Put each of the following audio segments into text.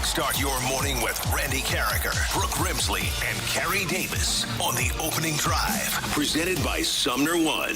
Kickstart your morning with Randy Carricker, Brooke Grimsley, and Carrie Davis on the Opening Drive. Presented by Sumner One.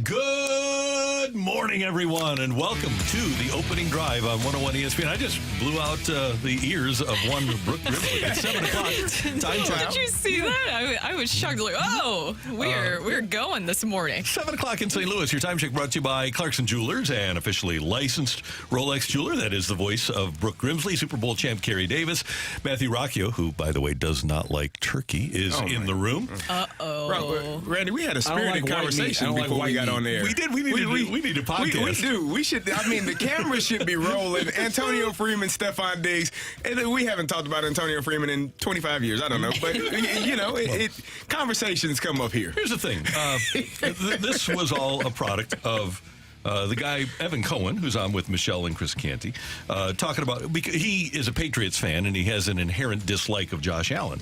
Good morning, everyone, and welcome to the Opening Drive on 101 ESPN. I just blew out the ears of one Brooke Grimsley. It's 7 o'clock. Time check. Did you see that? I was shocked. Like, oh, we're going this morning. 7 o'clock in St. Louis. Your time check brought to you by Clarkson Jewelers, and officially licensed Rolex jeweler. That is the voice of Brooke Grimsley, Super Bowl champ Carrie Davis. Matthew Rocc, who, by the way, does not like turkey, is in the room. Uh-oh. Randy, we had a spirited conversation before we got on there. We did. We need a podcast. We do. We should. I mean, the camera should be rolling. Antonio Freeman, Stephon Diggs. And we haven't talked about Antonio Freeman in 25 years. I don't know. But, you know, conversations come up here. Here's the thing. This was all a product of the guy, Evan Cohen, who's on with Michelle and Chris Canty, talking about, because he is a Patriots fan and he has an inherent dislike of Josh Allen.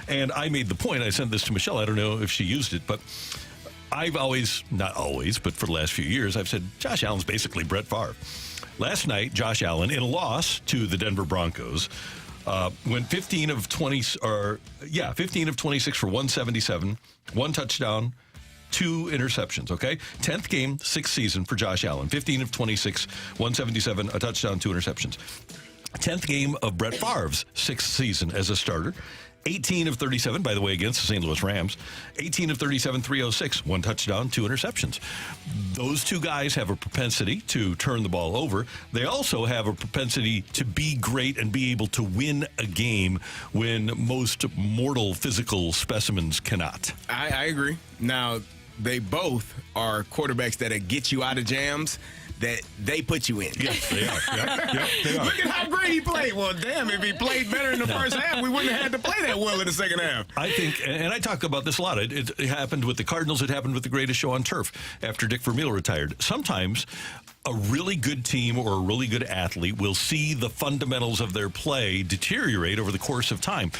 And I made the point, I sent this to Michelle, I don't know if she used it, but I've always, not always, but for the last few years, I've said Josh Allen's basically Brett Favre. Last night, Josh Allen, in a loss to the Denver Broncos, went 15 of 26 for 177, one touchdown, 2 interceptions, okay? 10th game, 6th season for Josh Allen. 15 of 26, 177, a touchdown, 2 interceptions. 10th game of Brett Favre's 6th season as a starter. 18 of 37, by the way, against the St. Louis Rams. 18 of 37, 306, 1 touchdown, 2 interceptions. Those two guys have a propensity to turn the ball over. They also have a propensity to be great and be able to win a game when most mortal physical specimens cannot. I agree. Now, they both are quarterbacks that get you out of jams that they put you in. Yes, they are. Yeah, they are. Look at how great he played. Well, damn, if he played better in the first half, we wouldn't have had to play that well in the second half. I think, and I talk about this a lot, it happened with the Cardinals, it happened with the greatest show on turf after Dick Vermeil retired. Sometimes a really good team or a really good athlete will see the fundamentals of their play deteriorate over the course of time.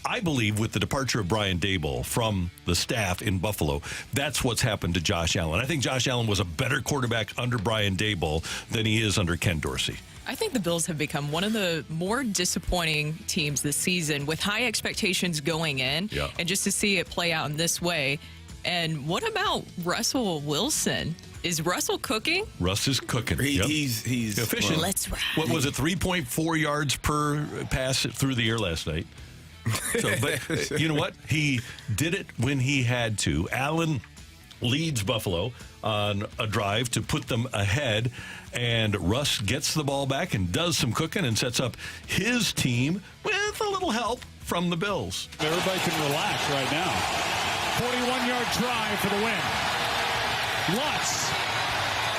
I believe with the departure of Brian Daboll from the staff in Buffalo, that's what's happened to Josh Allen. I think Josh Allen was a better quarterback under Brian Daboll than he is under Ken Dorsey. I think the Bills have become one of the more disappointing teams this season with high expectations going in. Yeah. And just to see it play out in this way. And what about Russell Wilson? Is Russell cooking? Russ is cooking. He's efficient. Well, let's ride. What was it, 3.4 yards per pass through the air last night? So, but you know what? He did it when he had to. Allen leads Buffalo on a drive to put them ahead, and Russ gets the ball back and does some cooking and sets up his team with a little help from the Bills. Everybody can relax right now. 41-yard drive for the win. Lutz.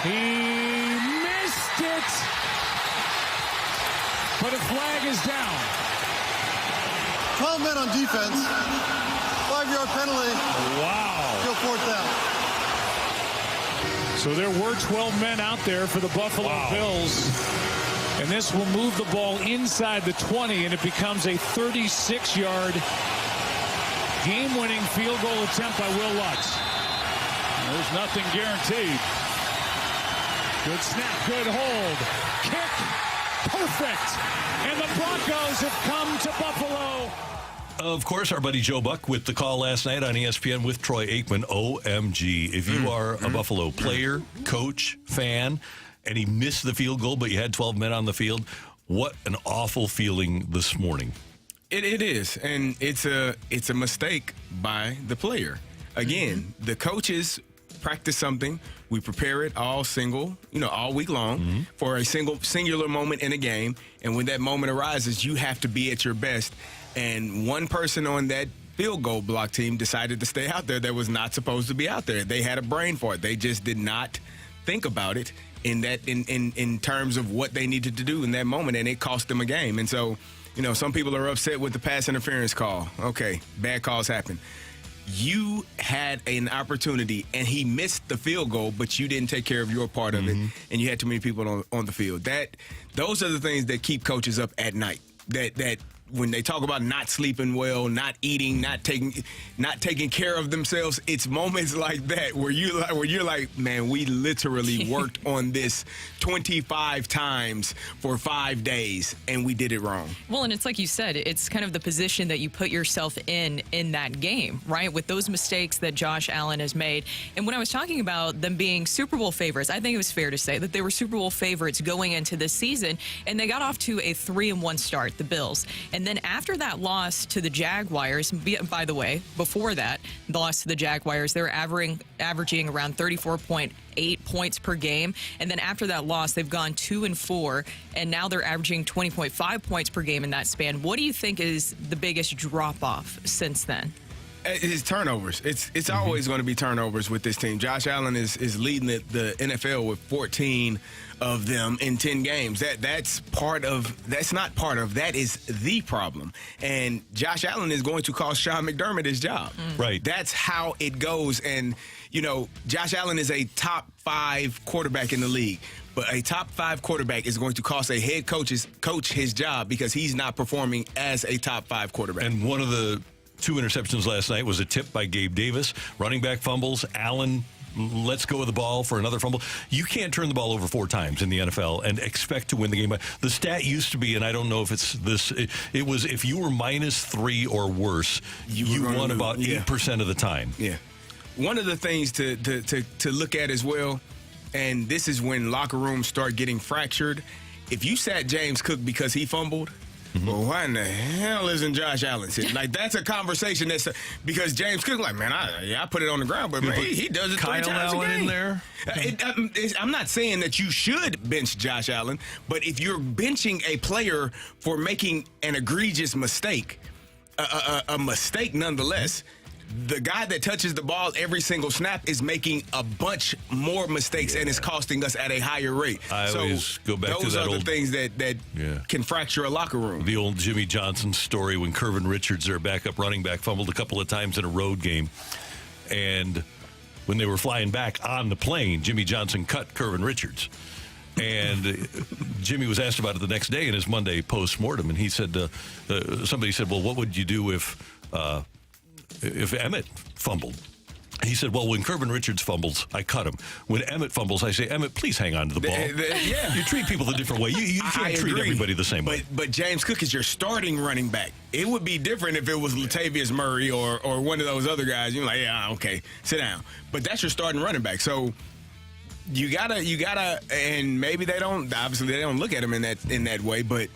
He missed it. But a flag is down. 12 men on defense. 5-yard penalty. Wow. Still 4th down. So there were 12 men out there for the Buffalo Bills. And this will move the ball inside the 20, and it becomes a 36-yard game-winning field goal attempt by Will Lutz. There's nothing guaranteed. Good snap, good hold. Kick, perfect. And the Broncos have come to Buffalo. Of course, our buddy Joe Buck with the call last night on ESPN with Troy Aikman. OMG. If you are a Buffalo player, coach, fan, and he missed the field goal, but you had 12 men on the field, what an awful feeling this morning. It is, and it's a mistake by the player. Again, the coaches practice something. We prepare it all week long for a singular moment in a game. And when that moment arises, you have to be at your best. And one person on that field goal block team decided to stay out there that was not supposed to be out there. They had a brain for it. They just did not think about it in terms of what they needed to do in that moment, and it cost them a game. And so, some people are upset with the pass interference call. Okay, bad calls happen. You had an opportunity, and he missed the field goal, but you didn't take care of your part of it, and you had too many people on the field. Those are the things that keep coaches up at night. That when they talk about not sleeping well, not eating, not taking care of themselves, it's moments like that where you're like, man, we literally worked on this 25 times for 5 days and we did it wrong. Well, and it's like you said, it's kind of the position that you put yourself in that game, right? With those mistakes that Josh Allen has made. And when I was talking about them being Super Bowl favorites, I think it was fair to say that they were Super Bowl favorites going into this season, and they got off to a 3-1 start, the Bills. And then after that loss to the Jaguars, by the way, before that, the loss to the Jaguars, they were averaging around 34.8 points per game. And then after that loss, they've gone 2-4, and now they're averaging 20.5 points per game in that span. What do you think is the biggest drop-off since then? It's turnovers. It's always going to be turnovers with this team. Josh Allen is leading the NFL with 14 of them in 10 games. That is the problem. And Josh Allen is going to cost Sean McDermott his job. Right. That's how it goes. And, Josh Allen is a top 5 quarterback in the league. But a top 5 quarterback is going to cost a head coach his job because he's not performing as a top 5 quarterback. And one of the 2 interceptions last night was a tip by Gabe Davis. Running back fumbles. Allen lets go of the ball for another fumble. You can't turn the ball over 4 times in the NFL and expect to win the game. The stat used to be, and I don't know if it's this, it was if you were -3 or worse, you won about 8% of the time. Yeah. One of the things to look at as well, and this is when locker rooms start getting fractured, if you sat James Cook because he fumbled, well, why in the hell isn't Josh Allen sitting? Like, that's a conversation because James Cook, like, man, I put it on the ground, but man, he does it 3 times a game. In there. I'm not saying that you should bench Josh Allen, but if you're benching a player for making an egregious mistake, a mistake nonetheless, the guy that touches the ball every single snap is making a bunch more mistakes and is costing us at a higher rate. I always go back to that those are the things that can fracture a locker room. The old Jimmy Johnson story when Curvin Richards, their backup running back, fumbled a couple of times in a road game. And when they were flying back on the plane, Jimmy Johnson cut Curvin Richards. And Jimmy was asked about it the next day in his Monday post-mortem, and he said, somebody said, well, what would you do if Emmett fumbled? He said, well, when Curvin Richards fumbles, I cut him. When Emmett fumbles, I say, Emmett, please hang on to the ball. Yeah. You treat people a different way. You can't treat everybody the same way. But James Cook is your starting running back. It would be different if it was Latavius Murray or one of those other guys. You're like, yeah, okay, sit down. But that's your starting running back. So you gotta, and maybe they don't look at him in that way, but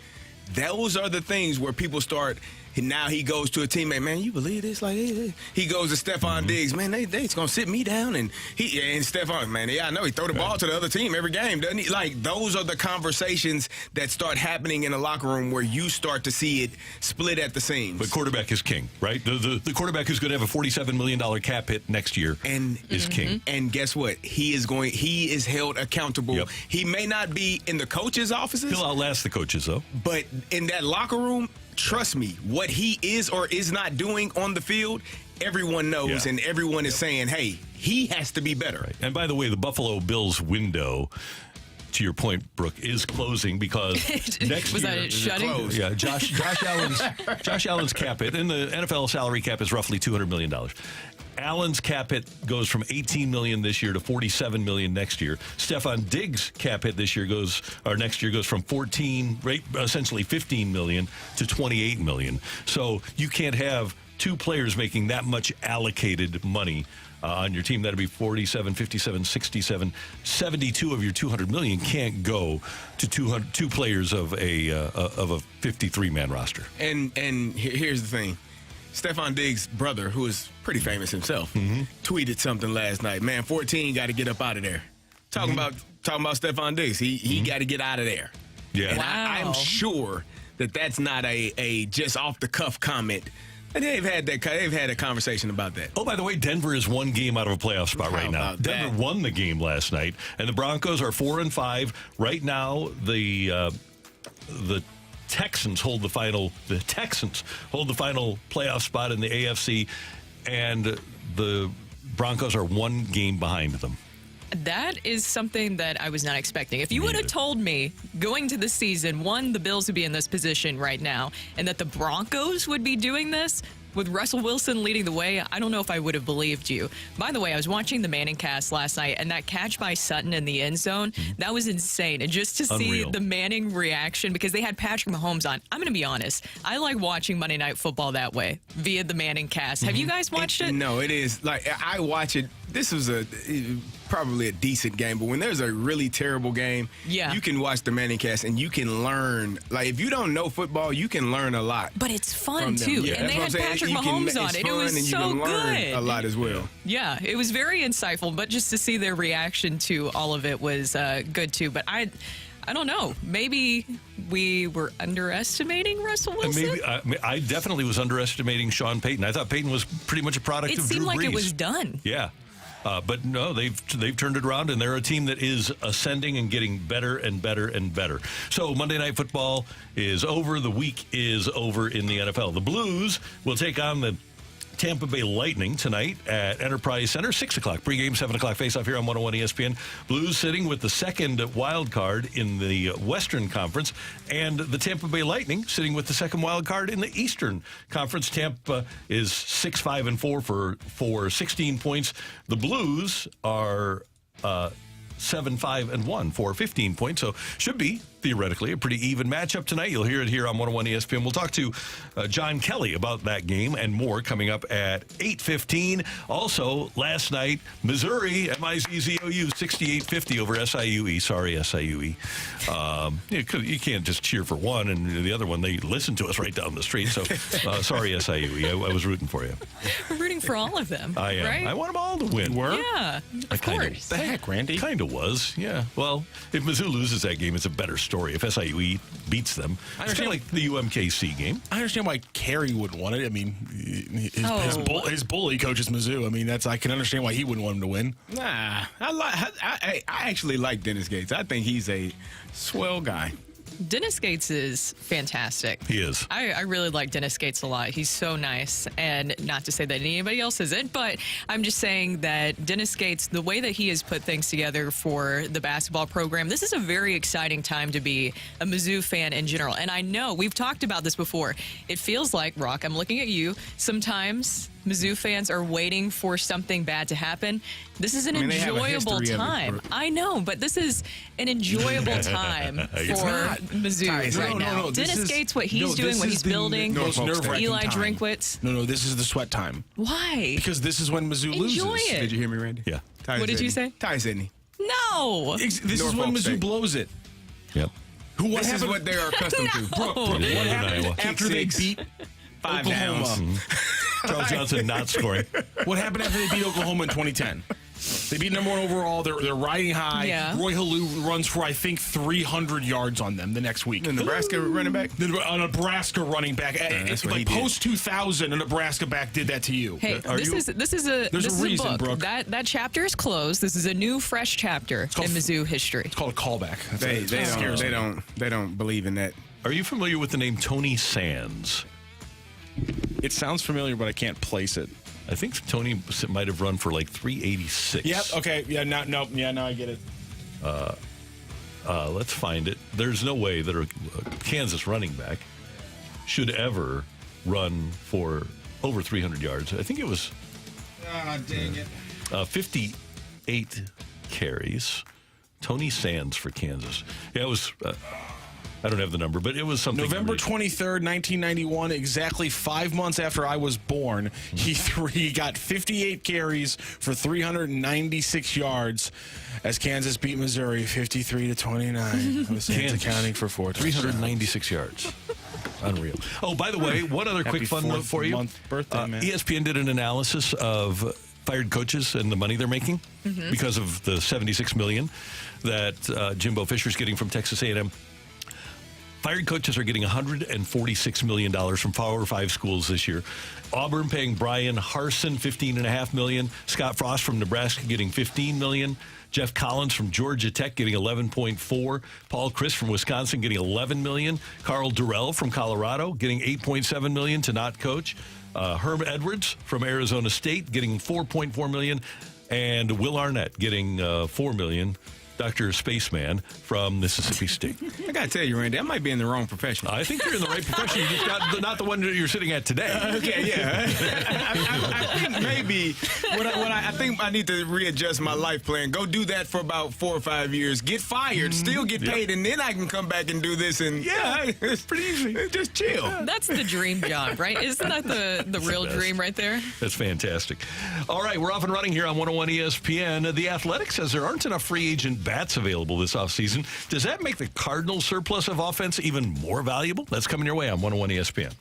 those are the things where people start. And now he goes to a teammate, man, you believe this? Like, he goes to Stephon Diggs, man, they's going to sit me down. And Stephon, man, I know he throw the ball to the other team every game, doesn't he? Like, those are the conversations that start happening in the locker room where you start to see it split at the seams. But quarterback is king, right? The quarterback who's going to have a $47 million cap hit next year is king. And guess what? He is held accountable. Yep. He may not be in the coaches' offices. He'll outlast the coaches, though. But in that locker room, trust me, what he is or is not doing on the field, everyone knows, and everyone is saying, hey, he has to be better. Right. And by the way, the Buffalo Bills window, to your point, Brooke, is closing because next was year... that it shutting? Yeah, Josh Allen's cap hit, and the NFL salary cap is roughly $200 million. Allen's cap hit goes from $18 million this year to $47 million next year. Stephon Diggs' cap hit next year goes from essentially $15 million to $28 million. So you can't have 2 players making that much allocated money on your team. That'd be 47, 57, 67, 72 of your $200 million can't go to 2 players of a 53-man roster. And here's the thing. Stephon Diggs' brother, who is pretty famous himself, tweeted something last night. Man, 14 got to get up out of there. Talking about Stephon Diggs, he got to get out of there. Yeah, and I'm sure that's not a just off the cuff comment. And they've had a conversation about that. Oh, by the way, Denver is 1 game out of a playoff spot right now. Denver won the game last night, and the Broncos are 4-5 right now. The Texans hold the final playoff spot in the AFC, and the Broncos are 1 game behind them. That is something that I was not expecting. If you would have told me going to the season, one, the Bills would be in this position right now, and that the Broncos would be doing this with Russell Wilson leading the way, I don't know if I would have believed you. By the way, I was watching the Manning cast last night, and that catch by Sutton in the end zone, that was insane. And just to see the Manning reaction, because they had Patrick Mahomes on, I'm going to be honest, I like watching Monday Night Football that way, via the Manning cast. Have you guys watched it? No, it is. Like, I watch it. This was probably a decent game, but when there's a really terrible game, you can watch the Manning cast and you can learn. Like, if you don't know football, you can learn a lot. But it's fun, too. Yeah, and they had Patrick Mahomes on it. It was so good. A lot as well. Yeah, it was very insightful, but just to see their reaction to all of it was good, too. But I don't know. Maybe we were underestimating Russell Wilson? Maybe I definitely was underestimating Sean Payton. I thought Payton was pretty much a product of Drew Brees. It seemed like it was done. Yeah. But no, they've turned it around, and they're a team that is ascending and getting better and better and better. So Monday Night Football is over. The week is over in the NFL. The Blues will take on the Tampa Bay Lightning tonight at Enterprise Center, 6 o'clock. Pregame, 7 o'clock face-off here on 101 ESPN. Blues sitting with the second wild card in the Western Conference, and the Tampa Bay Lightning sitting with the second wild card in the Eastern Conference. Tampa is 6-5-4 for 16 points. The Blues are 7-5-1 for 15 points, so should be theoretically a pretty even matchup tonight. You'll hear it here on 101 ESPN. We'll talk to John Kelly about that game and more coming up at 8:15. Also, last night, Missouri, M-I-Z-Z-O-U, 68-50 over SIUE. Sorry, SIUE. You can't just cheer for one, and the other one, they listen to us right down the street. So, sorry, SIUE. I was rooting for you. We're rooting for all of them. I am. Right? I want them all to win. You were? Yeah, of course. The heck, Randy? Kind of was, yeah. Well, if Mizzou loses that game, it's a better story. If SIUE beats them, it's kind of like the UMKC game. I understand why Carey wouldn't want it. I mean, his bully coaches Mizzou. I mean, I can understand why he wouldn't want him to win. Nah, I actually like Dennis Gates. I think he's a swell guy. Dennis Gates is fantastic. He is. I really like Dennis Gates a lot. He's so nice. And not to say that anybody else isn't, but I'm just saying that Dennis Gates, the way that he has put things together for the basketball program, this is a very exciting time to be a Mizzou fan in general. And I know we've talked about this before. It feels like, Rocc, I'm looking at you, sometimes Mizzou fans are waiting for something bad to happen. This is an enjoyable time. I know, but this is an enjoyable time for Mizzou right now. Dennis Gates, what he's doing, what he's building, Eli Drinkwitz. No, this is the sweat time. Why? Because this is when Mizzou loses. Enjoy it. Did you hear me, Randy? Yeah. What did you say? Ty Sydney. No. This is when Mizzou blows it. Yep. This is what they are accustomed to. What happened after they beat 5 Oklahoma? downs. Charles Johnson not scoring. What happened after they beat Oklahoma in 2010? They beat number 1 overall. They're riding high. Yeah. Roy Halou runs for, I think, 300 yards on them the next week. The Nebraska running back? A Nebraska running back. That's what he like did. post-2000, a Nebraska back did that to you. Hey, this is a reason, book. Brooke. That chapter is closed. This is a new, fresh chapter in Mizzou history. It's called a callback. They don't believe in that. Are you familiar with the name Tony Sands? It sounds familiar, but I can't place it. I think Tony might have run for like 386. Yep. Okay. Yeah. Now I get it. Let's find it. There's no way that a Kansas running back should ever run for over 300 yards. I think it was. Dang it. 58 carries. Tony Sands for Kansas. Yeah, it was. I don't have the number, but it was something. November 23rd, 1991, exactly 5 months after I was born, he got 58 carries for 396 yards as Kansas beat Missouri 53-29. With Sands accounting for 4 touchdowns. 396 yards. Unreal. Oh, by the way, one other quick fun note for you. Birthday, man. ESPN did an analysis of fired coaches and the money they're making because of the $76 million that Jimbo Fisher's getting from Texas A&M. Fired coaches are getting $146 million from Power 5 schools this year. Auburn paying Brian Harsin $15.5 million. Scott Frost from Nebraska getting $15 million. Jeff Collins from Georgia Tech getting $11.4. Paul Chris from Wisconsin getting $11 million. Carl Durrell from Colorado getting $8.7 million to not coach. Herm Edwards from Arizona State getting $4.4 million. and Will Arnett getting $4 million. Dr. Spaceman from Mississippi State. I got to tell you, Randy, I might be in the wrong profession. I think you're in the right profession. You're just not the one that you're sitting at today. Okay, yeah. I think maybe I think I need to readjust my life plan. Go do that for about 4 or 5 years. Get fired, still get paid, and then I can come back and do this. And it's pretty easy. Just chill. That's the dream job, right? Isn't that the real dream right there? That's fantastic. All right, we're off and running here on 101 ESPN. The Athletic says there aren't enough free agent bats available this offseason. Does that make the Cardinals' surplus of offense even more valuable? That's coming your way on 101 ESPN.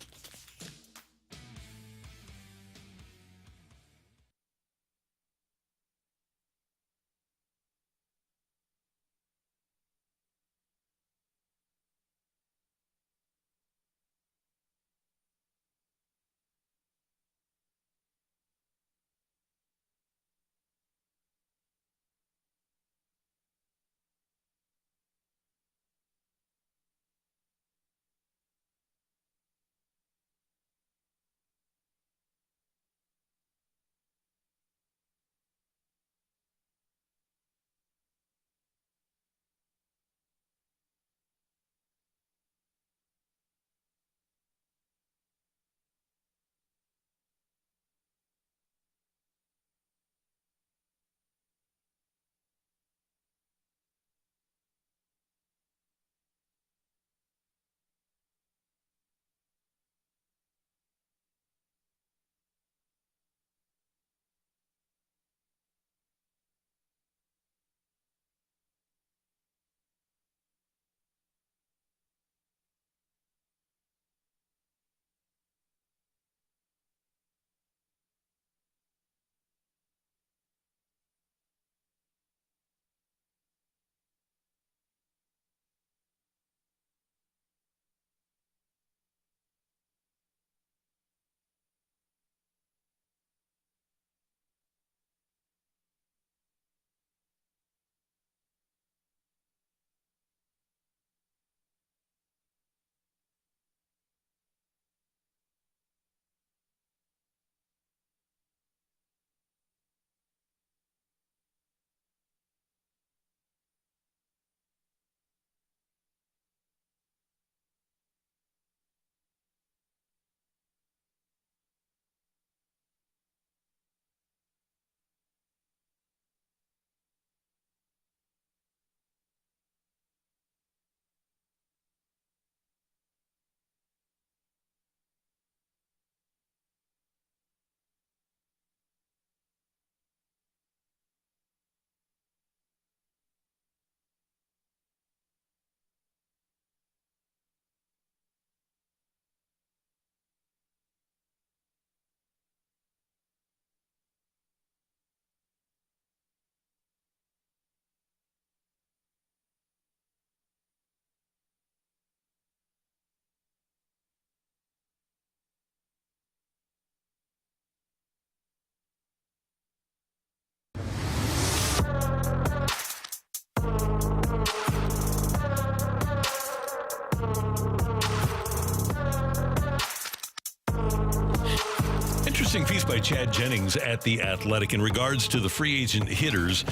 Interesting piece by Chad Jennings at The Athletic in regards to the free agent hitters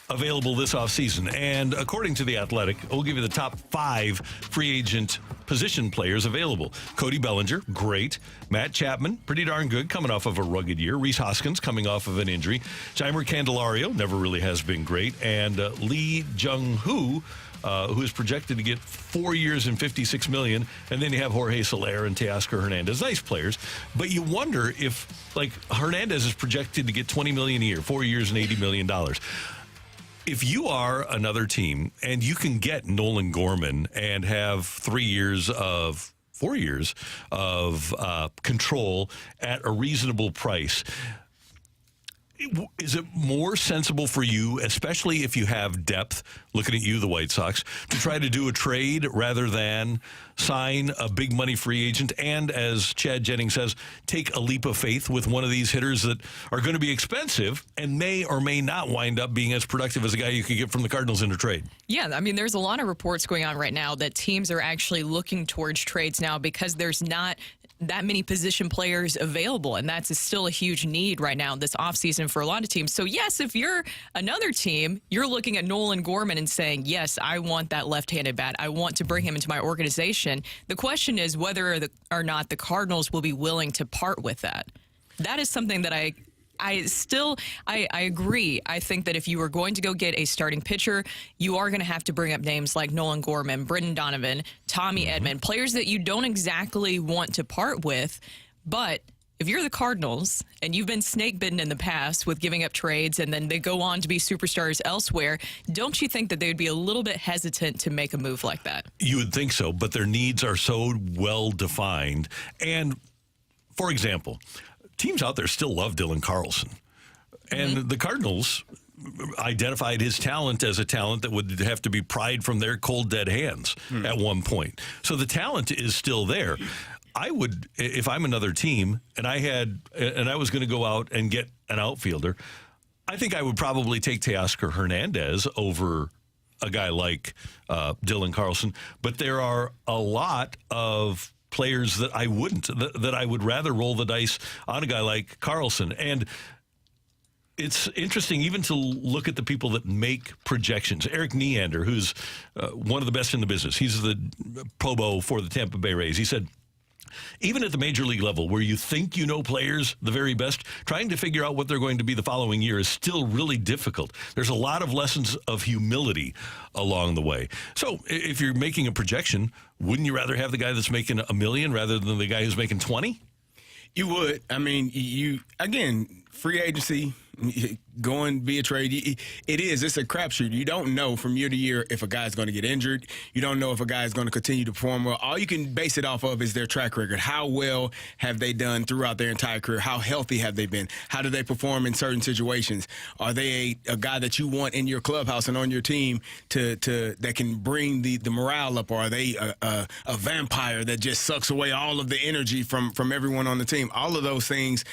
available this offseason. And according to The Athletic, we'll give you the top 5 free agent position players available. Cody Bellinger, great. Matt Chapman, pretty darn good, coming off of a rugged year. Rhys Hoskins, coming off of an injury. Jeimer Candelario, never really has been great. And Lee Jung-hoo, who is projected to get 4 years and $56 million. And then you have Jorge Soler and Teoscar Hernandez. Nice players. But you wonder if, like, Hernandez is projected to get $20 million a year, 4 years and $80 million. If you are another team and you can get Nolan Gorman and have 4 years of control at a reasonable price, is it more sensible for you, especially if you have depth, looking at you, the White Sox, to try to do a trade rather than sign a big money free agent and, as Chad Jennings says, take a leap of faith with one of these hitters that are going to be expensive and may or may not wind up being as productive as a guy you could get from the Cardinals in a trade? Yeah, I mean, there's a lot of reports going on right now that teams are actually looking towards trades now because there's not that many position players available, and that's still a huge need right now this offseason for a lot of teams. So, yes, if you're another team, you're looking at Nolan Gorman and saying, yes, I want that left-handed bat. I want to bring him into my organization. The question is whether or not the Cardinals will be willing to part with that. That is something that I agree. I think that if you were going to go get a starting pitcher, you are going to have to bring up names like Nolan Gorman, Brendan Donovan, Tommy Edman, players that you don't exactly want to part with. But if you're the Cardinals and you've been snake bitten in the past with giving up trades and then they go on to be superstars elsewhere, don't you think that they would be a little bit hesitant to make a move like that? You would think so, but their needs are so well defined. And, for example, teams out there still love Dylan Carlson. And the Cardinals identified his talent as a talent that would have to be pried from their cold, dead hands at one point. So the talent is still there. I would, if I'm another team and I was going to go out and get an outfielder, I think I would probably take Teoscar Hernandez over a guy like Dylan Carlson. But there are a lot of players that I wouldn't, that I would rather roll the dice on a guy like Carlson. And it's interesting even to look at the people that make projections. Eric Neander, who's one of the best in the business. He's the Pro Bowl for the Tampa Bay Rays. He said, even at the major league level, where you think you know players the very best, trying to figure out what they're going to be the following year is still really difficult. There's a lot of lessons of humility along the way. So if you're making a projection, wouldn't you rather have the guy that's making $1 million rather than the guy who's making 20? You would. I mean, again, free agency, go and be a trade. It's a crapshoot. You don't know from year to year if a guy's going to get injured. You don't know if a guy's going to continue to perform well. All you can base it off of is their track record. How well have they done throughout their entire career? How healthy have they been? How do they perform in certain situations? Are they a guy that you want in your clubhouse and on your team that can bring the morale up? Or are they a vampire that just sucks away all of the energy from everyone on the team? All of those things,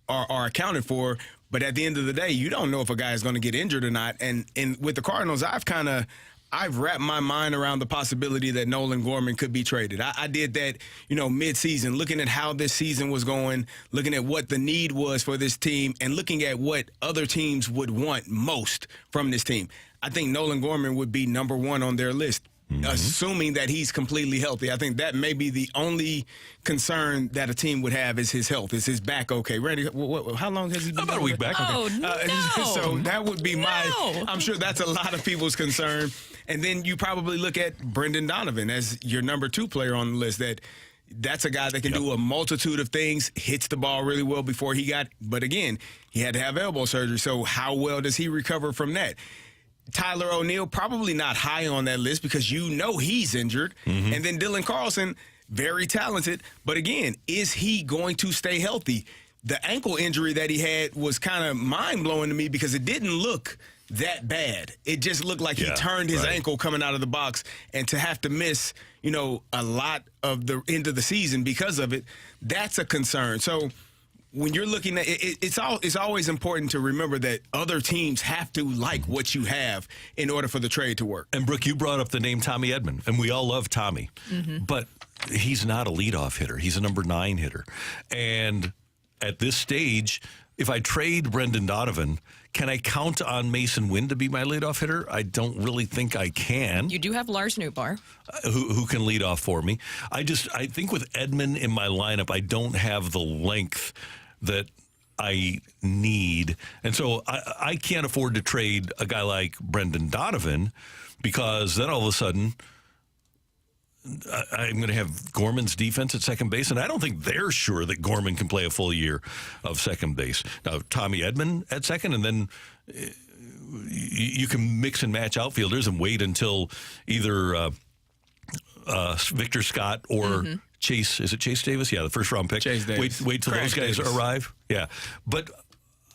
are accounted for. But at the end of the day, you don't know if a guy is going to get injured or not. And with the Cardinals, I've wrapped my mind around the possibility that Nolan Gorman could be traded. I did that, mid-season, looking at how this season was going, looking at what the need was for this team, and looking at what other teams would want most from this team. I think Nolan Gorman would be number one on their list. Assuming that he's completely healthy. I think that may be the only concern that a team would have is his health. Is his back okay? Randy, how long has he been? About a week back. Oh, no. So that would be I'm sure that's a lot of people's concern. And then you probably look at Brendan Donovan as your number 2 player on the list. That's a guy that can do a multitude of things, hits the ball really well before but again, he had to have elbow surgery. So how well does he recover from that? Tyler O'Neill, probably not high on that list because he's injured. And then Dylan Carlson, very talented. But again, is he going to stay healthy? The ankle injury that he had was kind of mind-blowing to me because it didn't look that bad. It just looked like he turned his ankle coming out of the box. And to have to miss, a lot of the end of the season because of it, that's a concern. So when you're looking at it, it's always important to remember that other teams have to like what you have in order for the trade to work. And, Brooke, you brought up the name Tommy Edman, and we all love Tommy. But he's not a leadoff hitter. He's a number 9 hitter. And at this stage, if I trade Brendan Donovan, can I count on Mason Wynn to be my leadoff hitter? I don't really think I can. You do have Lars Nootbaar. Who can lead off for me. I think with Edman in my lineup, I don't have the length that I need. And so I can't afford to trade a guy like Brendan Donovan because then all of a sudden I'm going to have Gorman's defense at second base, and I don't think they're sure that Gorman can play a full year of second base. Now, Tommy Edman at second, and then you can mix and match outfielders and wait until either Victor Scott or Chase, is it Chase Davis? Yeah, the first round pick. Chase Davis. Wait till those guys arrive. Yeah. But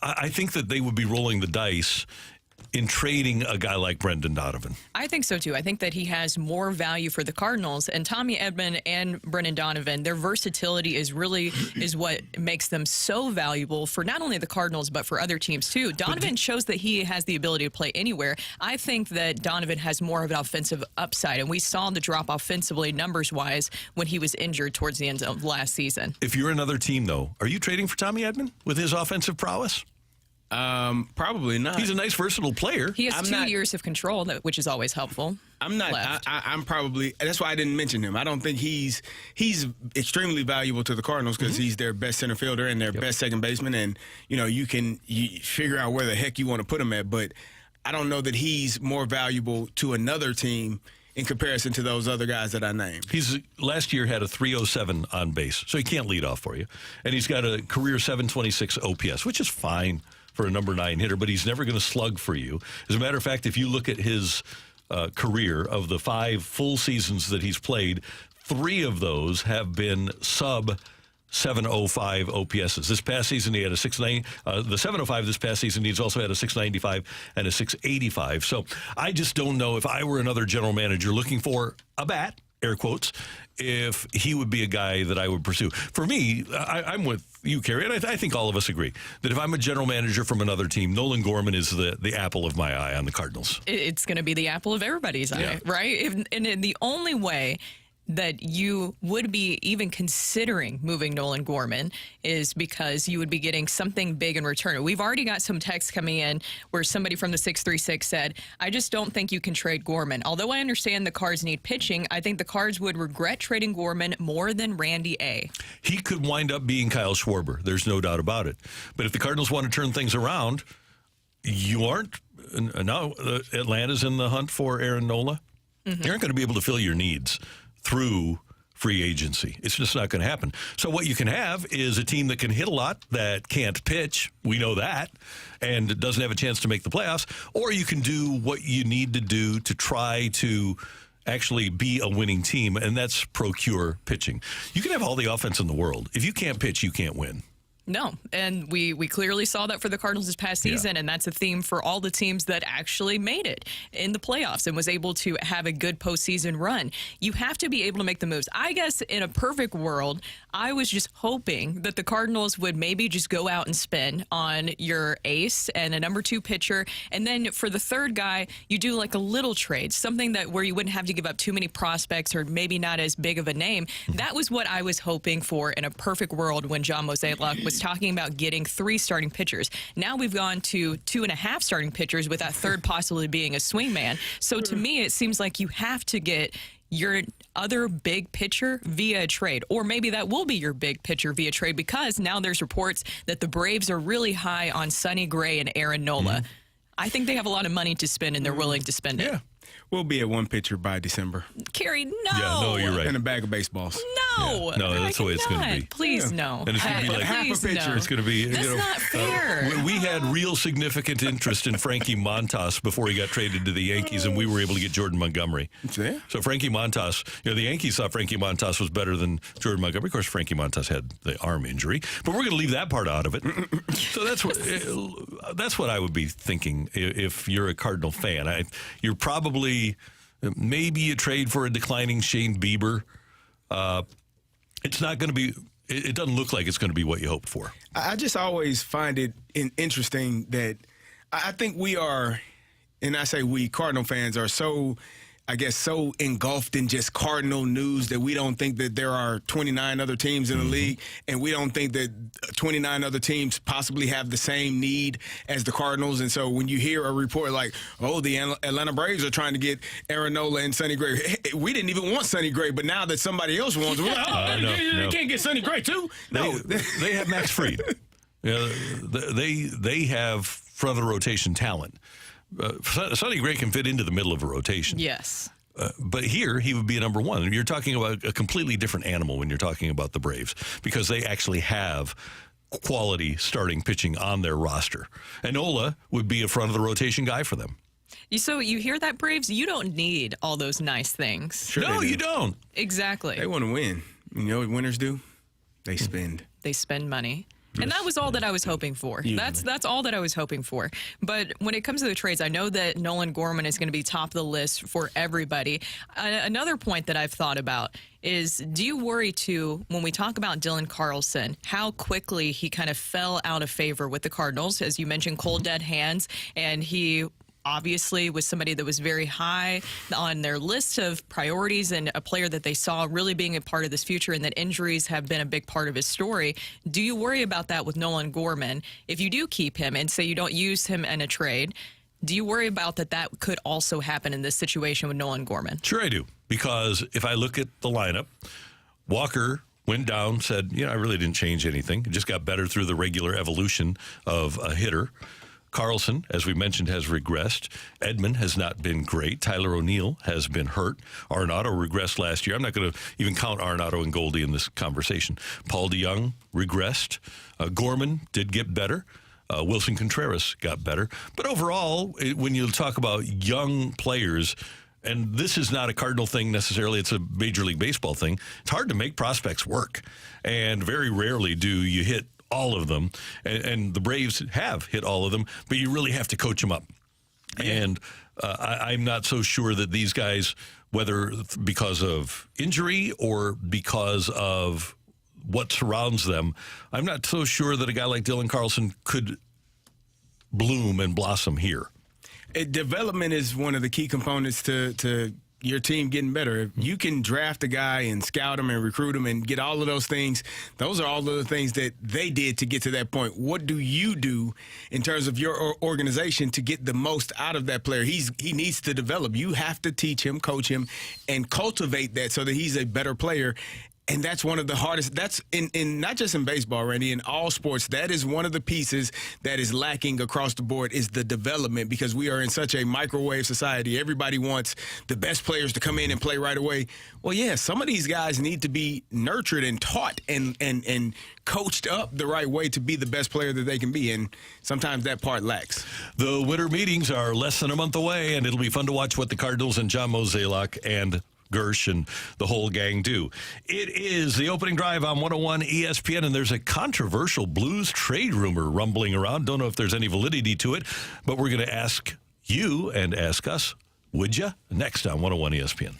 I think that they would be rolling the dice in trading a guy like Brendan Donovan. I think so, too. I think that he has more value for the Cardinals. And Tommy Edman and Brendan Donovan, their versatility is what makes them so valuable for not only the Cardinals, but for other teams, too. Donovan shows that he has the ability to play anywhere. I think that Donovan has more of an offensive upside, and we saw the drop offensively, numbers-wise, when he was injured towards the end of last season. If you're another team, though, are you trading for Tommy Edman with his offensive prowess? Probably not. He's a nice, versatile player. He has 2 years of control, which is always helpful. I'm not. I'm probably. That's why I didn't mention him. I don't think he's extremely valuable to the Cardinals because he's their best center fielder and their best second baseman, and you can figure out where the heck you want to put him at. But I don't know that he's more valuable to another team in comparison to those other guys that I named. He's last year had a 307 on base, so he can't lead off for you, and he's got a career 726 OPS, which is fine for a number 9 hitter, but he's never going to slug for you. As a matter of fact, if you look at his career of the 5 full seasons that he's played, 3 of those have been sub 705 OPSs. This past season, he had a 690. The 705 this past season, he's also had a 695 and a 685. So I just don't know if I were another general manager looking for a bat, air quotes, if he would be a guy that I would pursue. For me, I'm with you, Kerry, and I think all of us agree that if I'm a general manager from another team, Nolan Gorman is the apple of my eye on the Cardinals. It's going to be the apple of everybody's eye, right? And the only way that you would be even considering moving Nolan Gorman is because you would be getting something big in return. We've already got some texts coming in where somebody from the 636 said, I just don't think you can trade Gorman. Although I understand the Cards need pitching, I think the Cards would regret trading Gorman more than Randy A. He could wind up being Kyle Schwarber. There's no doubt about it. But if the Cardinals want to turn things around, you aren't. Now Atlanta's in the hunt for Aaron Nola. You aren't going to be able to fill your needs through free agency. It's just not going to happen. So what you can have is a team that can hit a lot, that can't pitch. We know that, and doesn't have a chance to make the playoffs. Or you can do what you need to do to try to actually be a winning team, and that's procure pitching. You can have all the offense in the world. If you can't pitch, you can't win. No, and we clearly saw that for the Cardinals this past season, and that's a theme for all the teams that actually made it in the playoffs and was able to have a good postseason run. You have to be able to make the moves. I guess in a perfect world, I was just hoping that the Cardinals would maybe just go out and spend on your ace and a number 2 pitcher, and then for the third guy, you do like a little trade, something that where you wouldn't have to give up too many prospects or maybe not as big of a name. That was what I was hoping for in a perfect world when John Mozeliak was talking about getting 3 starting pitchers. Now we've gone to 2.5 starting pitchers, with that third possibly being a swingman. So to me, it seems like you have to get your other big pitcher via a trade, or maybe that will be your big pitcher via trade, because now there's reports that the Braves are really high on Sonny Gray and Aaron Nola. I think they have a lot of money to spend, and they're willing to spend it. We'll be at 1 pitcher by December. Kerry, no. Yeah, no, you're right. And a bag of baseballs. No. Yeah. No, that's the way it's going to be. Please, no. And it's going to be like half a pitcher. It's going to be. That's not fair. We had real significant interest in Frankie Montas before he got traded to the Yankees, and we were able to get Jordan Montgomery. Yeah. So Frankie Montas, the Yankees thought Frankie Montas was better than Jordan Montgomery. Of course, Frankie Montas had the arm injury, but we're going to leave that part out of it. So that's what I would be thinking if you're a Cardinal fan. You're probably. Maybe you trade for a declining Shane Bieber. It's not going to be. It doesn't look like it's going to be what you hoped for. I just always find it interesting that I think we are, and I say we Cardinal fans are so engulfed in just Cardinal news that we don't think that there are 29 other teams in the league, and we don't think that 29 other teams possibly have the same need as the Cardinals. And so when you hear a report like, oh, the Atlanta Braves are trying to get Aaron Nola and Sonny Gray, we didn't even want Sonny Gray, but now that somebody else wants him, they can't get Sonny Gray too? No. They have Max Fried. They have front of the rotation talent. Sonny Gray can fit into the middle of a rotation. Yes. But here, he would be a number 1. You're talking about a completely different animal when you're talking about the Braves, because they actually have quality starting pitching on their roster. And Nola would be a front-of-the-rotation guy for them. So you hear that, Braves? You don't need all those nice things. Sure no, you don't. Exactly. They want to win. You know what winners do? They spend. They spend money. And that was all that I was hoping for. That's all that I was hoping for. But when it comes to the trades, I know that Nolan Gorman is going to be top of the list for everybody. Another point that I've thought about is, do you worry, too, when we talk about Dylan Carlson, how quickly he kind of fell out of favor with the Cardinals? As you mentioned, cold, dead hands, and he obviously was somebody that was very high on their list of priorities and a player that they saw really being a part of this future, and that injuries have been a big part of his story. Do you worry about that with Nolan Gorman? If you do keep him and say you don't use him in a trade, do you worry about that could also happen in this situation with Nolan Gorman? Sure I do, because if I look at the lineup, Walker went down, said, I really didn't change anything. It just got better through the regular evolution of a hitter. Carlson, as we mentioned, has regressed. Edmond has not been great. Tyler O'Neill has been hurt. Arenado regressed last year. I'm not going to even count Arenado and Goldie in this conversation. Paul DeJong regressed. Gorman did get better. Wilson Contreras got better. But overall, when you talk about young players, and this is not a Cardinal thing necessarily, it's a Major League Baseball thing, it's hard to make prospects work. And very rarely do you hit all of them, and the Braves have hit all of them, but you really have to coach them up. And I'm not so sure that these guys, whether because of injury or because of what surrounds them, I'm not so sure that a guy like Dylan Carlson could bloom and blossom here. Development is one of the key components to your team getting better. If you can draft a guy and scout him and recruit him and get all of those things, those are all the things that they did to get to that point. What do you do in terms of your organization to get the most out of that player? He needs to develop. You have to teach him, coach him, and cultivate that so that he's a better player. And that's one of the hardest. That's in not just in baseball, Randy, in all sports. That is one of the pieces that is lacking across the board, is the development, because we are in such a microwave society. Everybody wants the best players to come in and play right away. Well, yeah, some of these guys need to be nurtured and taught and coached up the right way to be the best player that they can be. And sometimes that part lacks. The winter meetings are less than a month away, and it'll be fun to watch what the Cardinals and John Mozeliak and Gersh and the whole gang do. It is the opening drive on 101 ESPN, and there's a controversial Blues trade rumor rumbling around. Don't know if there's any validity to it, but we're going to ask you and ask us, would you? Next on 101 ESPN.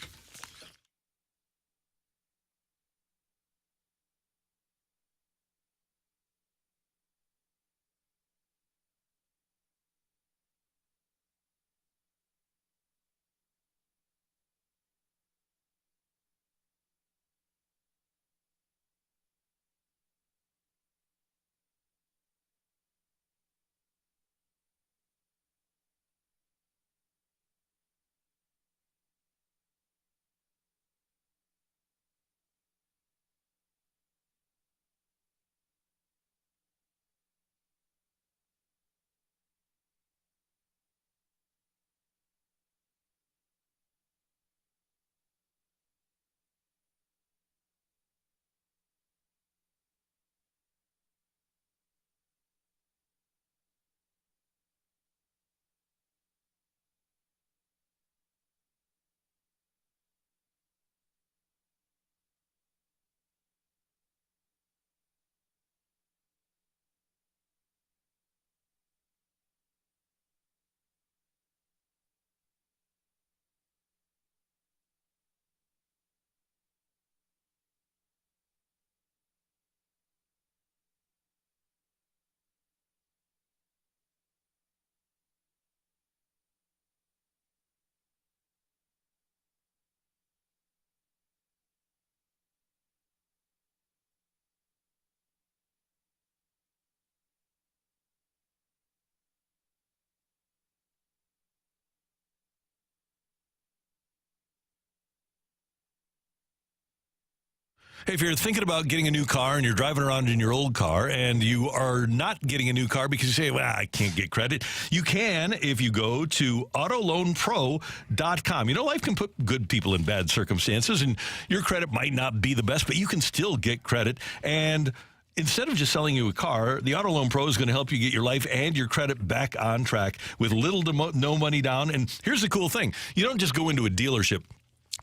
Hey, if you're thinking about getting a new car and you're driving around in your old car and you are not getting a new car because you say, well, I can't get credit, you can if you go to autoloanpro.com. Life can put good people in bad circumstances, and your credit might not be the best, but you can still get credit. And instead of just selling you a car, the Auto Loan Pro is going to help you get your life and your credit back on track with little to no money down. And here's the cool thing. You don't just go into a dealership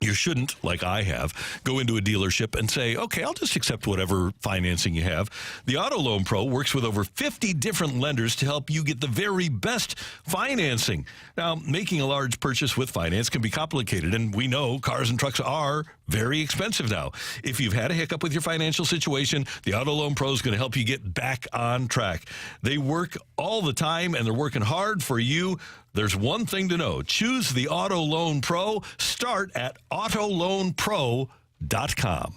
You shouldn't, like I have, go into a dealership and say, okay, I'll just accept whatever financing you have. The Auto Loan Pro works with over 50 different lenders to help you get the very best financing. Now, making a large purchase with finance can be complicated, and we know cars and trucks are very expensive now. If you've had a hiccup with your financial situation, the Auto Loan Pro is going to help you get back on track. They work all the time, and they're working hard for you. There's one thing to know. Choose the Auto Loan Pro. Start at autoloanpro.com.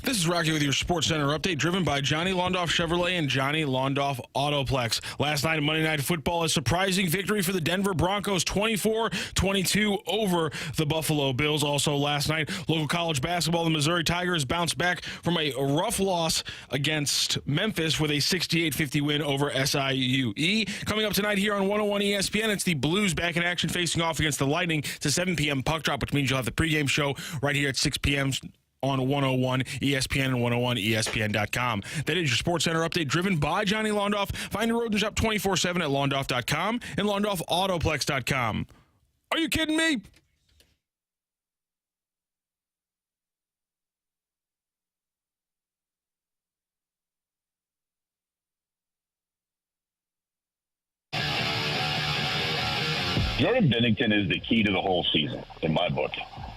This is Rocky with your Sports Center update, driven by Johnny Londoff Chevrolet and Johnny Londoff Autoplex. Last night in Monday Night Football, a surprising victory for the Denver Broncos, 24-22 over the Buffalo Bills. Also last night, local college basketball, the Missouri Tigers bounced back from a rough loss against Memphis with a 68-50 win over SIUE. Coming up tonight here on 101 ESPN, it's the Blues back in action facing off against the Lightning. It's a 7 p.m. puck drop, which means you'll have the pregame show right here at 6 p.m. on 101 ESPN and 101ESPN.com. That is your Sports Center update, driven by Johnny Londoff. Find your road and shop 24/7 at Londoff.com and LondoffAutoplex.com. Are you kidding me? Jordan Binnington is the key to the whole season, in my book.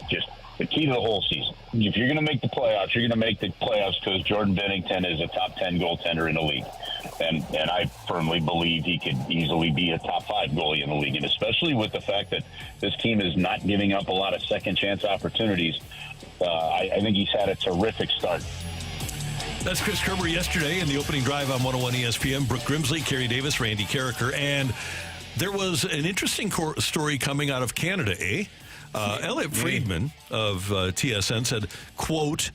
Just the key to the whole season. If you're going to make the playoffs, you're going to make the playoffs because Jordan Binnington is a top 10 goaltender in the league. And I firmly believe he could easily be a top 5 goalie in the league. And especially with the fact that this team is not giving up a lot of second chance opportunities, I think he's had a terrific start. That's Chris Kerber yesterday in the opening drive on 101 ESPN. Brooke Grimsley, Kerry Davis, Randy Carricker. And there was an interesting story coming out of Canada, eh? Elliot Friedman of TSN said, quote,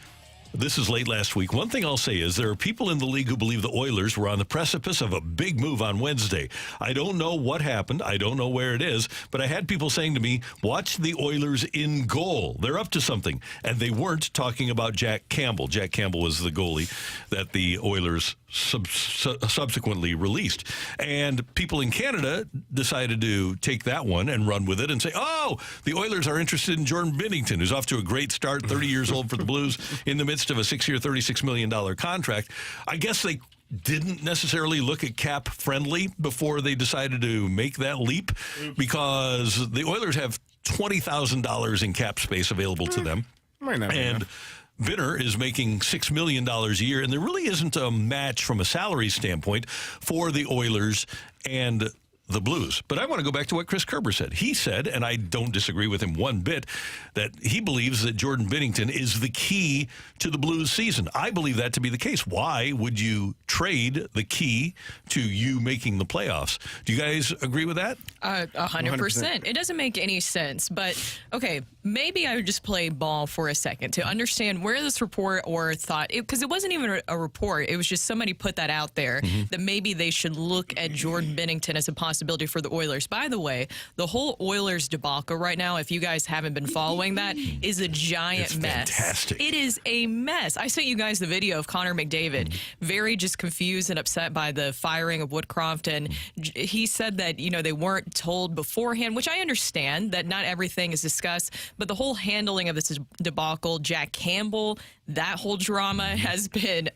this is late last week. One thing I'll say is there are people in the league who believe the Oilers were on the precipice of a big move on Wednesday. I don't know what happened. I don't know where it is. But I had people saying to me, watch the Oilers in goal. They're up to something. And they weren't talking about Jack Campbell. Jack Campbell was the goalie that the Oilers subsequently released. And people in Canada decided to take that one and run with it and say, oh, the Oilers are interested in Jordan Binnington, who's off to a great start, 30 years old for the Blues, in the midst of a 6-year, $36 million contract. I guess they didn't necessarily look at cap friendly before they decided to make that leap, because the Oilers have $20,000 in cap space available to them. Might not be And enough. Binner is making $6 million a year, and there really isn't a match from a salary standpoint for the Oilers and the Blues. But I want to go back to what Chris Kerber said. He said, and I don't disagree with him one bit, that he believes that Jordan Binnington is the key to the Blues season. I believe that to be the case. Why would you trade the key to you making the playoffs? Do you guys agree with that? 100%. It doesn't make any sense. But, okay, maybe I would just play ball for a second to understand where this report or thought, because it wasn't even a report. It was just somebody put that out there that maybe they should look at Jordan Binnington as a possibility for the Oilers. By the way, the whole Oilers debacle right now, if you guys haven't been following that, is a giant mess. Fantastic. It is a mess. I sent you guys the video of Connor McDavid, very just confused and upset by the firing of Woodcroft. And he said that, they weren't told beforehand, which I understand that not everything is discussed, but the whole handling of this debacle, Jack Campbell, that whole drama has been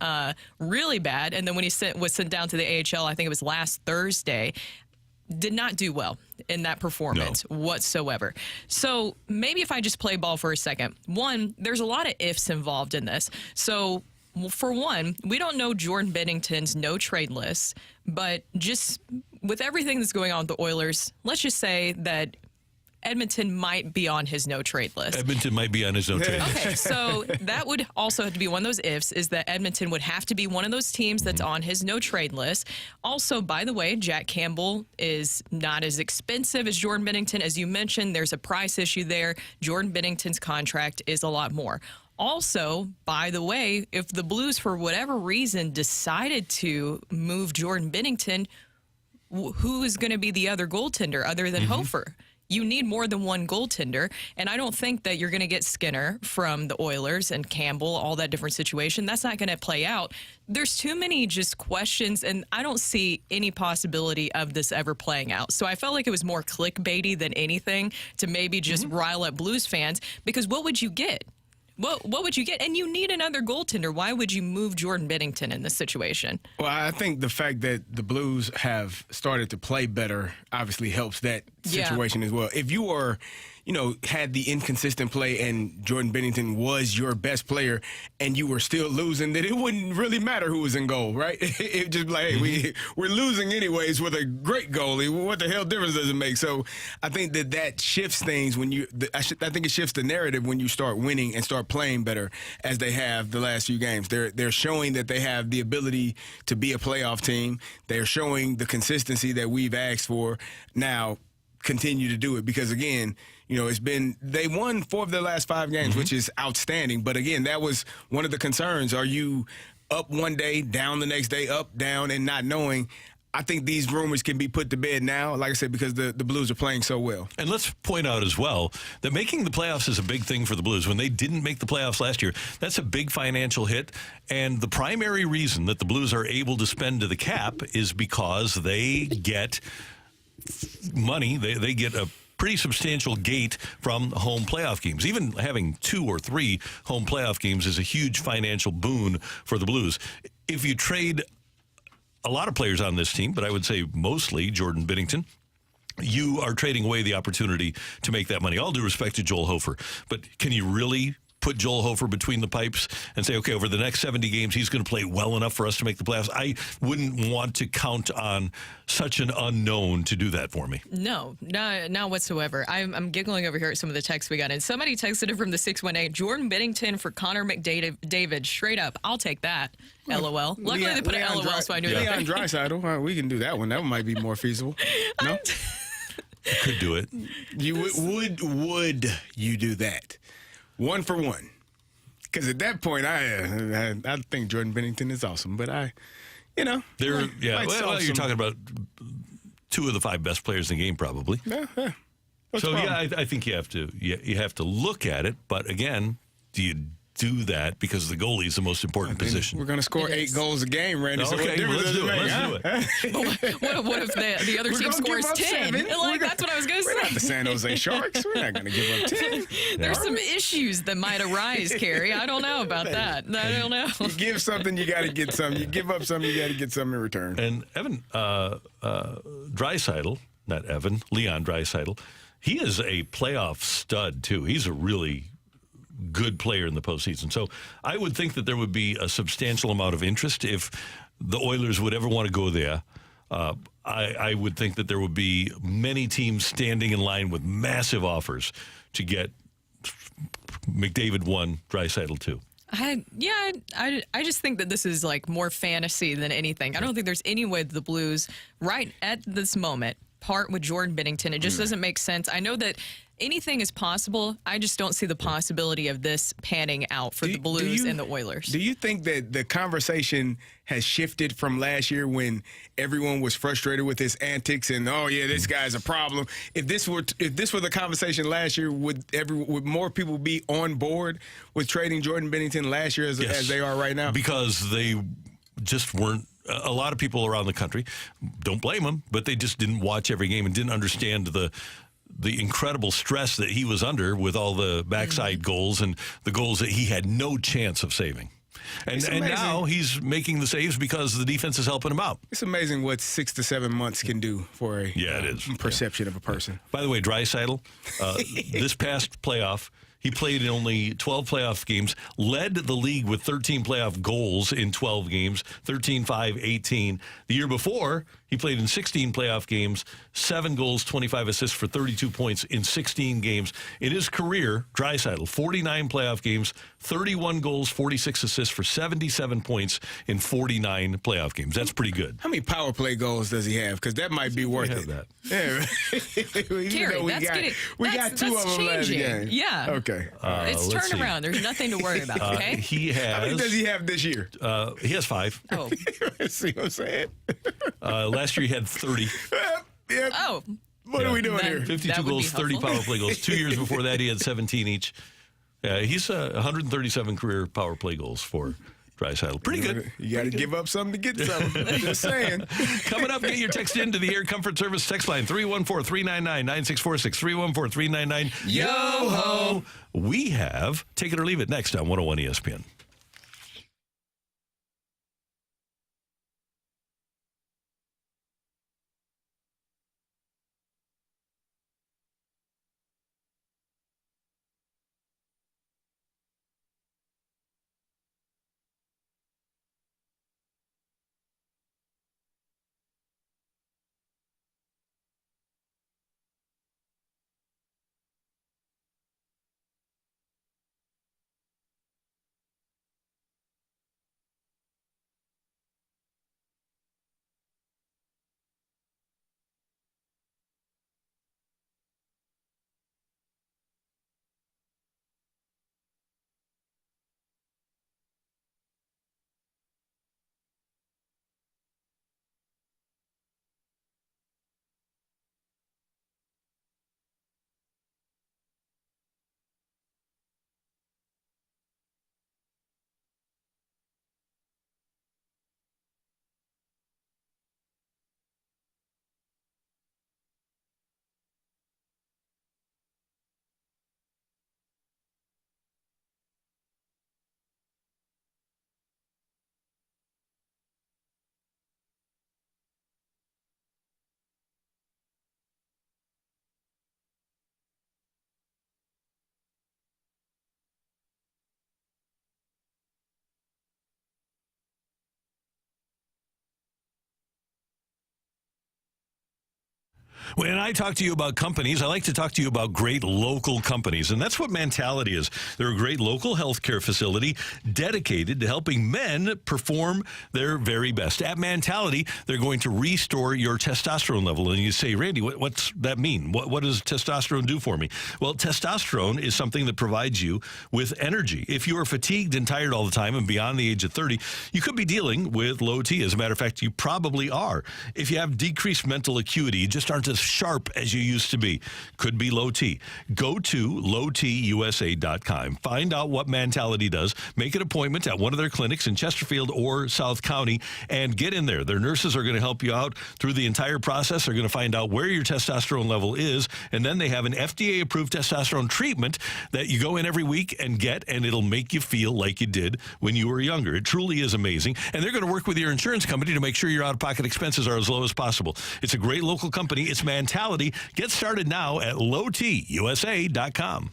really bad. And then when he was sent down to the AHL, I think it was last Thursday, did not do well in that performance whatsoever. So maybe if I just play ball for a second. One, there's a lot of ifs involved in this. So for one, we don't know Jordan Binnington's no-trade list, but just with everything that's going on with the Oilers, let's just say that Edmonton might be on his no-trade list. Edmonton might be on his no-trade list. Okay, so that would also have to be one of those ifs, is that Edmonton would have to be one of those teams that's on his no-trade list. Also, by the way, Jack Campbell is not as expensive as Jordan Binnington. As you mentioned, there's a price issue there. Jordan Binnington's contract is a lot more. Also, by the way, if the Blues, for whatever reason, decided to move Jordan Binnington, who is going to be the other goaltender other than Hofer? You need more than one goaltender, and I don't think that you're going to get Skinner from the Oilers and Campbell, all that different situation. That's not going to play out. There's too many just questions, and I don't see any possibility of this ever playing out. So I felt like it was more clickbaity than anything to maybe just rile up Blues fans, because what would you get? What would you get? And you need another goaltender. Why would you move Jordan Binnington in this situation? Well, I think the fact that the Blues have started to play better obviously helps that situation as well. If you are, had the inconsistent play and Jordan Binnington was your best player and you were still losing, then it wouldn't really matter who was in goal, right? It just like, hey, we're losing anyways with a great goalie. What the hell difference does it make? So I think that shifts things when I think it shifts the narrative when you start winning and start playing better as they have the last few games. They're showing that they have the ability to be a playoff team. They're showing the consistency that we've asked for. Now, continue to do it, because again, they won 4 of their last 5 games, which is outstanding. But again, that was one of the concerns. Are you up one day, down the next day, up, down, and not knowing? I think these rumors can be put to bed now, like I said, because the Blues are playing so well. And let's point out as well that making the playoffs is a big thing for the Blues. When they didn't make the playoffs last year, that's a big financial hit. And the primary reason that the Blues are able to spend to the cap is because they get money. They get a pretty substantial gate from home playoff games. Even having 2 or 3 home playoff games is a huge financial boon for the Blues. If you trade a lot of players on this team, but I would say mostly Jordan Binnington, you are trading away the opportunity to make that money. All due respect to Joel Hofer, but can you really put Joel Hofer between the pipes and say, okay, over the next 70 games, he's going to play well enough for us to make the playoffs? I wouldn't want to count on such an unknown to do that for me. No, not whatsoever. I'm giggling over here at some of the texts we got in. Somebody texted it from the 618, Jordan Binnington for Connor McDavid. Straight up, I'll take that. LOL. Luckily, they put an LOL, so I knew that. Leon Draisaitl, we can do that one. That one might be more feasible. No? Could do it. You would you do that? 1 for 1, because at that point, I think Jordan Binnington is awesome. But you're talking about 2 of the 5 best players in the game, probably. Yeah. I think you have to look at it. But again, do you do that because the goalie is the most important position? We're going to score 8 goals a game, Randy. Okay, so let's do it. What if the other team scores 10? That's what I was going to say. We're not the San Jose Sharks. We're not going to give up 10. There's some issues that might arise, Carrie. I don't know about that. I don't know. You give something, you got to get something. You give up something, you got to get something in return. And Evan Draisaitl, not Evan, Leon Draisaitl, he is a playoff stud, too. He's a really good player in the postseason. So I would think that there would be a substantial amount of interest if the Oilers would ever want to go there. I would think that there would be many teams standing in line with massive offers to get McDavid 1, Draisaitl 2. I just think that this is like more fantasy than anything. I don't think there's any way the Blues, right at this moment, part with Jordan Binnington. It just doesn't make sense. I know that anything is possible. I just don't see the possibility of this panning out for the Blues and the Oilers. Do you think that the conversation has shifted from last year when everyone was frustrated with his antics and, oh, yeah, this guy's a problem? If this were the conversation last year, would more people be on board with trading Jordan Binnington last year as they are right now? Because they just weren't. A lot of people around the country, don't blame them, but they just didn't watch every game and didn't understand the incredible stress that he was under with all the backside goals and the goals that he had no chance of saving. And now he's making the saves because the defense is helping him out. It's amazing what 6 to 7 months can do for a it is. Perception of a person. By the way, Draisaitl, this past playoff, he played in only 12 playoff games, led the league with 13 playoff goals in 12 games, 13, 5, 18. The year before, he He played in 16 playoff games, 7 goals, 25 assists for 32 points in 16 games. In his career, Draisaitl, 49 playoff games, 31 goals, 46 assists for 77 points in 49 playoff games. That's pretty good. How many power play goals does he have? Because that might be worth it. That. Yeah. Gary, we got 2 of them last game. Yeah. Okay. It's let's see. turnaround. There's nothing to worry about, okay? He has. How many does he have this year? He has 5. Oh. See what I'm saying? Last year he had 30. Yep. Oh. What are we doing Then- here? 52 That would goals, be 30 helpful. power play goals. 2 years before that, he had 17 each. He's 137 career power play goals for Draisaitl. Pretty good. You got to give up something to get something. Just saying. Coming up, get your text into the Air Comfort Service text line, 314-399-9646, 314-399-YO-HO. We have Take It or Leave It next on 101 ESPN. When I talk to you about companies, I like to talk to you about great local companies, and that's what Mentality is. They're a great local healthcare facility dedicated to helping men perform their very best. At Mentality, they're going to restore your testosterone level. And you say, Randy, what's that mean? What does testosterone do for me? Well, testosterone is something that provides you with energy. If you are fatigued and tired all the time and beyond the age of 30, you could be dealing with low T. As a matter of fact, you probably are. If you have decreased mental acuity, you just aren't as sharp as you used to be. Could be low T. Go to lowtusa.com. Find out what Mentality does. Make an appointment at one of their clinics in Chesterfield or South County and get in there. Their nurses are going to help you out through the entire process. They're going to find out where your testosterone level is, and then they have an FDA-approved testosterone treatment that you go in every week and get, and it'll make you feel like you did when you were younger. It truly is amazing, and they're going to work with your insurance company to make sure your out-of-pocket expenses are as low as possible. It's a great local company. It's Mentality. Get started now at lowtusa.com.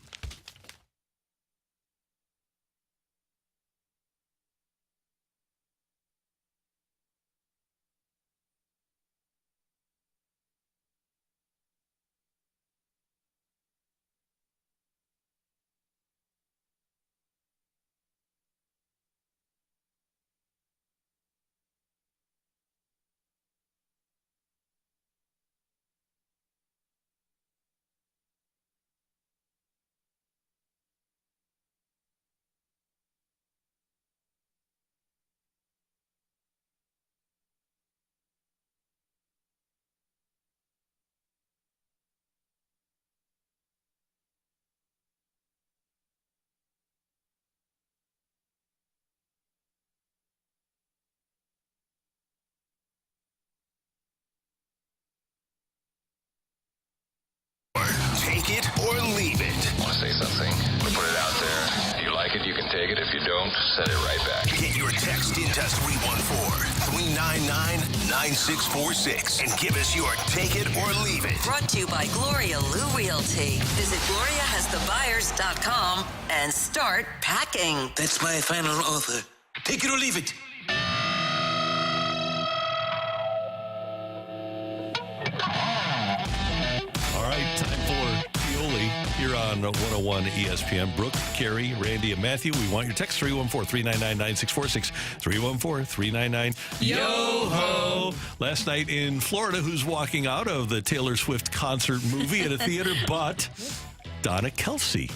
Take it or leave it. Want to say something? Put it out there. If you like it, you can take it. If you don't, send it right back. Get your text into 314-399-9646 and give us your take it or leave it. Brought to you by Gloria Lou Realty. Visit GloriaHasTheBuyers.com and start packing. That's my final offer. Take it or leave it. You're on 101 ESPN. Brooke, Carrie, Randy, and Matthew. We want your text 314-399-9646. 314-399-YO-HO. Last night in Florida, who's walking out of the Taylor Swift concert movie at a theater but Donna Kelce.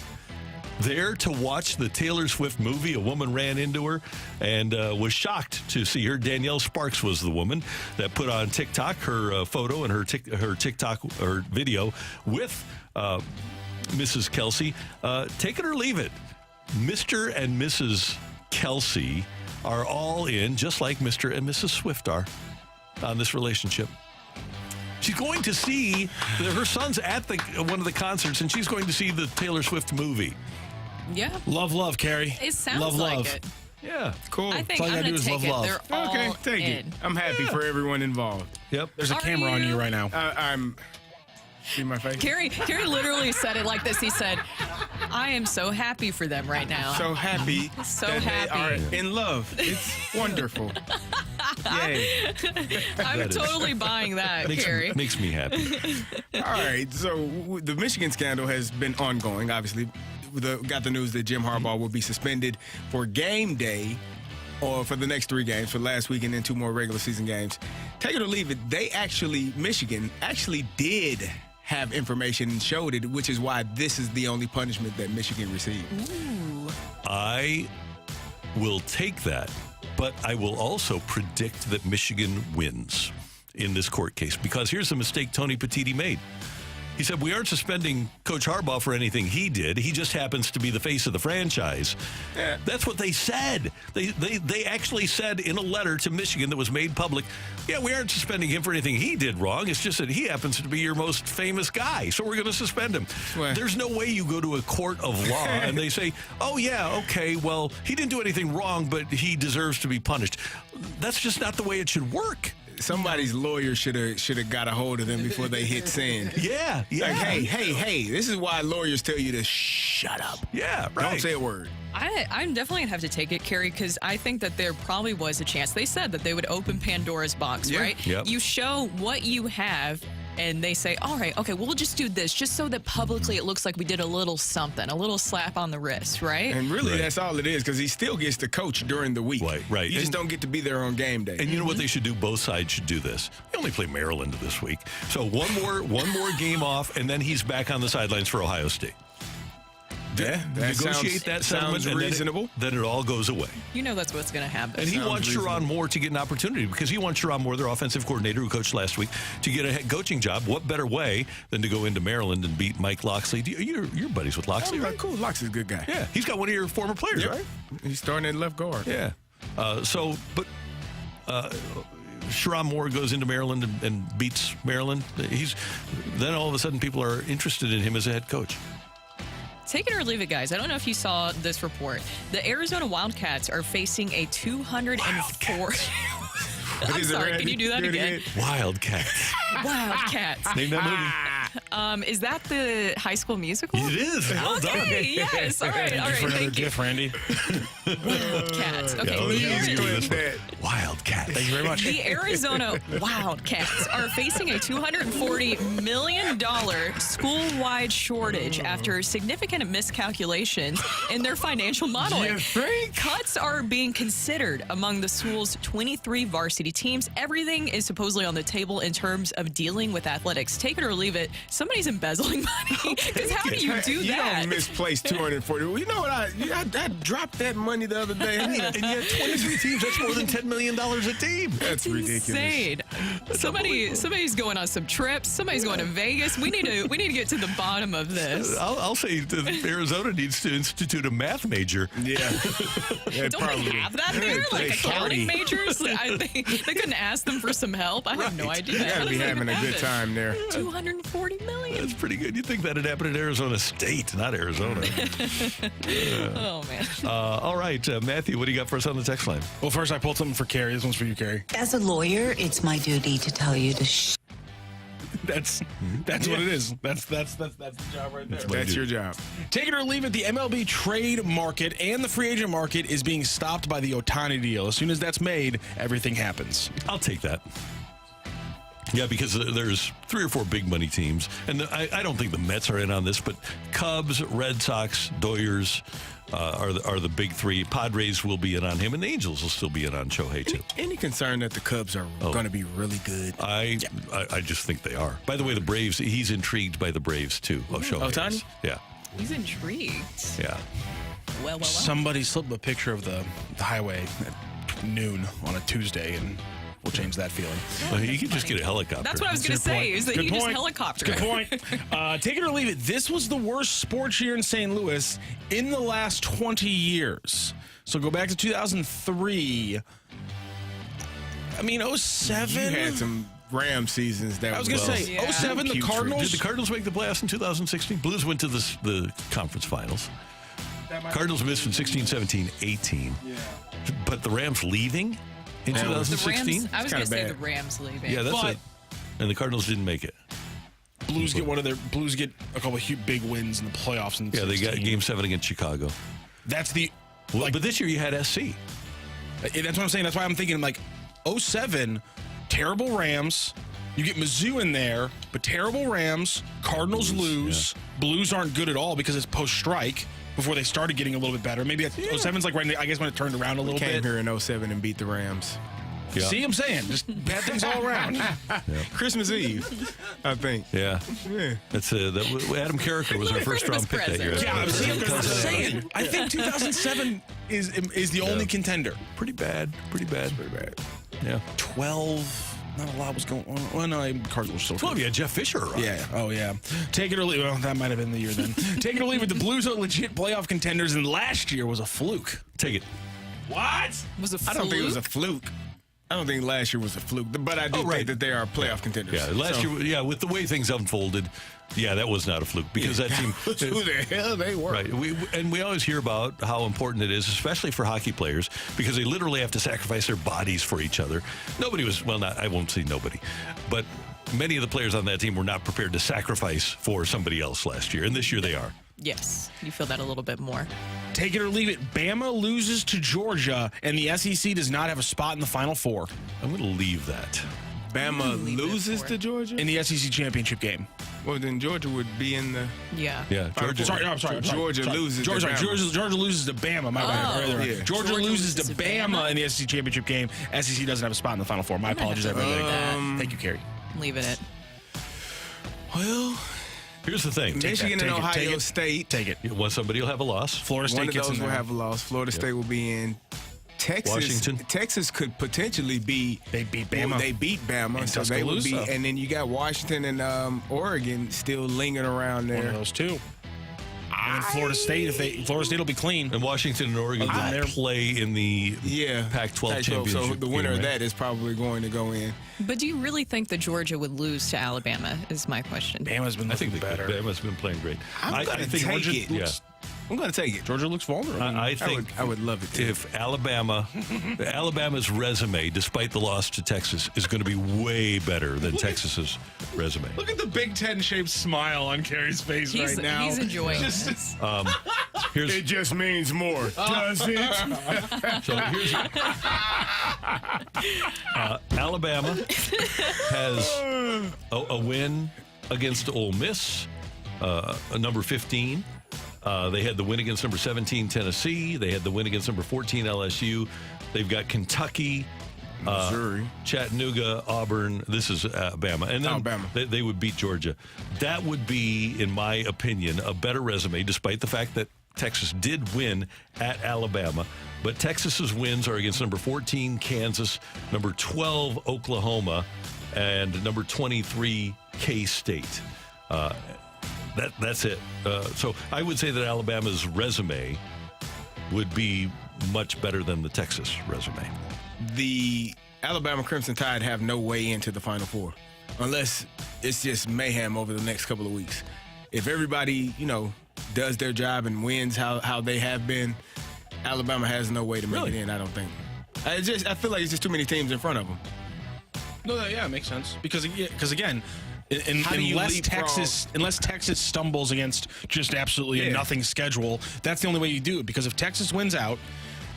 There to watch the Taylor Swift movie, a woman ran into her and was shocked to see her. Danielle Sparks was the woman that put on TikTok her photo and her TikTok or video with Mrs. Kelce. Take it or leave it. Mr. and Mrs. Kelce are all in, just like Mr. and Mrs. Swift are, on this relationship. She's going to see her son's at one of the concerts, and she's going to see the Taylor Swift movie. Yeah. Love, Carrie. It sounds love. like it. Yeah. Cool. I think all you I'm gotta going do to is take love. it. They're all Okay, take in. it. I'm happy for everyone involved. Yep. There's a Are camera on you? you right now. I'm. See my face? Carrie literally said it like this. He said, I am so happy for them right now. So happy So that happy. they are in love. It's wonderful. Yay. I'm totally buying that, Carrie. Makes me happy. All right, so the Michigan scandal has been ongoing, obviously. Got the news that Jim Harbaugh will be suspended for game day or for the next 3 games, for last week and then 2 more regular season games. Take it or leave it, Michigan actually did have information and showed it, which is why this is the only punishment that Michigan received. Ooh. I will take that, but I will also predict that Michigan wins in this court case, because here's the mistake Tony Petitti made. He said, we aren't suspending Coach Harbaugh for anything he did. He just happens to be the face of the franchise. Yeah. That's what they said. They actually said in a letter to Michigan that was made public, yeah, we aren't suspending him for anything he did wrong. It's just that he happens to be your most famous guy, so we're going to suspend him. Well. There's no way you go to a court of law and they say, oh, yeah, okay, well, he didn't do anything wrong, but he deserves to be punished. That's just not the way it should work. Somebody's lawyer should have got a hold of them before they hit send. Yeah. Like, hey, this is why lawyers tell you to shut up. Yeah, right. Don't say a word. I'm definitely going to have to take it, Carrie, because I think that there probably was a chance. They said that they would open Pandora's box, Yeah. right? Yep. You show what you have, and they say, all right, okay, we'll just do this, just so that publicly it looks like we did a little something, a little slap on the wrist, right? And really, Right. that's all it is, because he still gets to coach during the week. Right. You just And- don't get to be there on game day. And you know what they should do? Both sides should do this. They only play Maryland this week. So one more game off, and then he's back on the sidelines for Ohio State. Yeah, that Negotiate that settlement, sounds and reasonable. then it all goes away. You know that's what's going to happen. And he Sounds wants reasonable. Sharon Moore to get an opportunity, because he wants Sharon Moore, their offensive coordinator who coached last week, to get a head coaching job. What better way than to go into Maryland and beat Mike Loxley? You're buddies with Loxley, right? Cool. Locke's is a good guy. Yeah, he's got one of your former players, Yep. right? He's starting at left guard. Yeah. Sharon Moore goes into Maryland and beats Maryland. Then all of a sudden people are interested in him as a head coach. Take it or leave it, guys. I don't know if you saw this report. The Arizona Wildcats are facing a 204. I'm is it, sorry, Randy? can you do that Do it again? Wildcats. Wildcats. Name that movie. Is that the High School Musical? It is. Well done. Okay, yes. All right. For another Thank you. gift, Randy. Wildcats. Okay. Yeah, the let's do Ari- this one. Wildcats. Thank you very much. The Arizona Wildcats are facing a $240 million school-wide shortage after significant miscalculations in their financial modeling. You think? Cuts are being considered among the school's 23 varsity teams. Everything is supposedly on the table in terms of dealing with athletics. Take it or leave it. Somebody's embezzling money. Because how do you do You that? don't misplace 240. Well, you know what? I dropped that money the other day. And yet 23 teams, that's more than $10 million a team. That's ridiculous. Insane. Somebody's going on some trips. Somebody's going to Vegas. We need to get to the bottom of this. I'll say that Arizona needs to institute a math major. Yeah. Don't they have that there? Like accounting majors? They couldn't ask them for some help. I have no idea. You How gotta does be that having even a good happen? time there. 240 million. That's pretty good. You'd think that'd happen at Arizona State, not Arizona. Oh man. All right, Matthew, what do you got for us on the text line? Well, first I pulled something for Carrie. This one's for you, Carrie. As a lawyer, it's my duty to tell you to That's what it is. That's the job right there. That's your job. Take it or leave it, the MLB trade market and the free agent market is being stopped by the Ohtani deal. As soon as that's made, everything happens. I'll take that. Yeah, because there's 3 or 4 big money teams. And I don't think the Mets are in on this, but Cubs, Red Sox, Doyers are the big 3. Padres will be in on him, and the Angels will still be in on Shohei, too. Any concern that the Cubs are going to be really good? I just think they are. By the way, the Braves, he's intrigued by the Braves, too. Shohei. Ohtani? Yeah. He's intrigued. Yeah. Well. Somebody slipped a picture of the highway at noon on a Tuesday, and we'll change that feeling. Well, you can just get a helicopter. That's what I was going to say, is that Good you just point. helicopter. Good point. Take it or leave it. This was the worst sports year in St. Louis in the last 20 years. So go back to 2003. I mean, 07. You had some Ram seasons that I was going to say, 07, the Cardinals. Did the Cardinals make the playoffs in 2016? Blues went to the conference finals. Cardinals missed in 16, 17, 18. Yeah. But the Rams leaving in 2016? I was going to say the Rams leaving. Yeah, that's it. And the Cardinals didn't make it. Blues get a couple of big wins in the playoffs. In they got Game 7 against Chicago. That's the... but this year you had SC. That's what I'm saying. That's why I'm thinking, 07, terrible Rams. You get Mizzou in there, but terrible Rams. Cardinals lose. Yeah. Blues aren't good at all because it's post-strike before they started getting a little bit better. Maybe 07's right, I guess, when it turned around a little bit. Came here in 07 and beat the Rams. Yeah. See, I'm saying, just bad things all around. Christmas Eve, I think. Yeah. That's Adam Carricker was our first round pick that year. Yeah, I'm saying. I think 2007 is the only contender. Pretty bad. Yeah. 12. Not a lot was going on. Well, no, Cardinals were still 12, yeah, Jeff Fisher. Right? Yeah. Oh, yeah. Take it or leave it. Well, that might have been the year then. Take it or leave it. The Blues are legit playoff contenders, and last year was a fluke. Take it. What? Was a fluke? I don't think it was a fluke. I don't think last year was a fluke, but I do think that they are playoff contenders. Yeah, last year, with the way things unfolded, that was not a fluke because that team. Who the hell they were? Right. We always hear about how important it is, especially for hockey players, because they literally have to sacrifice their bodies for each other. I won't say nobody, but many of the players on that team were not prepared to sacrifice for somebody else last year, and this year they are. Yes, you feel that a little bit more. Take it or leave it. Bama loses to Georgia, and the SEC does not have a spot in the Final Four. I'm going to leave that. Bama loses to Georgia? In the SEC championship game. Well, then Georgia would be in the... Yeah. Georgia. I'm sorry. Georgia loses to Bama. Georgia loses to Bama. My bad. Yeah. Georgia loses to Bama in the SEC championship game. SEC doesn't have a spot in the Final Four. My apologies, everybody. Thank you, Carrie. Leaving it. Well... Here's the thing. Michigan and Ohio State. Take it. Somebody will have a loss. Florida State One of gets those in will there. have a loss. Florida State will be in. Washington. Texas could potentially be. They beat Bama. They beat Bama, And so they would be. Tuscaloosa. And then you got Washington and Oregon still lingering around there. One of those two. And Florida State, Florida State will be clean. And Washington and Oregon will play in the Pac-12 championship. So the winner of that is probably going to go in. But do you really think that Georgia would lose to Alabama is my question. Bama's been looking better. Bama's been playing great. I think Georgia, take it. I'm going to take it. Georgia looks vulnerable. I think I would love it too. If Alabama's resume, despite the loss to Texas, is going to be way better than Texas's resume. Look at the Big Ten-shaped smile on Carrie's face right now. He's enjoying this. It just means more, does it? So here's Alabama has a win against Ole Miss, number 15. They had the win against number 17, Tennessee. They had the win against number 14, LSU. They've got Kentucky, Missouri, Chattanooga, Auburn. This is Bama. And then Alabama. They would beat Georgia. That would be, in my opinion, a better resume, despite the fact that Texas did win at Alabama. But Texas's wins are against number 14, Kansas, number 12, Oklahoma, and number 23, K-State. That's it. So I would say that Alabama's resume would be much better than the Texas resume. The Alabama Crimson Tide have no way into the Final Four unless it's just mayhem over the next couple of weeks. If everybody, does their job and wins how they have been, Alabama has no way to make it in, I don't think. I feel like it's just too many teams in front of them. No, it makes sense. Because again, unless Texas stumbles against just absolutely a nothing schedule, that's the only way you do it. Because if Texas wins out,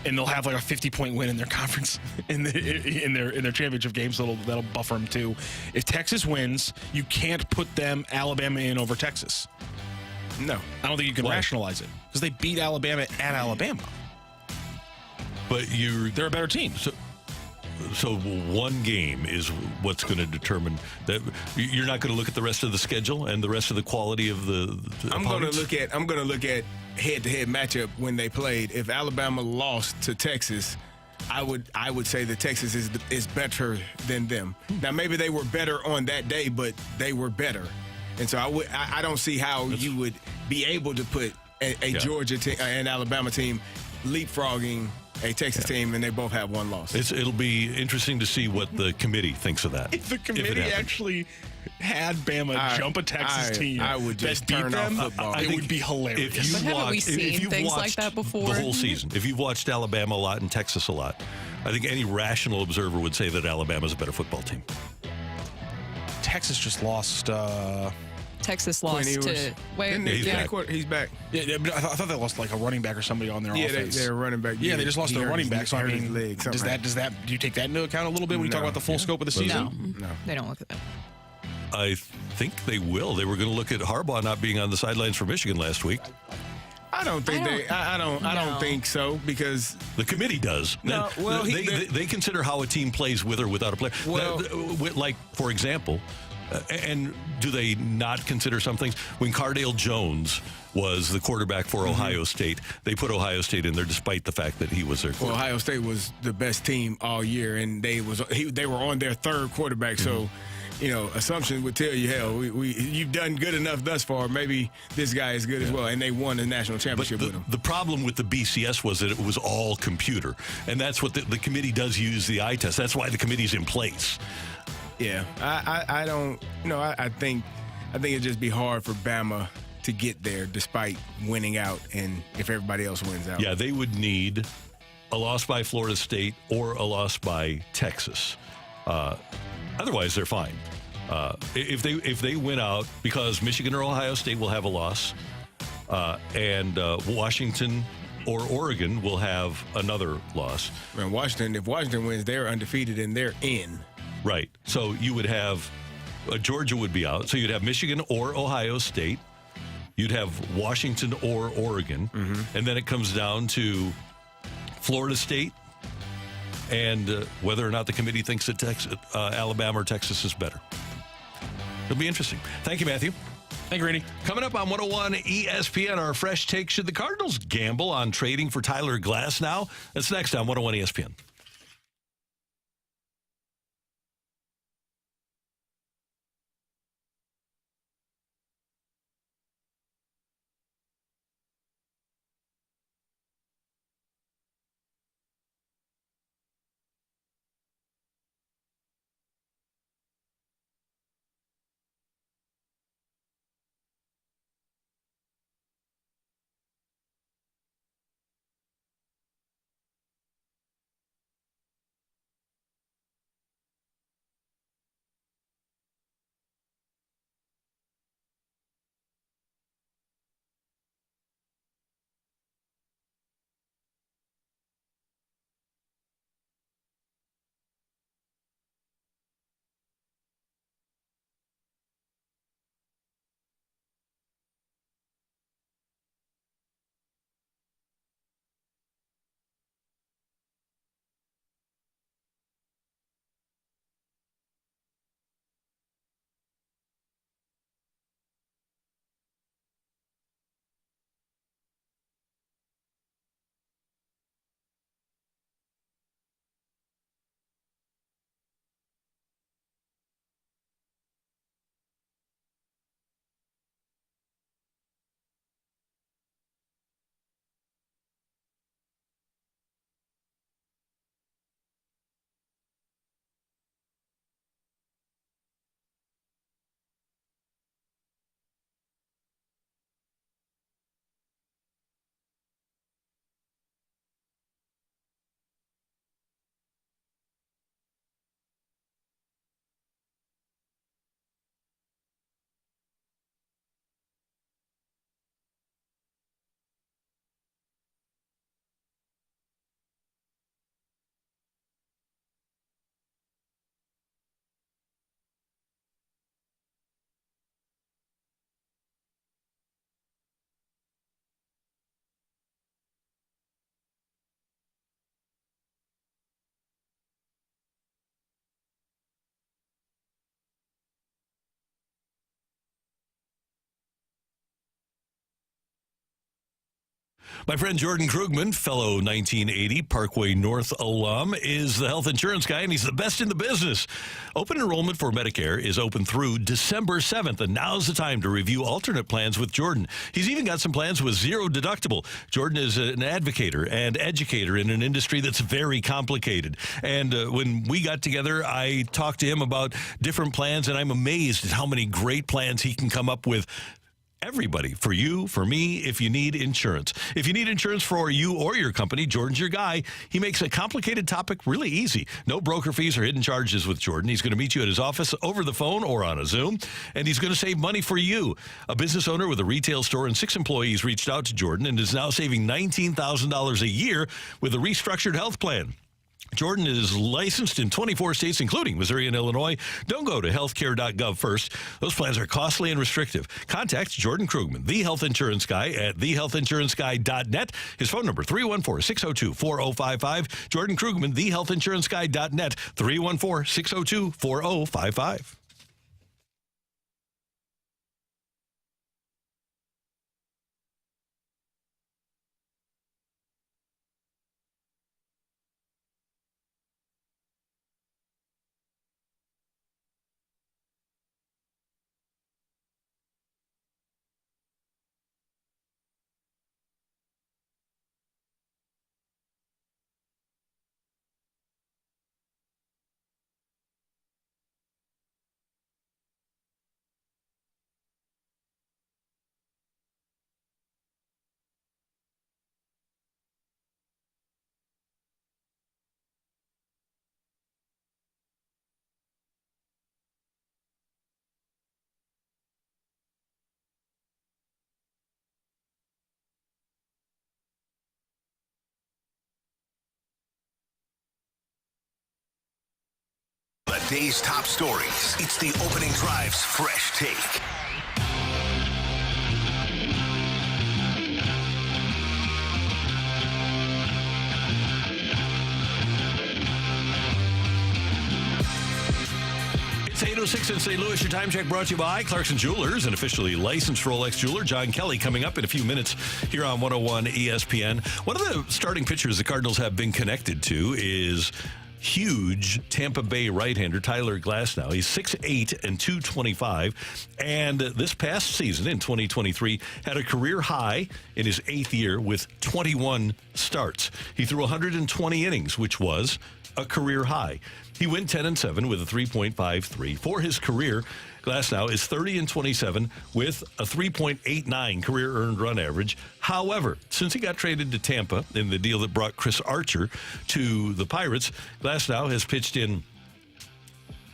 and they'll have like a 50-point win in their conference in their championship game, so that'll buffer them too. If Texas wins, you can't put Alabama in over Texas. No, I don't think you can rationalize it because they beat Alabama at Alabama. But they're a better team. So one game is what's going to determine that. You're not going to look at the rest of the schedule and the rest of the quality of the I'm going to look at head-to-head matchup when they played. If Alabama lost to Texas, I would say that Texas is better than them. Now maybe they were better on that day, but they were better, and so I don't see how you would be able to put a Georgia team and Alabama team leapfrogging a Texas team, and they both have one loss. It'll be interesting to see what the committee thinks of that. If the committee actually had Bama jump a Texas team, I would just turn off football. It would be hilarious. But haven't we seen things like that before? The whole season. If you've watched Alabama a lot and Texas a lot, I think any rational observer would say that Alabama's a better football team. Texas just lost. Texas lost to. Wait, he's back. Yeah, but I thought they lost like a running back or somebody on their offense. Yeah, they're running back. Yeah, they just lost their running back. So I mean, does that? Do you take that into account a little bit when you talk about the full scope of the season? No, they don't look at that. I think they will. They were going to look at Harbaugh not being on the sidelines for Michigan last week. I don't think so because the committee does. No, well, they consider how a team plays with or without a player. Well, like for example. And do they not consider some things? When Cardale Jones was the quarterback for Ohio State, they put Ohio State in there despite the fact that he was their quarterback. Well, Ohio State was the best team all year, and they were on their third quarterback. So, assumption would tell you, hell, you've done good enough thus far. Maybe this guy is good as well, and they won the national championship with him. The problem with the BCS was that it was all computer, and that's what the committee does use the eye test. That's why the committee's in place. Yeah, I don't. I think it'd just be hard for Bama to get there despite winning out, and if everybody else wins out. Yeah, they would need a loss by Florida State or a loss by Texas. Otherwise, they're fine. If they win out, because Michigan or Ohio State will have a loss, and Washington or Oregon will have another loss. Man, if Washington wins, they're undefeated and they're in. Right. So you would have Georgia would be out. So you'd have Michigan or Ohio State. You'd have Washington or Oregon. And then it comes down to Florida State and whether or not the committee thinks that Alabama or Texas is better. It'll be interesting. Thank you, Matthew. Thank you, Randy. Coming up on 101 ESPN, our fresh take. Should the Cardinals gamble on trading for Tyler Glasnow? That's next on 101 ESPN. My friend Jordan Krugman, fellow 1980 Parkway North alum, is the health insurance guy, and he's the best in the business. Open enrollment for Medicare is open through December 7th, and now's the time to review alternate plans with Jordan. He's even got some plans with zero deductible. Jordan is an advocator and educator in an industry that's very complicated. And when we got together, I talked to him about different plans, and I'm amazed at how many great plans he can come up with. Everybody, for you, for me, if you need insurance. If you need insurance for you or your company, Jordan's your guy. He makes a complicated topic really easy. No broker fees or hidden charges with Jordan. He's going to meet you at his office over the phone or on a Zoom, and he's going to save money for you. A business owner with a retail store and 6 employees reached out to Jordan and is now saving $19,000 a year with a restructured health plan. Jordan is licensed in 24 states, including Missouri and Illinois. Don't go to healthcare.gov first. Those plans are costly and restrictive. Contact Jordan Krugman, the health insurance guy, at thehealthinsuranceguy.net. His phone number, 314-602-4055. Jordan Krugman, thehealthinsuranceguy.net, 314-602-4055. The day's top stories. It's the Opening Drive's Fresh Take. It's 8:06 in St. Louis. Your time check brought to you by Clarkson Jewelers, an officially licensed Rolex jeweler. John Kelly coming up in a few minutes here on 101 ESPN. One of the starting pitchers the Cardinals have been connected to is huge Tampa Bay right-hander Tyler Glasnow. He's 6'8" and 225, and this past season in 2023 had a career high in his 8th year with 21 starts. He threw 120 innings, which was a career high. He went 10-7 with a 3.53 for his career. Glasnow is 30-27 with a 3.89 career earned run average. However, since he got traded to Tampa in the deal that brought Chris Archer to the Pirates, Glasnow has pitched in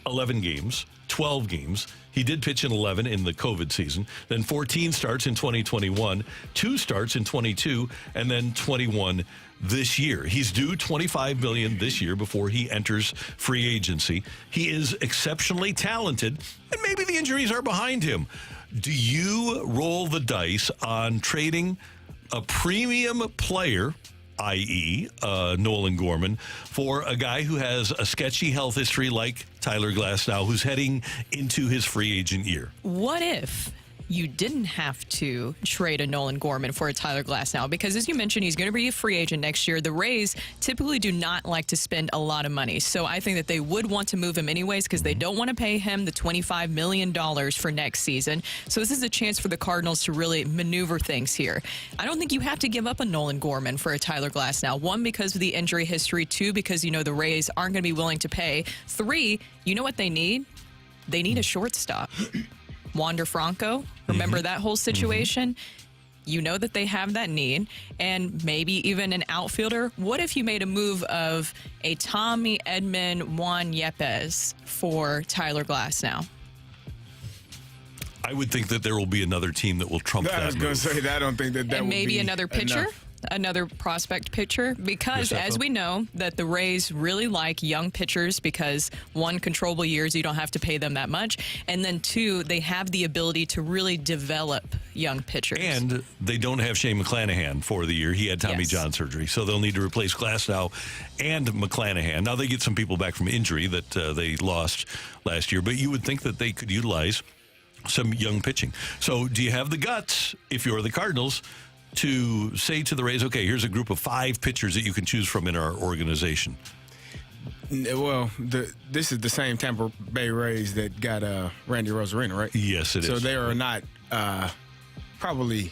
11 games, 12 games. He did pitch in 11 in the COVID season, then 14 starts in 2021, 2 starts in 22, and then 21 this year. He's due $25 million this year before he enters free agency. He is exceptionally talented, and maybe the injuries are behind him. Do you roll the dice on trading a premium player, i.e. Nolan Gorman, for a guy who has a sketchy health history like Tyler Glasnow, who's heading into his free agent year? What if you didn't have to trade a Nolan Gorman for a Tyler Glasnow? Because as you mentioned, he's going to be a free agent next year. The Rays typically do not like to spend a lot of money. So I think that they would want to move him anyways because they don't want to pay him the $25 million for next season. So this is a chance for the Cardinals to really maneuver things here. I don't think you have to give up a Nolan Gorman for a Tyler Glasnow. 1, because of the injury history. 2, because, you know, the Rays aren't going to be willing to pay. 3, you know what they need? They need a shortstop. Wander Franco, remember that whole situation? You know that they have that need, and maybe even an outfielder. What if you made a move of a Tommy Edman Juan Yepes for Tyler Glasnow? I would think that there will be another team that will trump that. I was going to say that. I don't think that and would maybe be another pitcher. enough. Another prospect pitcher, because as we know that the Rays really like young pitchers because 1, controllable years, you don't have to pay them that much, and then 2, they have the ability to really develop young pitchers. And they don't have Shane McClanahan for the year. He had Tommy John surgery, so they'll need to replace Glasnow and McClanahan. Now they get some people back from injury that they lost last year, but you would think that they could utilize some young pitching. So do you have the guts, if you're the Cardinals, to say to the Rays, okay, here's a group of 5 pitchers that you can choose from in our organization? Well, this is the same Tampa Bay Rays that got Randy Arozarena, right? Yes, it is. So they are not probably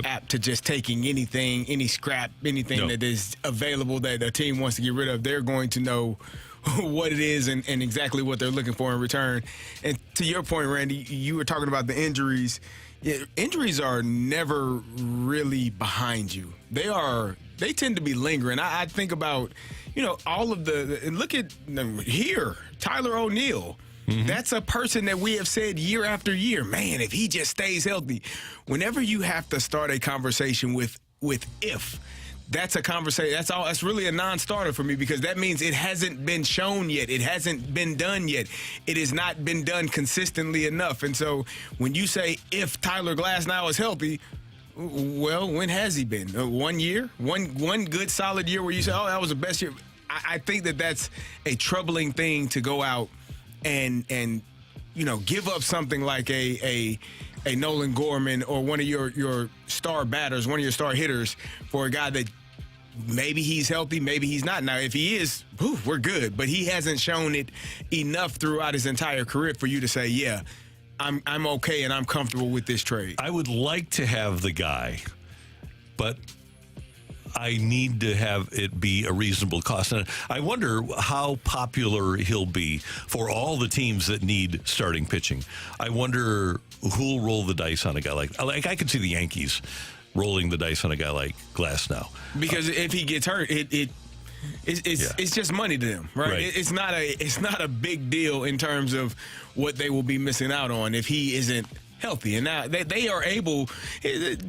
apt to just taking anything, any scrap, anything that is available that a team wants to get rid of. They're going to know what it is and exactly what they're looking for in return. And to your point, Randy, you were talking about the injuries. Yeah, injuries are never really behind you. They tend to be lingering. I think about, all of look at here, Tyler O'Neill. Mm-hmm. That's a person that we have said year after year, man, if he just stays healthy. Whenever you have to start a conversation with if, that's a conversation. That's really a non-starter for me, because that means it hasn't been shown yet. It hasn't been done yet. It has not been done consistently enough. And so when you say if Tyler Glasnow is healthy, well, when has he been? 1 year? One good solid year where you say, oh, that was the best year. I think that's a troubling thing to go out and give up something like a Nolan Gorman or one of your star batters, one of your star hitters, for a guy that maybe he's healthy, maybe he's not. Now, if he is, we're good. But he hasn't shown it enough throughout his entire career for you to say, yeah, I'm okay and I'm comfortable with this trade. I would like to have the guy, but I need to have it be a reasonable cost. And I wonder how popular he'll be for all the teams that need starting pitching. I wonder who'll roll the dice on a guy like I could see the Yankees rolling the dice on a guy like Glasnow. Because if he gets hurt, it's just money to them, right? It's not a big deal in terms of what they will be missing out on if he isn't healthy. And now they are able,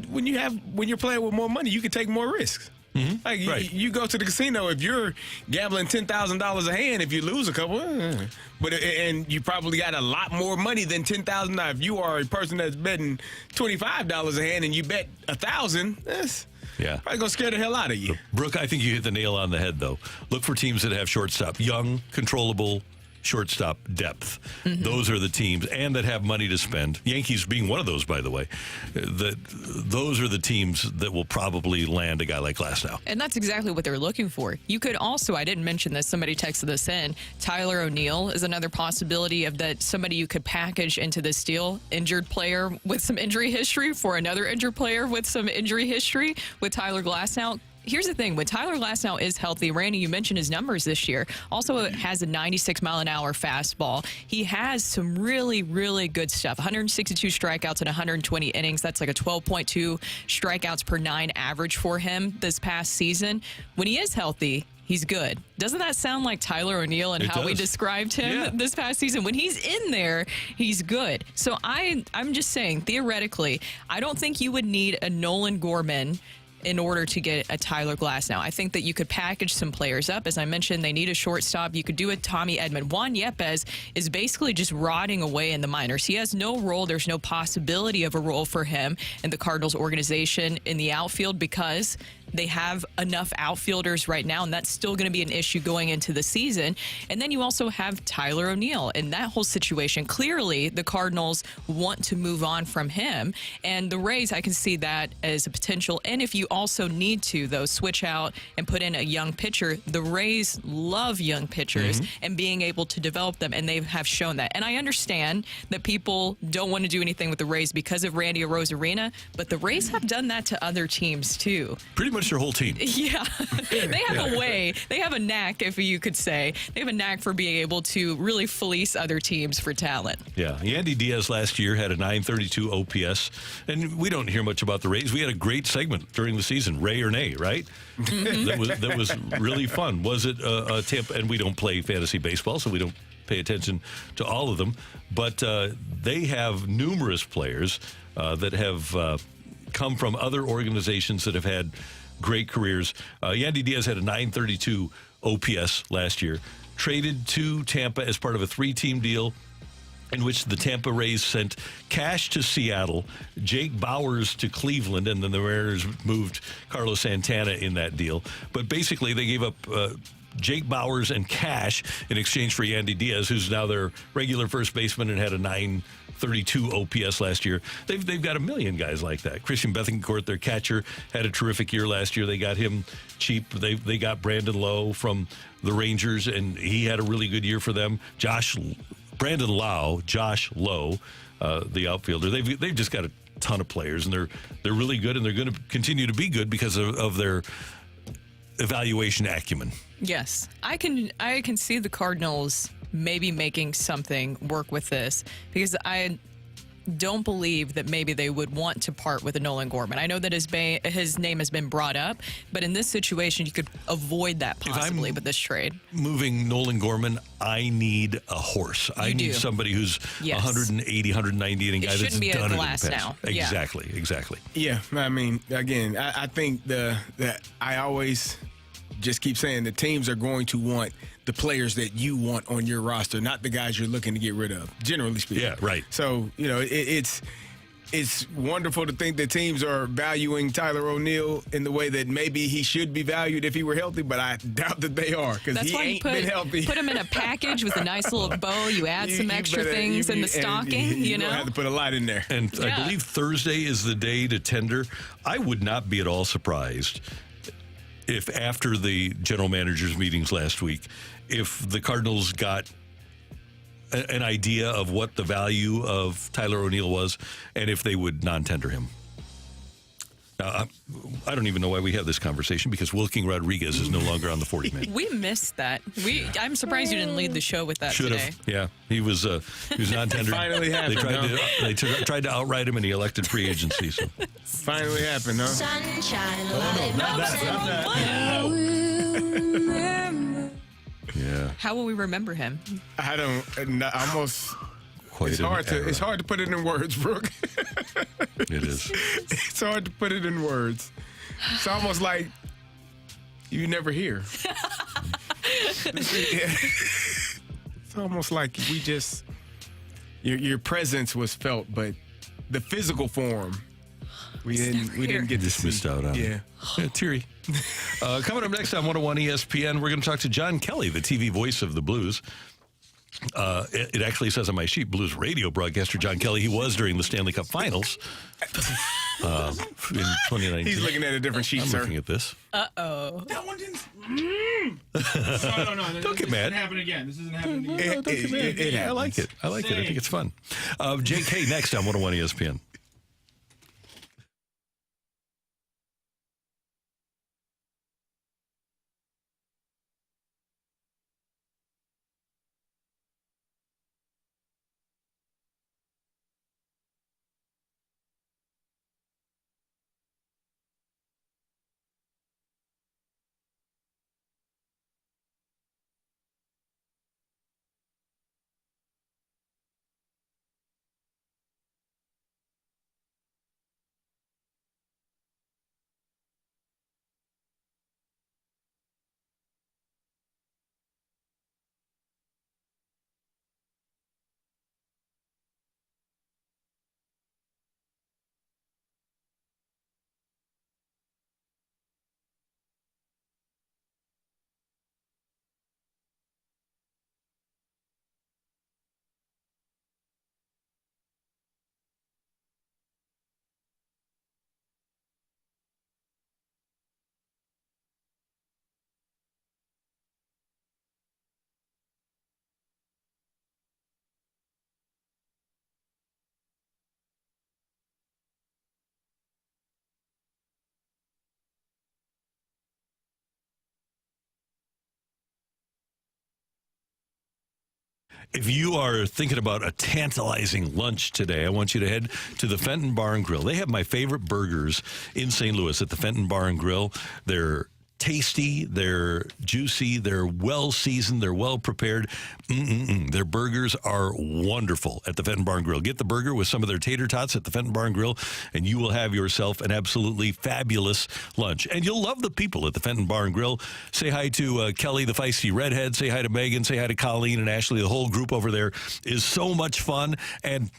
when you're playing with more money, you can take more risks. Mm-hmm. Like you go to the casino, if you're gambling $10,000 a hand, if you lose a couple, and you probably got a lot more money than $10,000. Now, if you are a person that's betting $25 a hand and you bet $1,000, that's probably gonna scare the hell out of you. Brooke, I think you hit the nail on the head, though. Look for teams that have shortstop, young, controllable shortstop depth. Mm-hmm. Those are the teams, and that have money to spend. Yankees being one of those, by the way. Those are the teams that will probably land a guy like Glasnow. And that's exactly what they're looking for. You could also, I didn't mention this, somebody texted this in, Tyler O'Neill is another possibility of that somebody you could package into this deal. Injured player with some injury history for another injured player with some injury history with Tyler Glasnow. Here's the thing. When Tyler Glasnow is healthy, Randy, you mentioned his numbers this year. Also has a 96-mile-an-hour fastball. He has some really, really good stuff. 162 strikeouts in 120 innings. That's like a 12.2 strikeouts per 9 average for him this past season. When he is healthy, he's good. Doesn't that sound like Tyler O'Neill and how we described him this past season? When he's in there, he's good. So I'm just saying, theoretically, I don't think you would need a Nolan Gorman in order to get a Tyler Glasnow. I think that you could package some players up. As I mentioned, they need a shortstop. You could do a Tommy Edman. Juan Yepez is basically just rotting away in the minors. He has no role. There's no possibility of a role for him in the Cardinals organization in the outfield because they have enough outfielders right now, and that's still going to be an issue going into the season. And then you also have Tyler O'Neill in that whole situation. Clearly, the Cardinals want to move on from him, and the Rays, I can see that as a potential. And if you also need to, though, switch out and put in a young pitcher, the Rays love young pitchers and being able to develop them, and they have shown that. And I understand that people don't want to do anything with the Rays because of Randy Arozarena, but the Rays have done that to other teams, too. Pretty much your whole team. Yeah. They have a way. They have a knack, if you could say. They have a knack for being able to really fleece other teams for talent. Yeah. Yandy Diaz last year had a 932 OPS, and we don't hear much about the Rays. We had a great segment during the season, Ray or Nay, right? Mm-hmm. That was really fun. Was it a Tampa? And we don't play fantasy baseball, so we don't pay attention to all of them. But they have numerous players that have come from other organizations that have had great careers. Yandy Diaz had a 932 OPS last year, traded to Tampa as part of a 3-team deal in which the Tampa Rays sent cash to Seattle, Jake Bowers to Cleveland, and then the Mariners moved Carlos Santana in that deal. But basically, they gave up Jake Bowers and cash in exchange for Yandy Diaz, who's now their regular first baseman and had a 932 OPS last year. They've got a million guys like that. Christian Bethancourt, their catcher, had a terrific year last year. They got him cheap. They got Brandon Lowe from the Rangers, and he had a really good year for them. Josh Lowe, the outfielder. They've just got a ton of players, and they're really good, and they're going to continue to be good because of their evaluation acumen. Yes, I can see the Cardinals maybe making something work with this, because I don't believe that maybe they would want to part with a Nolan Gorman. I know that his name has been brought up, but in this situation, you could avoid that possibly with this trade. Moving Nolan Gorman, I need a horse. I need somebody who's 180, 190 inning guy that's done it in the past. Now. Exactly. Yeah, I mean, again, I think that I always just keep saying the teams are going to want the players that you want on your roster, not the guys you're looking to get rid of, generally speaking. Yeah, right. So, it's wonderful to think that teams are valuing Tyler O'Neill in the way that maybe he should be valued if he were healthy, but I doubt that they are, because he ain't been healthy. Put him in a package with a nice little bow. You add some extra things in the stocking, you know? Have to put a lot in there. And I believe Thursday is the day to tender. I would not be at all surprised if after the general managers meetings last week, if the Cardinals got an idea of what the value of Tyler O'Neill was, and if they would non-tender him. Now, I don't even know why we have this conversation, because Wilking Rodriguez is no longer on the 40-man. We missed that. I'm surprised you didn't lead the show with that today. Should have. Yeah, he was non-tendered. Finally happened. They tried to outright him, and he elected free agency. So. Finally happened, huh? Sunshine, Yeah. How will we remember him? I don't. Almost. Quite It's hard to put it in words, Brooke. It is. It's hard to put it in words. It's almost like you never hear. It's almost like we just your presence was felt, but the physical form we didn't get to see. Missed out on. Yeah, teary. Coming up next on 101 ESPN, we're going to talk to John Kelly, the TV voice of the Blues. It actually says on my sheet, Blues radio broadcaster John Kelly. He was during the Stanley Cup Finals in 2019. He's looking at a different sheet, I'm looking at this. Uh-oh. That one didn't. No. Don't get mad. This isn't happening again. This isn't happening again. Don't get mad. I like it. I think it's fun. JK next on 101 ESPN. If you are thinking about a tantalizing lunch today, I want you to head to the Fenton Bar and Grill. They have my favorite burgers in St. Louis at the Fenton Bar and Grill. They're tasty, they're juicy, they're well-seasoned, they're well-prepared. Their burgers are wonderful at the Fenton Bar and Grill. Get the burger with some of their tater tots at the Fenton Bar and Grill, and you will have yourself an absolutely fabulous lunch. And you'll love the people at the Fenton Bar and Grill. Say hi to Kelly, the feisty redhead. Say hi to Megan. Say hi to Colleen and Ashley. The whole group over there is so much fun. And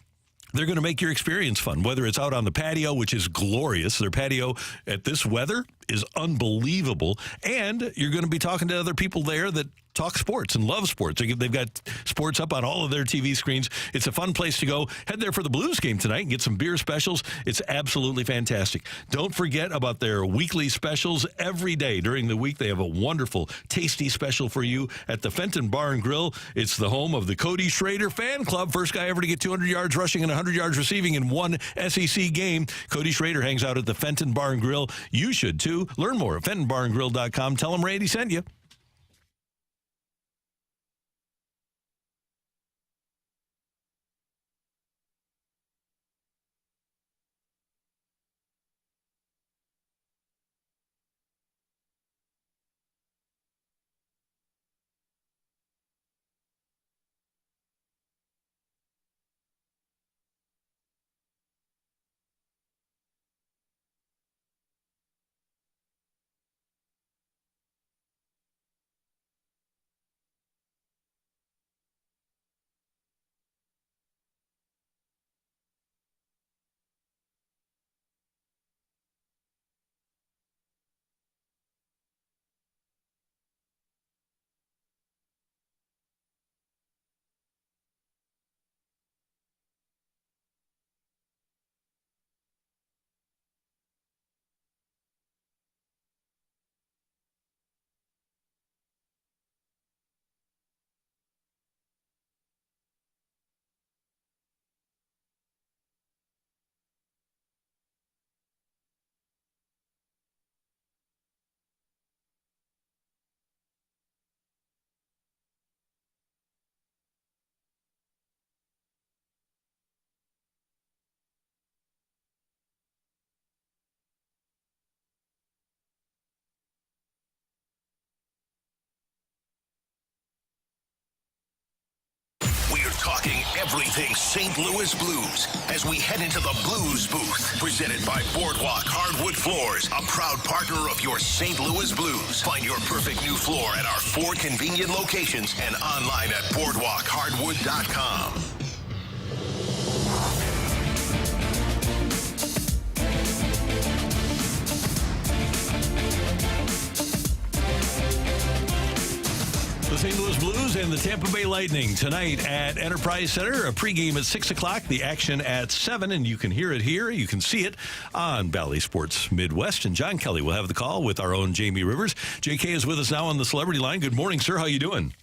They're going to make your experience fun, whether it's out on the patio, which is glorious. Their patio at this weather is unbelievable. And you're going to be talking to other people there that talk sports and love sports. They've got sports up on all of their TV screens. It's a fun place to go. Head there for the Blues game tonight and get some beer specials. It's absolutely fantastic. Don't forget about their weekly specials. Every day during the week, they have a wonderful, tasty special for you at the Fenton Bar and Grill. It's the home of the Cody Schrader fan club. First guy ever to get 200 yards rushing and 100 yards receiving in one SEC game. Cody Schrader hangs out at the Fenton Bar and Grill. You should, too. Learn more at FentonBarandGrill.com. Tell them Randy sent you. Talking everything St. Louis Blues as we head into the Blues Booth. Presented by Boardwalk Hardwood Floors, a proud partner of your St. Louis Blues. Find your perfect new floor at our 4 convenient locations and online at BoardwalkHardwood.com. The St. Louis Blues and the Tampa Bay Lightning tonight at Enterprise Center. A pregame at 6 o'clock, the action at 7, and you can hear it here. You can see it on Bally Sports Midwest. And John Kelly will have the call with our own Jamie Rivers. JK is with us now on the Celebrity Line. Good morning, sir. How you doing?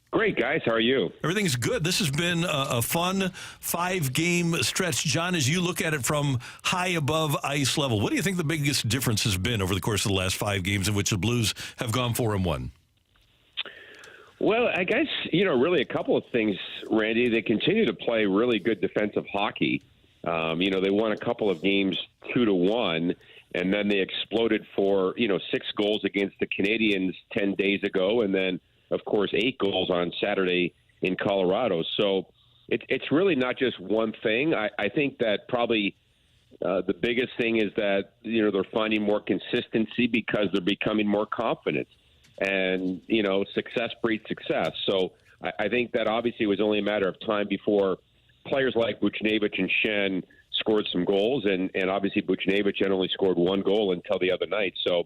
Great, guys. How are you? Everything's good. This has been a fun 5-game stretch. John, as you look at it from high above ice level, what do you think the biggest difference has been over the course of the last 5 games in which the Blues have gone 4-1? Well, I guess, really a couple of things, Randy. They continue to play really good defensive hockey. They won a couple of games 2-1, and then they exploded for, 6 goals against the Canadians 10 days ago, and then, of course, 8 goals on Saturday in Colorado. So it's really not just one thing. I think that probably the biggest thing is that, they're finding more consistency because they're becoming more confident. And, success breeds success. So I think that obviously it was only a matter of time before players like Buchnevich and Schenn scored some goals. And obviously Buchnevich had only scored 1 goal until the other night. So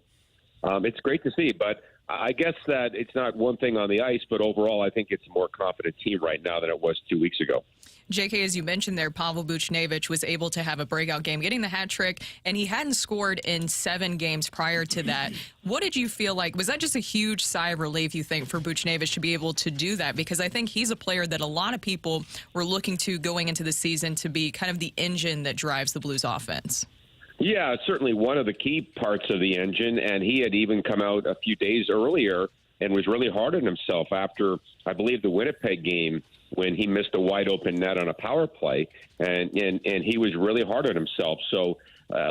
it's great to see. But I guess that it's not one thing on the ice, but overall I think it's a more confident team right now than it was 2 weeks ago. JK, as you mentioned there, Pavel Buchnevich was able to have a breakout game, getting the hat trick, and he hadn't scored in 7 games prior to that. What did you feel like? Was that just a huge sigh of relief, you think, for Buchnevich to be able to do that? Because I think he's a player that a lot of people were looking to going into the season to be kind of the engine that drives the Blues offense. Yeah, certainly one of the key parts of the engine, and he had even come out a few days earlier and was really hard on himself after, I believe, the Winnipeg game when he missed a wide-open net on a power play, and he was really hard on himself. So,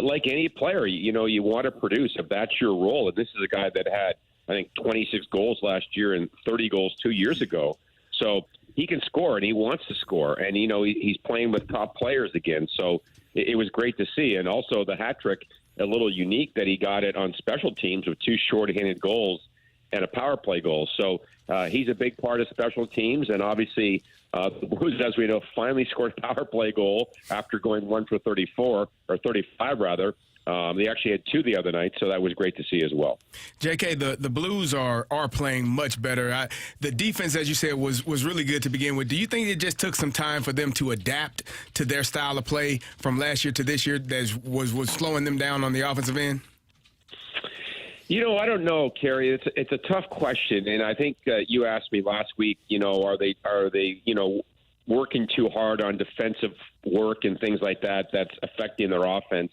like any player, you want to produce if that's your role. And this is a guy that had, I think, 26 goals last year and 30 goals 2 years ago. So he can score, and he wants to score. And, he's playing with top players again. So it was great to see. And also the hat trick, a little unique that he got it on special teams with 2 shorthanded goals and a power play goal. So he's a big part of special teams, and obviously The Blues, as we know, finally scored a power play goal after going 1 for 34, or 35 rather. They actually had 2 the other night, so that was great to see as well. JK, the Blues are playing much better. The defense, as you said, was really good to begin with. Do you think it just took some time for them to adapt to their style of play from last year to this year that was slowing them down on the offensive end? I don't know, Kerry. It's a tough question, and I think you asked me last week. Are they working too hard on defensive work and things like that that's affecting their offense?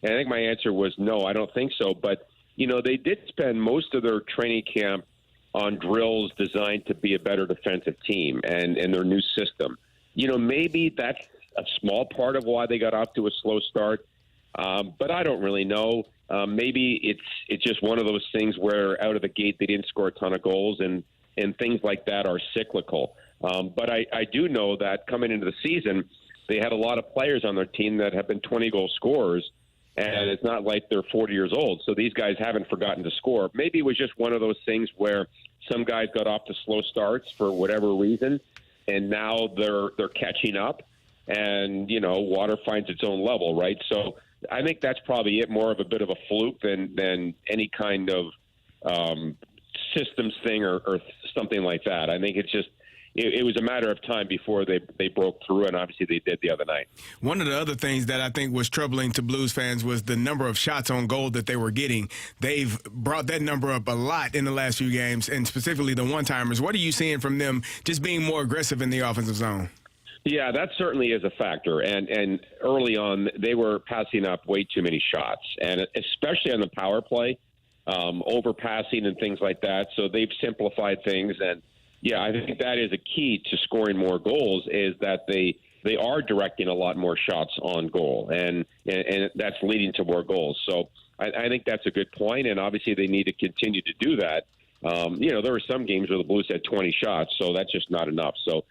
And I think my answer was no, I don't think so. But they did spend most of their training camp on drills designed to be a better defensive team and their new system. Maybe that's a small part of why they got off to a slow start. But I don't really know. Maybe it's just one of those things where out of the gate they didn't score a ton of goals, and things like that are cyclical. But I do know that coming into the season, they had a lot of players on their team that have been 20-goal scorers, and it's not like they're 40 years old. So these guys haven't forgotten to score. Maybe it was just one of those things where some guys got off to slow starts for whatever reason, and now they're catching up, and water finds its own level, right? So I think that's probably it, more of a bit of a fluke than any kind of systems thing or something like that. I think it's just it was a matter of time before they broke through, and obviously they did the other night. One of the other things that I think was troubling to Blues fans was the number of shots on goal that they were getting. They've brought that number up a lot in the last few games, and specifically the one-timers. What are you seeing from them just being more aggressive in the offensive zone? Yeah, that certainly is a factor. And early on, they were passing up way too many shots, and especially on the power play, overpassing and things like that. So they've simplified things. And, yeah, I think that is a key to scoring more goals is that they are directing a lot more shots on goal, and that's leading to more goals. So I think that's a good point, and obviously they need to continue to do that. There were some games where the Blues had 20 shots, so that's just not enough. So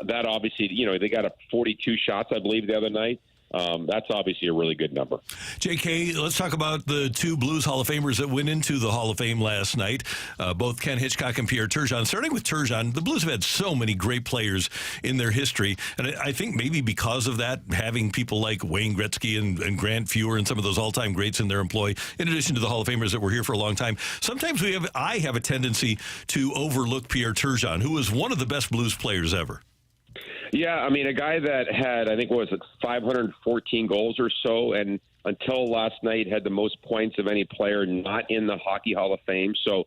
that obviously, they got 42 shots, I believe, the other night. That's obviously a really good number. JK, let's talk about the 2 Blues Hall of Famers that went into the Hall of Fame last night, both Ken Hitchcock and Pierre Turgeon. Starting with Turgeon, the Blues have had so many great players in their history, and I think maybe because of that, having people like Wayne Gretzky and Grant Fuhr and some of those all-time greats in their employ, in addition to the Hall of Famers that were here for a long time, sometimes I have a tendency to overlook Pierre Turgeon, who was one of the best Blues players ever. Yeah, I mean, a guy that had, I think, 514 goals or so, and until last night had the most points of any player not in the Hockey Hall of Fame. So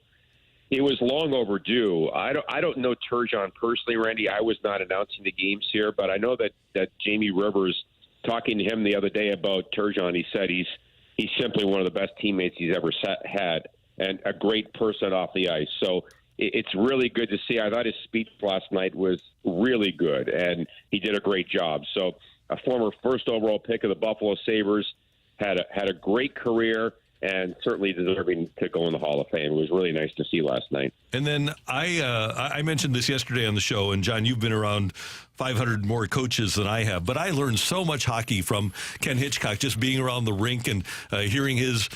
it was long overdue. I don't know Turgeon personally, Randy. I was not announcing the games here, but I know that Jamie Rivers, talking to him the other day about Turgeon, he said he's simply one of the best teammates he's ever had, and a great person off the ice. So it's really good to see. I thought his speech last night was really good, and he did a great job. So a former first overall pick of the Buffalo Sabres had a great career and certainly deserving to go in the Hall of Fame. It was really nice to see last night. And then I mentioned this yesterday on the show, and John, you've been around 500 more coaches than I have, but I learned so much hockey from Ken Hitchcock, just being around the rink and hearing his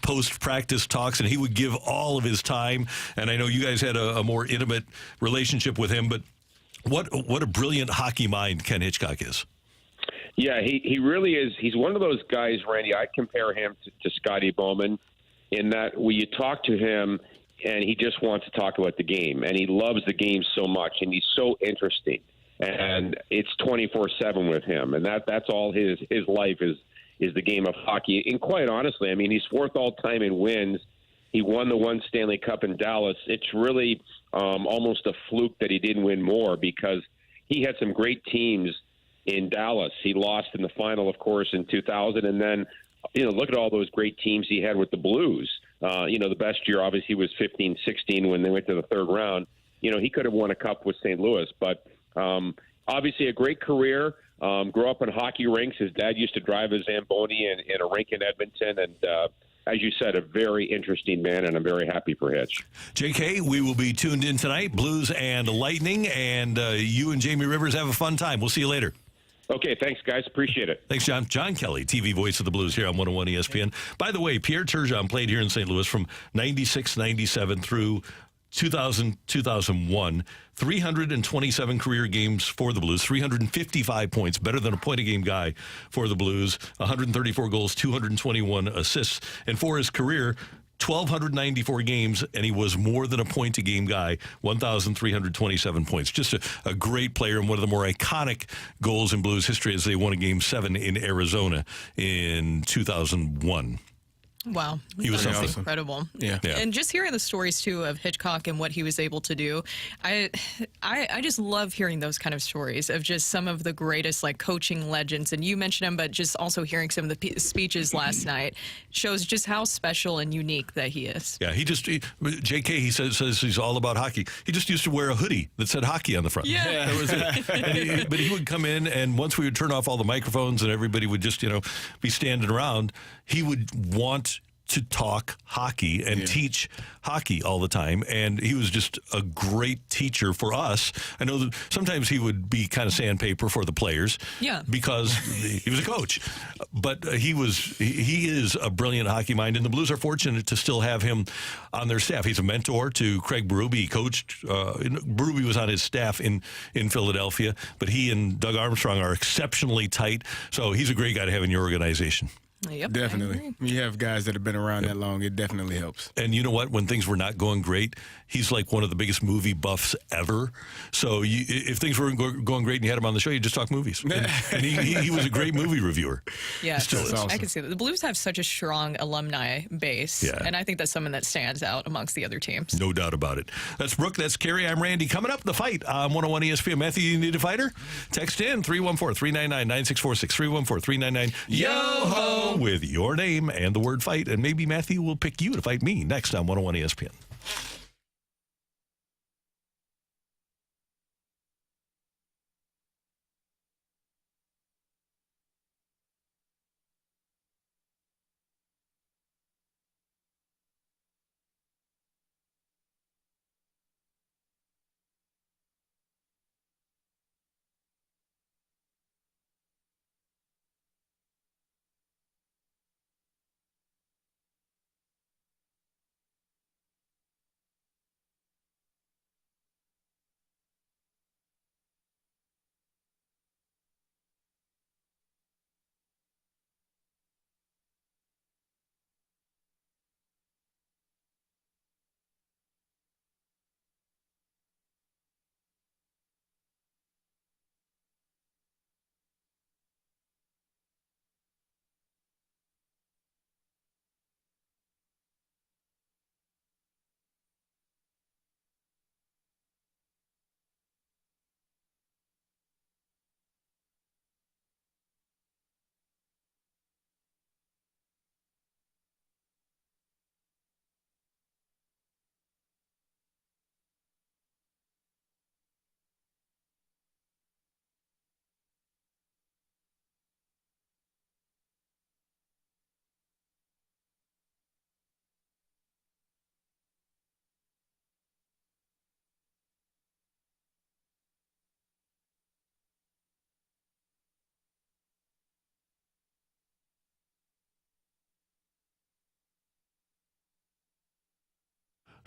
post-practice talks, and he would give all of his time. And I know you guys had a more intimate relationship with him, but what a brilliant hockey mind Ken Hitchcock is. Yeah, he really is. He's one of those guys, Randy, I compare him to Scotty Bowman in that when you talk to him and he just wants to talk about the game, and he loves the game so much, and he's so interesting. And it's 24/7 with him, and that's all his life is the game of hockey. And quite honestly, I mean, he's 4th all-time in wins. He won the one Stanley Cup in Dallas. It's really almost a fluke that he didn't win more because he had some great teams in Dallas. He lost in the final, of course, in 2000. And then, look at all those great teams he had with the Blues. The best year obviously was 15-16 when they went to the 3rd round. He could have won a cup with St. Louis, but obviously a great career. Grew up in hockey rinks. His dad used to drive a Zamboni in a rink in Edmonton. And, as you said, a very interesting man, and I'm very happy for Hitch. JK, we will be tuned in tonight, Blues and Lightning, and you and Jamie Rivers have a fun time. We'll see you later. Okay, thanks, guys. Appreciate it. Thanks, John. John Kelly, TV voice of the Blues here on 101 ESPN. By the way, Pierre Turgeon played here in St. Louis from 96-97 through 2000-2001, 327 career games for the Blues, 355 points, better than a point-a-game guy for the Blues, 134 goals, 221 assists. And for his career, 1,294 games, and he was more than a point-a-game guy, 1,327 points. Just a great player and one of the more iconic goals in Blues history as they won a Game 7 in Arizona in 2001. Wow. He was That's awesome. Incredible. Yeah. And just hearing the stories, too, of Hitchcock and what he was able to do, I just love hearing those kind of stories of just some of the greatest, like, coaching legends. And you mentioned them, but just also hearing some of the speeches last night shows just how special and unique that he is. Yeah, JK, he says he's all about hockey. He just used to wear a hoodie that said hockey on the front. Yeah. That was it. But he would come in, and once we would turn off all the microphones and everybody would just, be standing around, he would want to talk hockey and teach hockey all the time. And he was just a great teacher for us. I know that sometimes he would be kind of sandpaper for the players because he was a coach. But he is a brilliant hockey mind, and the Blues are fortunate to still have him on their staff. He's a mentor to Craig Berube. He coached, Berube was on his staff in Philadelphia, but he and Doug Armstrong are exceptionally tight. So he's a great guy to have in your organization. Yep, definitely. You have guys that have been around that long, it definitely helps. And you know what? When things were not going great, he's like one of the biggest movie buffs ever. So if things weren't going great and you had him on the show, you just talk movies. And he was a great movie reviewer. Yeah, Still is. I can see that. The Blues have such a strong alumni base, and I think that's something that stands out amongst the other teams. No doubt about it. That's Brooke. That's Carrie. I'm Randy. Coming up, The Fight on 101 ESPN. Matthew, you need a fighter? Text in 314-399-9646, 314-399-YO-HO with your name and the word fight, and maybe Matthew will pick you to fight me next on 101 ESPN.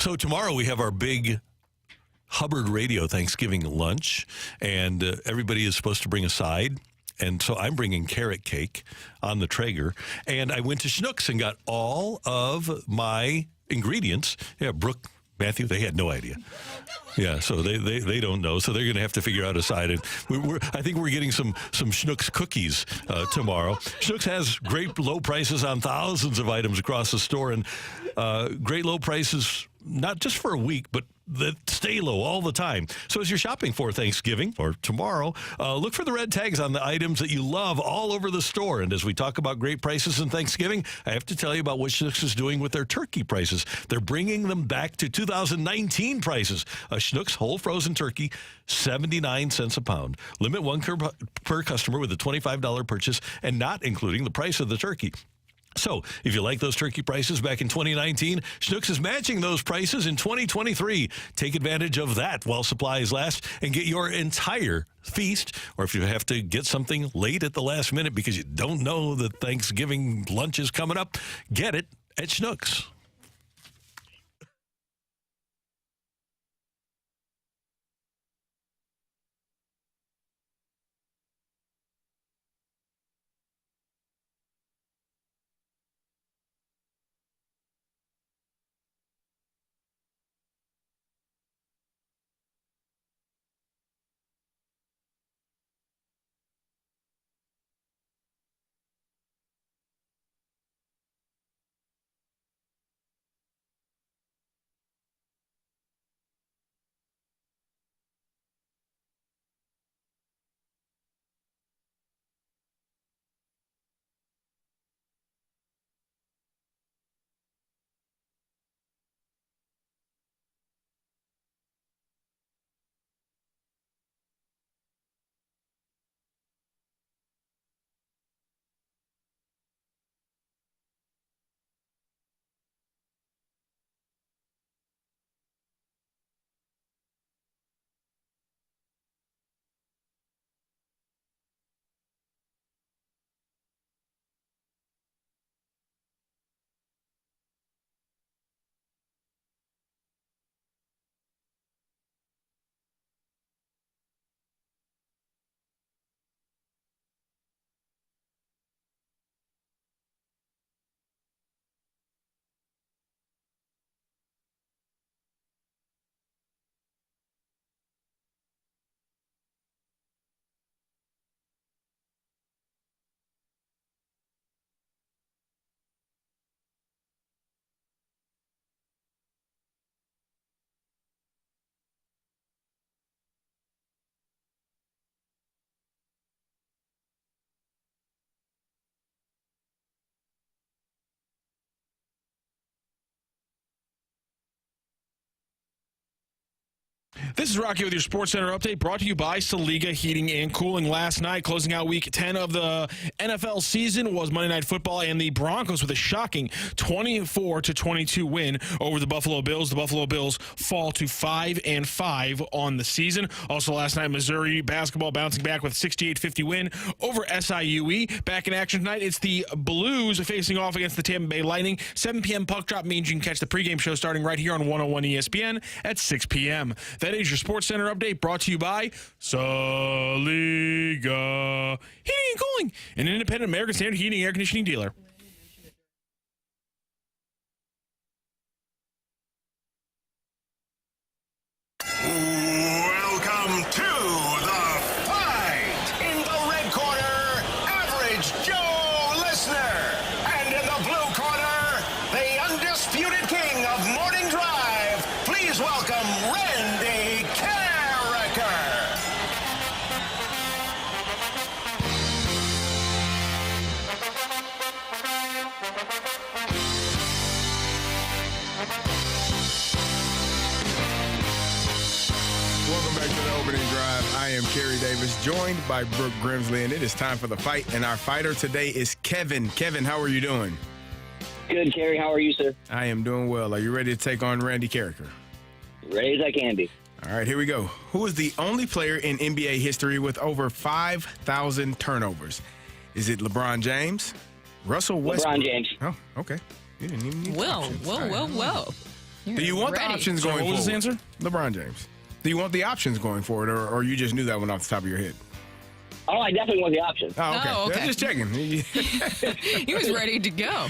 So tomorrow we have our big Hubbard Radio Thanksgiving lunch, and everybody is supposed to bring a side. And so I'm bringing carrot cake on the Traeger. And I went to Schnucks and got all of my ingredients. Yeah, Brooke, Matthew, they had no idea. Yeah, so they don't know. So they're going to have to figure out a side. And I think we're getting some Schnucks cookies tomorrow. Schnucks has great low prices on thousands of items across the store, and great low prices not just for a week, but that stay low all the time. So as you're shopping for Thanksgiving or tomorrow, look for the red tags on the items that you love all over the store. And as we talk about great prices in Thanksgiving, I have to tell you about what Schnucks is doing with their turkey prices. They're bringing them back to 2019 prices. A Schnucks whole frozen turkey, 79 cents a pound. Limit one per customer with a $25 purchase and not including the price of the turkey. So, if you like those turkey prices back in 2019, Schnucks is matching those prices in 2023. Take advantage of that while supplies last and get your entire feast. Or if you have to get something late at the last minute because you don't know that Thanksgiving lunch is coming up, get it at Schnucks. This is Rocc with your Sports Center update, brought to you by Saliga Heating and Cooling. Last night, closing out Week 10 of the NFL season, was Monday Night Football, and the Broncos with a shocking 24-22 win over the Buffalo Bills. The Buffalo Bills fall to 5-5 on the season. Also last night, Missouri basketball bouncing back with a 68-50 win over SIUE. Back in action tonight, it's the Blues facing off against the Tampa Bay Lightning. 7 p.m. puck drop means you can catch the pregame show starting right here on 101 ESPN at 6 p.m. That is your Sports Center update, brought to you by Saliga Heating and Cooling, an independent American Standard heating and air conditioning dealer. Welcome to the fight. In the red corner, Average Joe Listener. And in the blue corner, the undisputed king of morning drive. Please welcome Randy Carricker. Welcome back to the opening drive. I am Kerry Davis, joined by Brooke Grimsley, and it is time for the fight. And our fighter today is Kevin. Kevin, how are you doing? Good, Kerry. How are you, sir? I am doing well. Are you ready to take on Randy Carricker? Ready as I can be. All right, here we go. Who is the only player in NBA history with over 5,000 turnovers? Is it LeBron James? Russell Westbrook? LeBron James. Oh, okay. You didn't even need options. Whoa. Do you want ready. the options So going what was forward? his answer? LeBron James. Do you want the options going forward, or you just knew that one off the top of your head? Oh, I definitely want the option. Oh, okay. Oh, okay. Yeah, just checking. He was ready to go.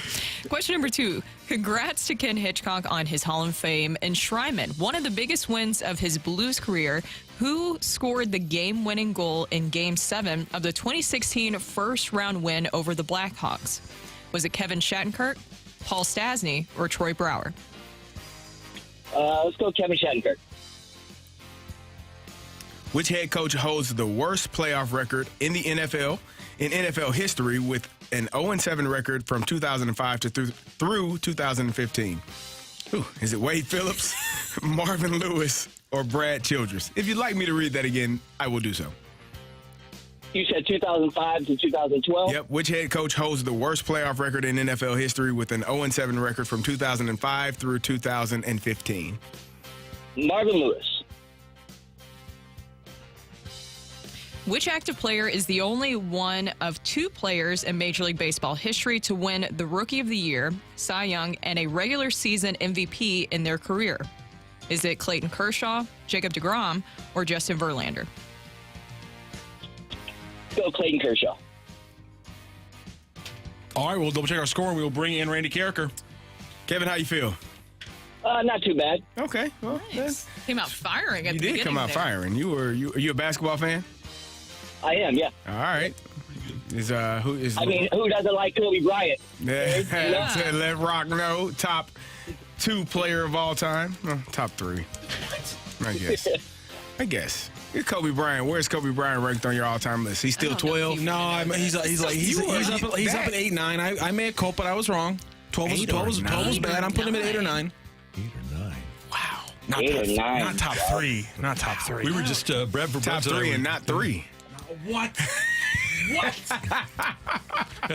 Question number 2. Congrats to Ken Hitchcock on his Hall of Fame enshrinement. One of the biggest wins of his Blues career. Who scored the game-winning goal in Game 7 of the 2016 first-round win over the Blackhawks? Was it Kevin Shattenkirk, Paul Stastny, or Troy Brouwer? Let's go Kevin Shattenkirk. Which head coach holds the worst playoff record in the NFL, in NFL history, with an 0-7 record from 2005 through 2015? Ooh, is it Wade Phillips, Marvin Lewis, or Brad Childress? If you'd like me to read that again, I will do so. You said 2005 to 2012? Yep. Which head coach holds the worst playoff record in NFL history with an 0-7 record from 2005 through 2015? Marvin Lewis. Which active player is the only one of 2 players in Major League Baseball history to win the Rookie of the Year, Cy Young, and a regular season MVP in their career? Is it Clayton Kershaw, Jacob deGrom, or Justin Verlander? Let's go Clayton Kershaw. All right, we'll double-check our score, and we will bring in Randy Carricker. Kevin, how you feel? Not too bad. Okay. Well, Nice. Came out firing at you the did beginning come out there. firing. Are you a basketball fan? I am, yeah. All right. Who is? I mean, who doesn't like Kobe Bryant? Let Rocc know. Top 2 player of all time. Oh, top 3. I guess. It's Kobe Bryant. Where's Kobe Bryant ranked on your all-time list? He's still I don't know if 12. No, he's up at 8-9. I may have coped, but I was wrong. 12 was bad. I'm putting him at 8 or 9. 8 or 9. Wow. Not 8 or 9. Not top 3. Not top 3. We were just Bradford Top Brunson 3 and and not 3. What? What?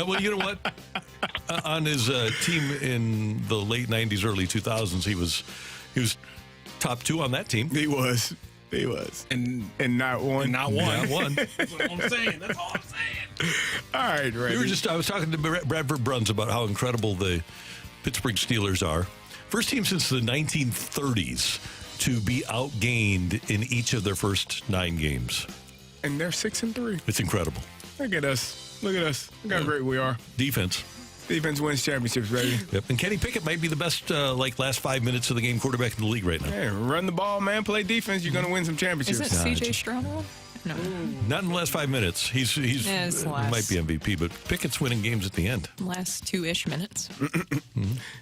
well, you know what? On his team in the late 90s, early 2000s, he was top 2 on that team. He was. And not one. Not one. That's what I'm saying. That's all I'm saying. All right, Randy. I was talking to Bradford Bruns about how incredible the Pittsburgh Steelers are. First team since the 1930s to be outgained in each of their first 9 games. And they're 6-3. It's incredible. Look at us. Look how great we are. Defense wins championships, baby. Yep. And Kenny Pickett might be the best, last 5 minutes of the game quarterback in the league right now. Hey, run the ball, man. Play defense. You're going to win some championships. Is it C.J. Stroud? No. Not in the last 5 minutes. He might be MVP, but Pickett's winning games at the end. Last 2-ish minutes.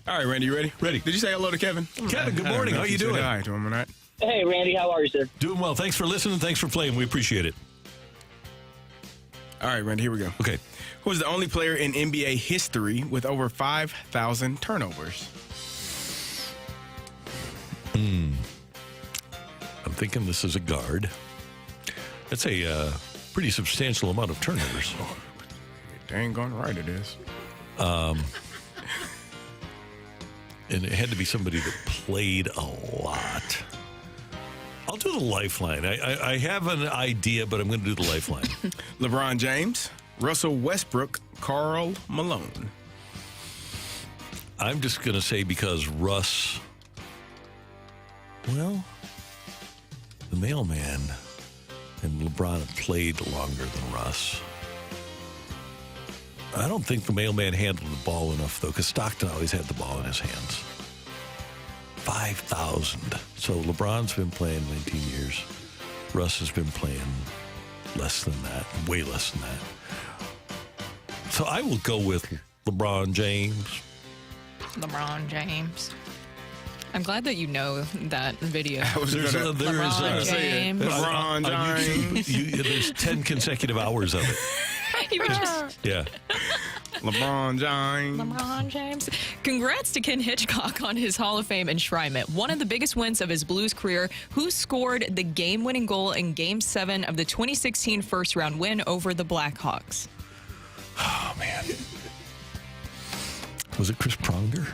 All right, Randy, you ready? Ready. Did you say hello to Kevin? Kevin, good morning. How you doing? Hi to him or not. Hey, Randy, how are you, sir? Doing well. Thanks for listening. Thanks for playing. We appreciate it. All right, Randy, here we go. Okay. Who is the only player in NBA history with over 5,000 turnovers? I'm thinking this is a guard. That's a pretty substantial amount of turnovers. Dang gone right it is. And it had to be somebody that played a lot. I'll do the lifeline. I have an idea, but I'm going to do the lifeline. LeBron James, Russell Westbrook, Karl Malone. I'm just going to say because Russ, well, the mailman and LeBron have played longer than Russ. I don't think the mailman handled the ball enough, though, because Stockton always had the ball in his hands. 5,000. So LeBron's been playing 19 years. Russ has been playing less than that, way less than that. So I will go with LeBron James. LeBron James. I'm glad that you know that video. LeBron James. LeBron James. There's 10 consecutive hours of it. He was just Yeah. LeBron James. LeBron James. Congrats to Ken Hitchcock on his Hall of Fame enshrinement. One of the biggest wins of his Blues career. Who scored the game-winning goal in Game 7 of the 2016 first-round win over the Blackhawks? Oh, man. Was it Chris Pronger?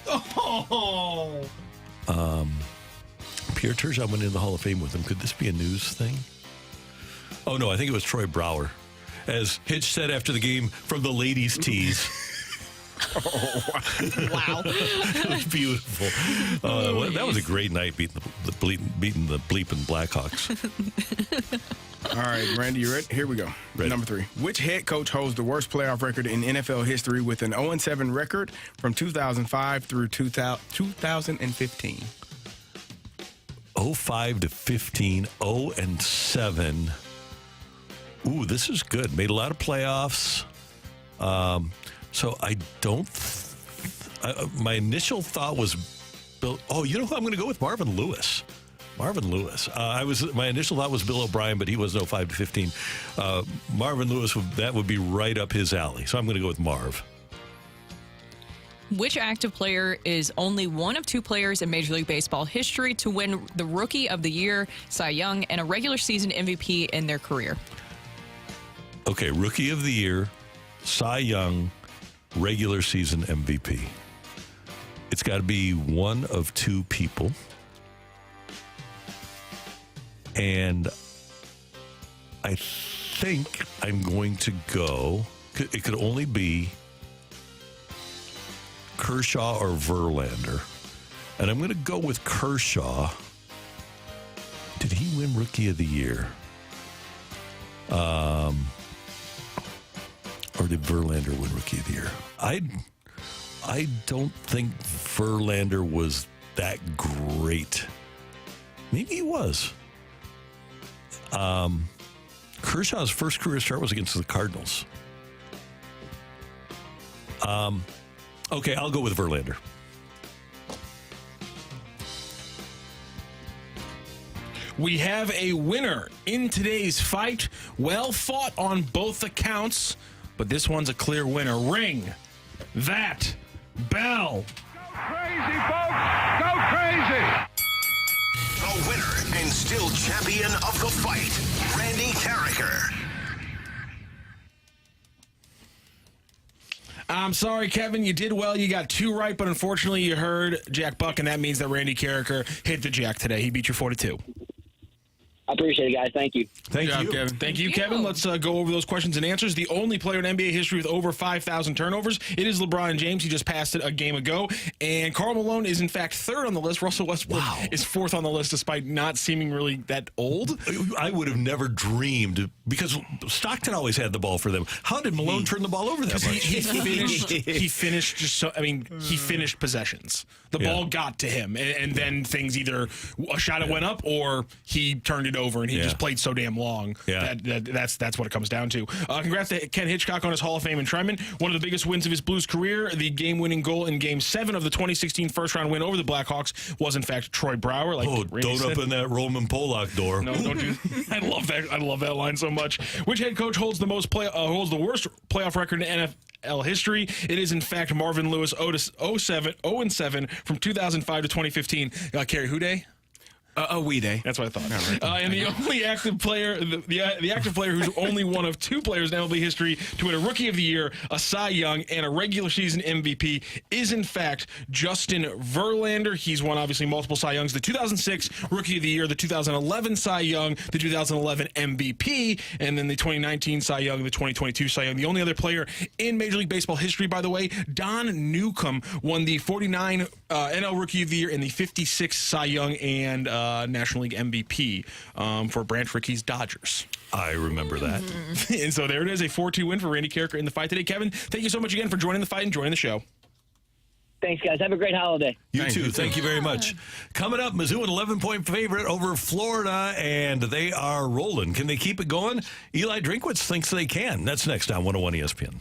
Oh. Pierre Turgeon went in the Hall of Fame with him. Could this be a news thing? Oh, no, I think it was Troy Brouwer. As Hitch said after the game, from the ladies' tees. Wow. That was beautiful. That was a great night beating the bleeping Blackhawks. All right, Randy, you ready? Here we go. Ready. Number 3. Which head coach holds the worst playoff record in NFL history with an 0-7 record from 2005 through 2015? 05 to 15, 0-7. Ooh, this is good. Made a lot of playoffs. So I don't. My initial thought was Bill. Oh, you know who I'm going to go with? Marvin Lewis. Marvin Lewis. My initial thought was Bill O'Brien, but he was 05 to 15. Marvin Lewis. That would be right up his alley. So I'm going to go with Marv. Which active player is only one of 2 players in Major League Baseball history to win the Rookie of the Year, Cy Young, and a regular season MVP in their career? Okay, Rookie of the Year, Cy Young, regular season MVP. It's got to be one of 2 people. And I think I'm going to go, it could only be Kershaw or Verlander. And I'm going to go with Kershaw. Did he win Rookie of the Year? Or did Verlander win Rookie of the Year? I don't think Verlander was that great. Maybe he was. Kershaw's first career start was against the Cardinals. Okay, I'll go with Verlander. We have a winner in today's fight. Well fought on both accounts, but this one's a clear winner. Ring that bell. Go crazy, folks! Go crazy! The winner and still champion of the fight, Randy Carricker. I'm sorry, Kevin. You did well. You got 2 right, but unfortunately you heard Jack Buck, and that means that Randy Carricker hit the jack today. He beat you 4-2. I appreciate it, guys. Thank you. Thank you, Kevin. Thank you, Kevin. Let's go over those questions and answers. The only player in NBA history with over 5,000 turnovers, it is LeBron James. He just passed it a game ago. And Karl Malone is, in fact, 3rd on the list. Russell Westbrook is 4th on the list, despite not seeming really that old. I would have never dreamed, because Stockton always had the ball for them. How did Malone turn the ball over that much? He finished just so. I mean, he finished possessions. The ball got to him, and then things either a shot it went up or he turned it over, and he just played so damn long. That's what it comes down to. Congrats to Ken Hitchcock on his Hall of Fame enshrinement. One of the biggest wins of his Blues career, the game-winning goal in Game 7 of the 2016 first-round win over the Blackhawks was in fact Troy Brouwer. Like don't open that Roman Polak door. No, don't do. I love that. I love that line so much. Which head coach holds the worst playoff record in NFL history? It is in fact Marvin Lewis, 0-7 from 2005 to 2015. Carrie, who day? A wee day. That's what I thought. And the only active player, the active player who's only one of two players in MLB history to win a Rookie of the Year, a Cy Young, and a regular season MVP is, in fact, Justin Verlander. He's won, obviously, multiple Cy Youngs. The 2006 Rookie of the Year, the 2011 Cy Young, the 2011 MVP, and then the 2019 Cy Young, the 2022 Cy Young. The only other player in Major League Baseball history, by the way, Don Newcomb won the 49 NL Rookie of the Year and the 56 Cy Young and National League MVP for Branch Rickey's Dodgers. I remember that. And so there it is, a 4-2 win for Randy Carricker in the fight today. Kevin, thank you so much again for joining the fight and joining the show. Thanks, guys. Have a great holiday. You too. Thank you very much. Coming up, Mizzou an 11-point favorite over Florida, and they are rolling. Can they keep it going? Eli Drinkwitz thinks they can. That's next on 101 ESPN.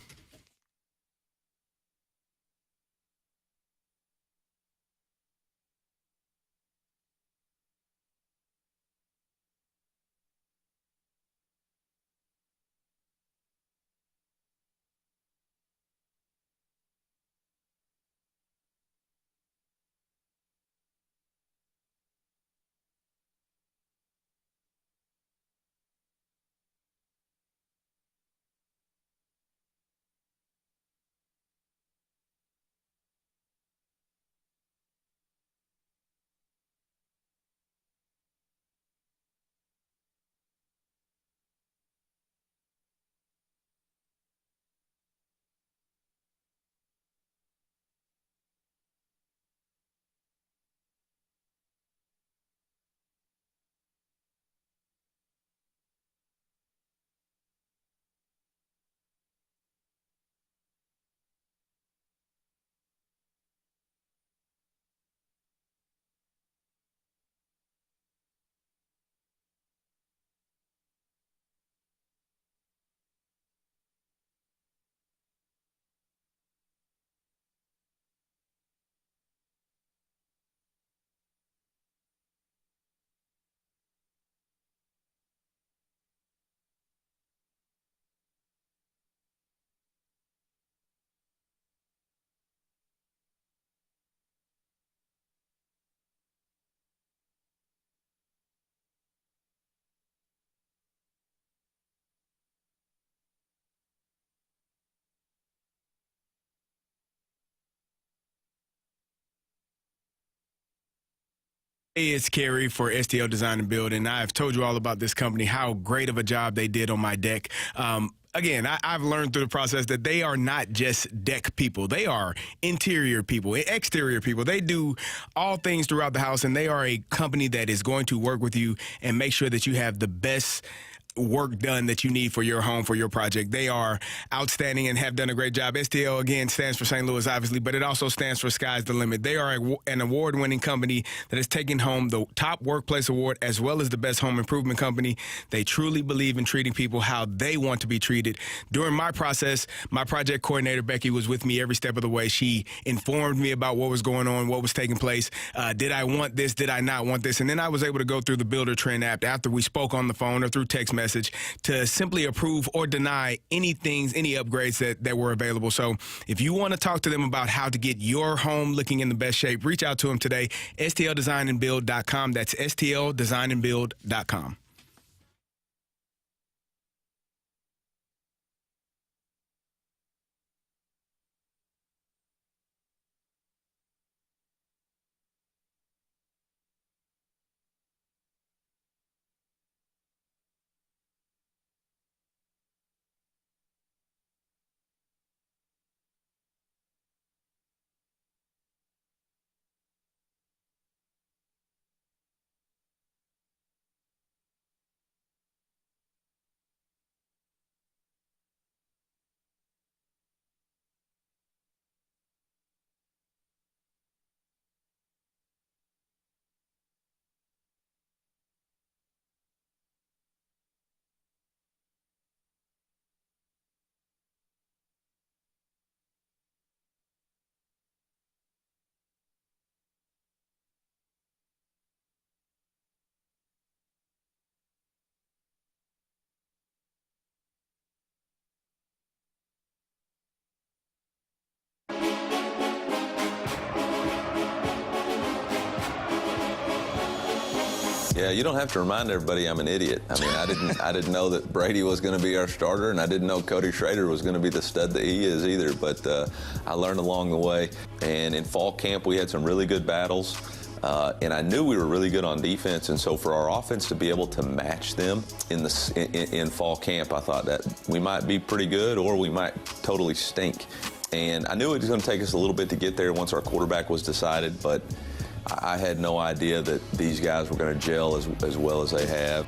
Hey, it's Kerry for STL Design and Build, and I've told you all about this company, how great of a job they did on my deck. Again, I've learned through the process that they are not just deck people. They are interior people, exterior people. They do all things throughout the house, and they are a company that is going to work with you and make sure that you have the best work done that you need for your home, for your project. They are outstanding and have done a great job. STL, again, stands for St. Louis, obviously, but it also stands for Sky's the Limit. They are an award-winning company that has taken home the top workplace award as well as the best home improvement company. They truly believe in treating people how they want to be treated. During my process, my project coordinator, Becky, was with me every step of the way. She informed me about what was going on, what was taking place. Did I want this? Did I not want this? And then I was able to go through the Builder Trend app after we spoke on the phone or through text message to simply approve or deny any upgrades that were available. So if you want to talk to them about how to get your home looking in the best shape, reach out to them today, stldesignandbuild.com. That's stldesignandbuild.com. you don't have to remind everybody I'm an idiot. I mean, I didn't know that Brady was going to be our starter, and I didn't know Cody Schrader was going to be the stud that he is either. But I learned along the way. And in fall camp, we had some really good battles. And I knew we were really good on defense, and so for our offense to be able to match them in fall camp, I thought that we might be pretty good or we might totally stink. And I knew it was going to take us a little bit to get there once our quarterback was decided, but I had no idea that these guys were going to gel as well as they have.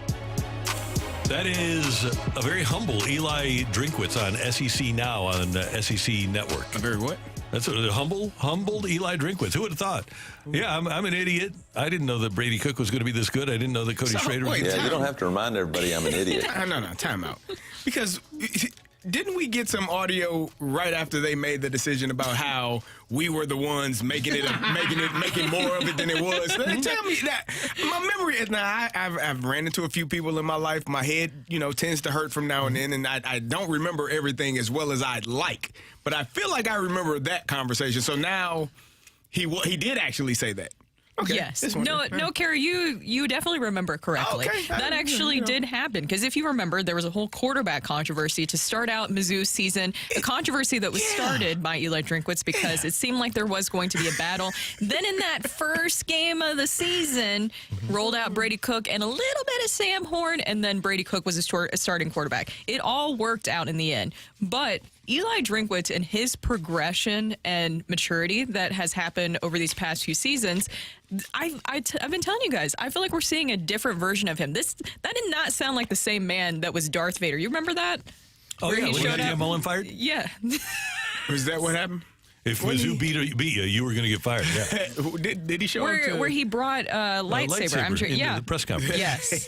That is a very humble Eli Drinkwitz on SEC Now on SEC Network. A very what? That's a humbled Eli Drinkwitz. Who would have thought? Yeah, I'm an idiot. I didn't know that Brady Cook was going to be this good. I didn't know that Cody Schrader was. Yeah, you don't have to remind everybody I'm an idiot. No, time out. Because didn't we get some audio right after they made the decision about how we were the ones making more of it than it was? Tell me that. My memory is now. I've ran into a few people in my life. My head, tends to hurt from now and then, and I don't remember everything as well as I'd like. But I feel like I remember that conversation. So now he did actually say that. Okay. Yes. No, Carrie, you definitely remember correctly. Okay. That actually did happen, because if you remember, there was a whole quarterback controversy to start out Mizzou's season, a controversy that was started by Eli Drinkwitz because it seemed like there was going to be a battle. Then in that first game of the season, rolled out Brady Cook and a little bit of Sam Horn, and then Brady Cook was a starting quarterback. It all worked out in the end. But Eli Drinkwitz and his progression and maturity that has happened over these past few seasons, I've been telling you guys, I feel like we're seeing a different version of him. That did not sound like the same man that was Darth Vader. You remember that? Oh, yeah, when he had Mullen fired? Yeah. Was that what happened? If Mizzou beat you, you were going to get fired. Yeah. Did he show up where he brought a lightsaber? I'm sure. Yeah, the press conference. Yes.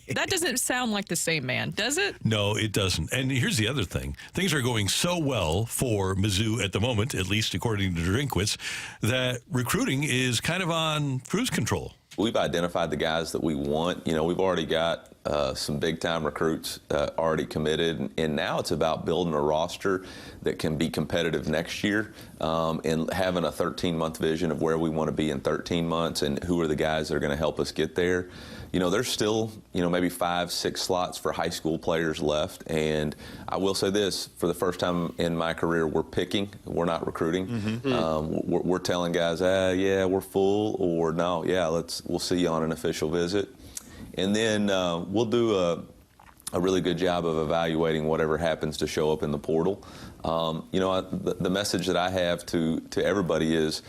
That doesn't sound like the same man, does it? No, it doesn't. And here's the other thing: things are going so well for Mizzou at the moment, at least according to Drinkwitz, that recruiting is kind of on cruise control. We've identified the guys that we want. We've already got some big-time recruits already committed, and now it's about building a roster that can be competitive next year and having a 13-month vision of where we want to be in 13 months and who are the guys that are going to help us get there. There's still, maybe 5-6 slots for high school players left, and I will say this, for the first time in my career, we're picking, we're not recruiting. Mm-hmm. We're telling guys, yeah, we're full, or no, yeah, we'll see you on an official visit. And then we'll do a really good job of evaluating whatever happens to show up in the portal. The message that I have to everybody is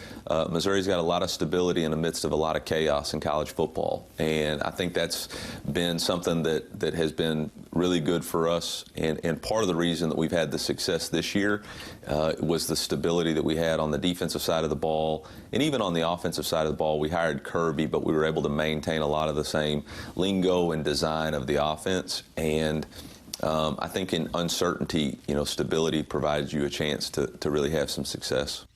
Missouri's got a lot of stability in the midst of a lot of chaos in college football. And I think that's been something that has been really good for us. And part of the reason that we've had the success this year was the stability that we had on the defensive side of the ball. And even on the offensive side of the ball, we hired Kirby, but we were able to maintain a lot of the same lingo and design of the offense. And I think in uncertainty, stability provides you a chance to really have some success.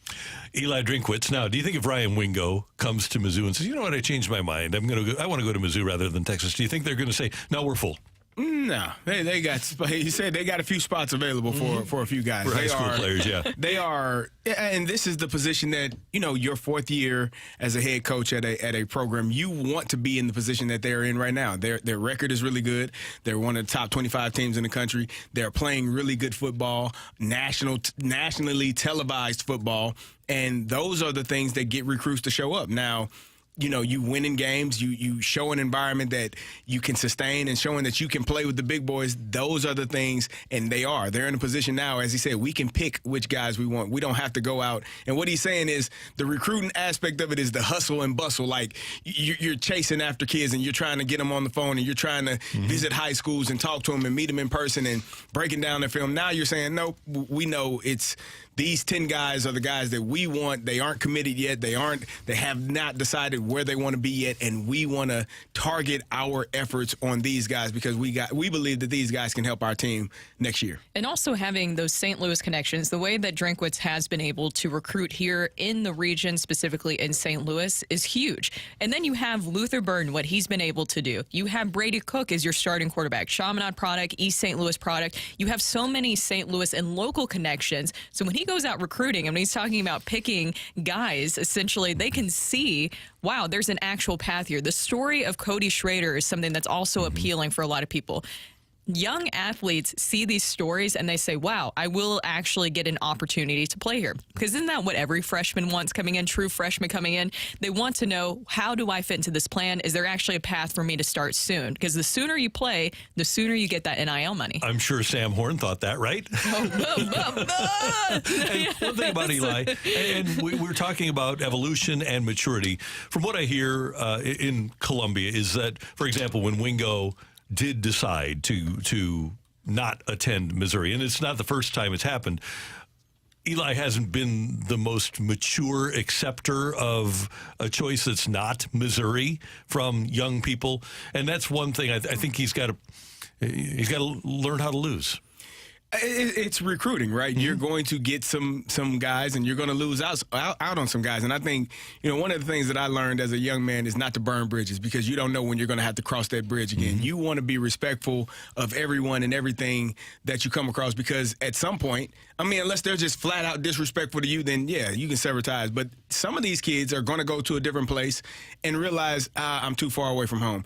Eli Drinkwitz. Now, do you think if Ryan Wingo comes to Mizzou and says, you know what, I changed my mind, I want to go to Mizzou rather than Texas, do you think they're going to say, no, we're full? No, they got. He said they got a few spots available for a few guys. For high school players, yeah. They are, and this is the position that your fourth year as a head coach at a program, you want to be in the position that they're in right now. Their record is really good. They're one of the top 25 teams in the country. They're playing really good football, nationally televised football, and those are the things that get recruits to show up. Now, you win in games, you show an environment that you can sustain and showing that you can play with the big boys. Those are the things, and they're in a position now, as he said, we can pick which guys we want. We don't have to go out. And what he's saying is the recruiting aspect of it is the hustle and bustle. Like you're chasing after kids and you're trying to get them on the phone and you're trying to visit high schools and talk to them and meet them in person and breaking down their film. Now you're saying, no, we know it's these 10 guys are the guys that we want. They aren't committed yet. They have not decided where they want to be yet, and we want to target our efforts on these guys because we believe that these guys can help our team next year. And also having those St. Louis connections, the way that Drinkwitz has been able to recruit here in the region, specifically in St. Louis, is huge. And then you have Luther Burden, what he's been able to do. You have Brady Cook as your starting quarterback, Chaminade product, East St. Louis product. You have so many St. Louis and local connections. So when he goes out recruiting and when he's talking about picking guys, essentially they can see, wow, there's an actual path here. The story of Cody Schrader is something that's also appealing for a lot of people. Young athletes see these stories and they say, wow, I will actually get an opportunity to play here. Because isn't that what every freshman wants coming in, true freshman coming in? They want to know, how do I fit into this plan? Is there actually a path for me to start soon? Because the sooner you play, the sooner you get that NIL money. I'm sure Sam Horn thought that, right? And one thing about Eli, and we're talking about evolution and maturity. From what I hear in Columbia is that, for example, when Wingo did decide to not attend Missouri, and it's not the first time it's happened, Eli hasn't been the most mature acceptor of a choice that's not Missouri from young people, and that's one thing I think he's got to learn how to lose. It's recruiting, right? You're going to get some guys, and you're going to lose out on some guys. And I think, one of the things that I learned as a young man is not to burn bridges, because you don't know when you're going to have to cross that bridge again. You want to be respectful of everyone and everything that you come across, because at some point, unless they're just flat out disrespectful to you, then yeah, you can sever ties. But some of these kids are going to go to a different place and realize, I'm too far away from home.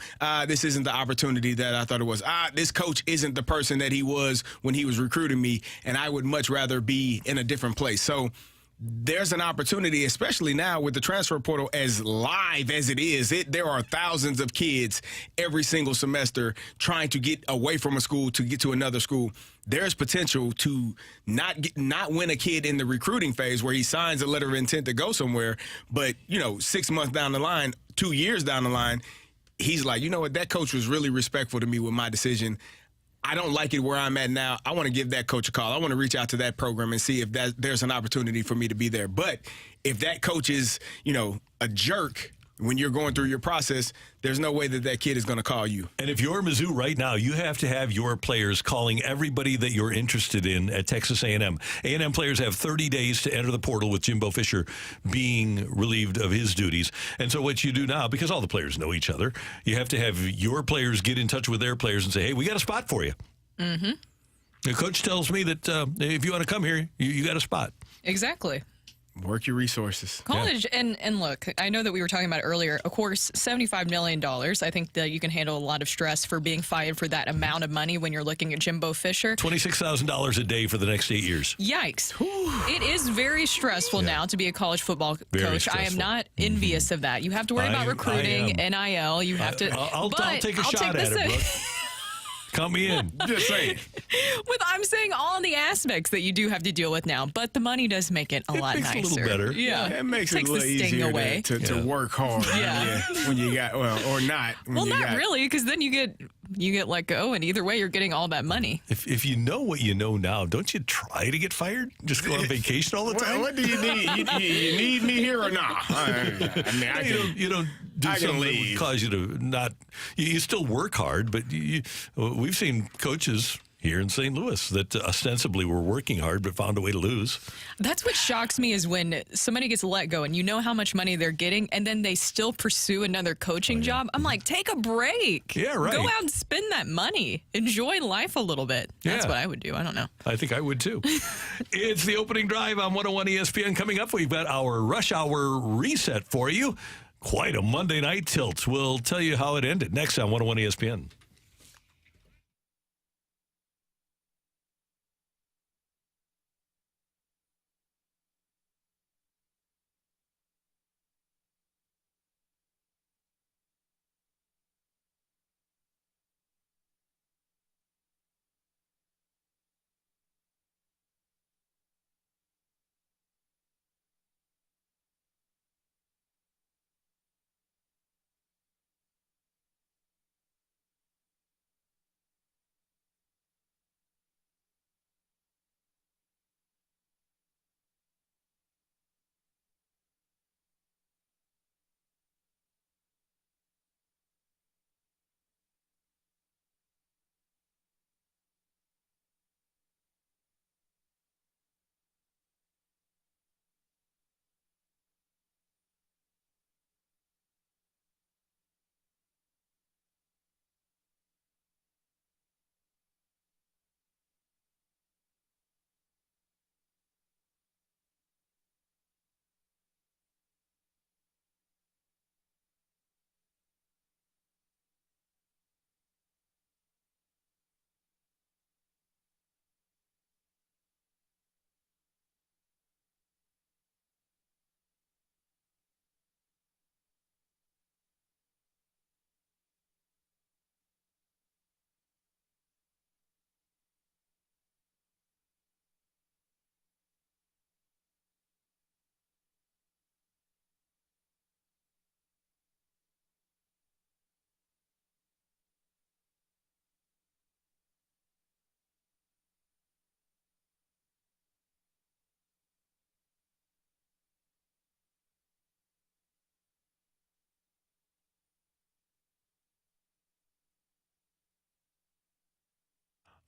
This isn't the opportunity that I thought it was. This coach isn't the person that he was when he was recruiting me, and I would much rather be in a different place. So there's an opportunity, especially now with the transfer portal as live as it is. There are thousands of kids every single semester trying to get away from a school to get to another school. There's potential to not win a kid in the recruiting phase where he signs a letter of intent to go somewhere, but 6 months down the line, 2 years down the line, he's like, you know what, that coach was really respectful to me with my decision. I don't like it where I'm at now. I want to give that coach a call. I want to reach out to that program and see if there's an opportunity for me to be there. But if that coach is, a jerk when you're going through your process, there's no way that kid is going to call you. And if you're Mizzou right now, you have to have your players calling everybody that you're interested in at Texas A&M. A&M players have 30 days to enter the portal with Jimbo Fisher being relieved of his duties. And so what you do now, because all the players know each other, you have to have your players get in touch with their players and say, hey, we got a spot for you. Mm-hmm. The coach tells me that if you want to come here, you got a spot. Exactly. Work your resources. College, and look, I know that we were talking about it earlier. Of course, $75 million. I think that you can handle a lot of stress for being fired for that amount of money when you're looking at Jimbo Fisher. $26,000 a day for the next 8 years. Yikes. It is very stressful now to be a college football coach. I am not envious of that. You have to worry about recruiting, NIL. You have to. I'll take a shot at it, Brooke. Count me in. Just saying. I'm saying all the aspects that you do have to deal with now, but the money does make it a lot nicer. It makes it a little better. Yeah. It makes it Takes a little the sting easier away. to work hard. Yeah. When you got, or not. Well, not really, because then you get let go, and either way, you're getting all that money. If you know what you know now, don't you try to get fired? Just go on vacation all the time? What do you need? You need me here or not? You don't do something that would cause you to not. You still work hard, but we've seen coaches here in St. Louis that ostensibly were working hard but found a way to lose. That's what shocks me is when somebody gets let go and you know how much money they're getting and then they still pursue another coaching job. I'm like, take a break. Yeah, right. Go out and spend that money. Enjoy life a little bit. That's what I would do. I don't know. I think I would too. It's the opening drive on 101 ESPN. Coming up, we've got our rush hour reset for you. Quite a Monday night tilt. We'll tell you how it ended next on 101 ESPN.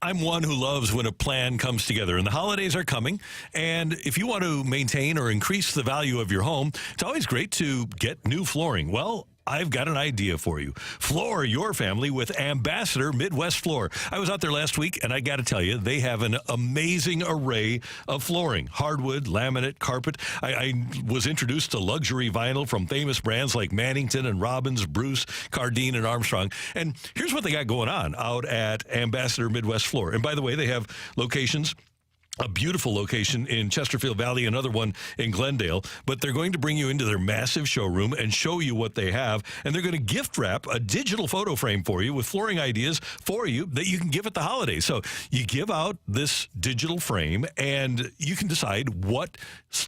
I'm one who loves when a plan comes together, and the holidays are coming. And if you want to maintain or increase the value of your home, it's always great to get new flooring. Well, I've got an idea for you. Floor your family with Ambassador Midwest Floor. I was out there last week, and I got to tell you, they have an amazing array of flooring. Hardwood, laminate, carpet. I was introduced to luxury vinyl from famous brands like Mannington and Robbins, Bruce, Cardine, and Armstrong. And here's what they got going on out at Ambassador Midwest Floor. And by the way, they have locations. A beautiful location in Chesterfield Valley, another one in Glendale. But they're going to bring you into their massive showroom and show you what they have. And they're going to gift wrap a digital photo frame for you with flooring ideas for you that you can give at the holidays. So you give out this digital frame and you can decide what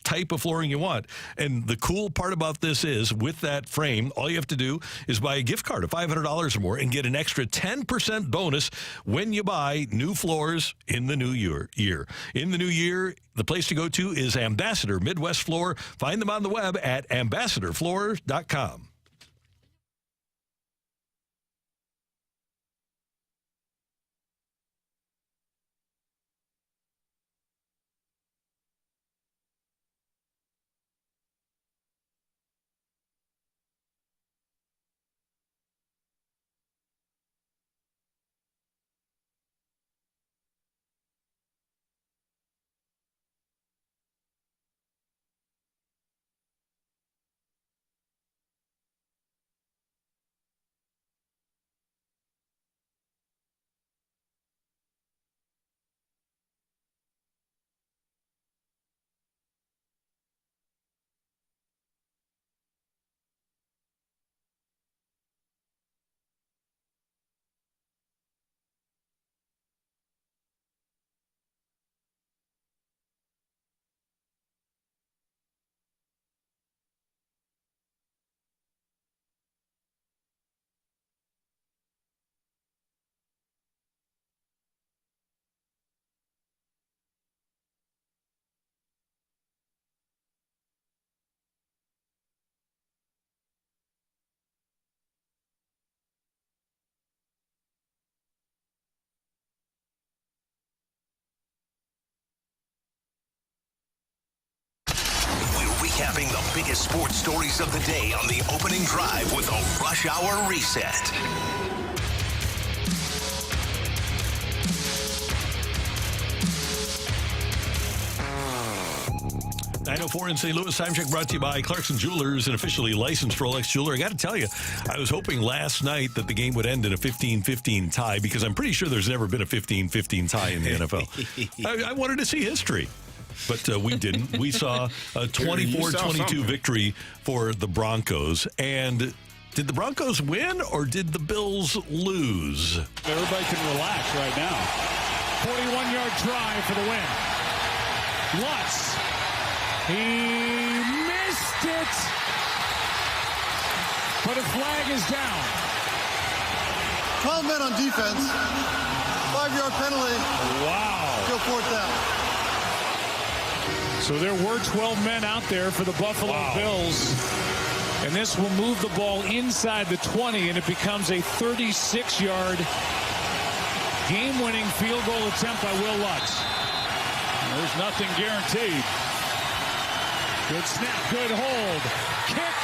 type of flooring you want. And the cool part about this is with that frame, all you have to do is buy a gift card of $500 or more and get an extra 10% bonus when you buy new floors in the new year. In the new year, the place to go to is Ambassador Midwest Floor. Find them on the web at ambassadorfloor.com. Recapping the biggest sports stories of the day on the opening drive with a Rush Hour Reset. 9:04 in St. Louis. Time check brought to you by Clarkson Jewelers, an officially licensed Rolex jeweler. I got to tell you, I was hoping last night that the game would end in a 15-15 tie because I'm pretty sure there's never been a 15-15 tie in the NFL. I wanted to see history. But we didn't. We saw a 24-22 victory for the Broncos. And did the Broncos win or did the Bills lose? Everybody can relax right now. 41-yard drive for the win. Lutz. He missed it. But a flag is down. 12 men on defense. 5-yard penalty. Wow. Go fourth down. So there were 12 men out there for the Buffalo Bills. And this will move the ball inside the 20, and it becomes a 36-yard game-winning field goal attempt by Will Lutz. There's nothing guaranteed. Good snap, good hold. Kick,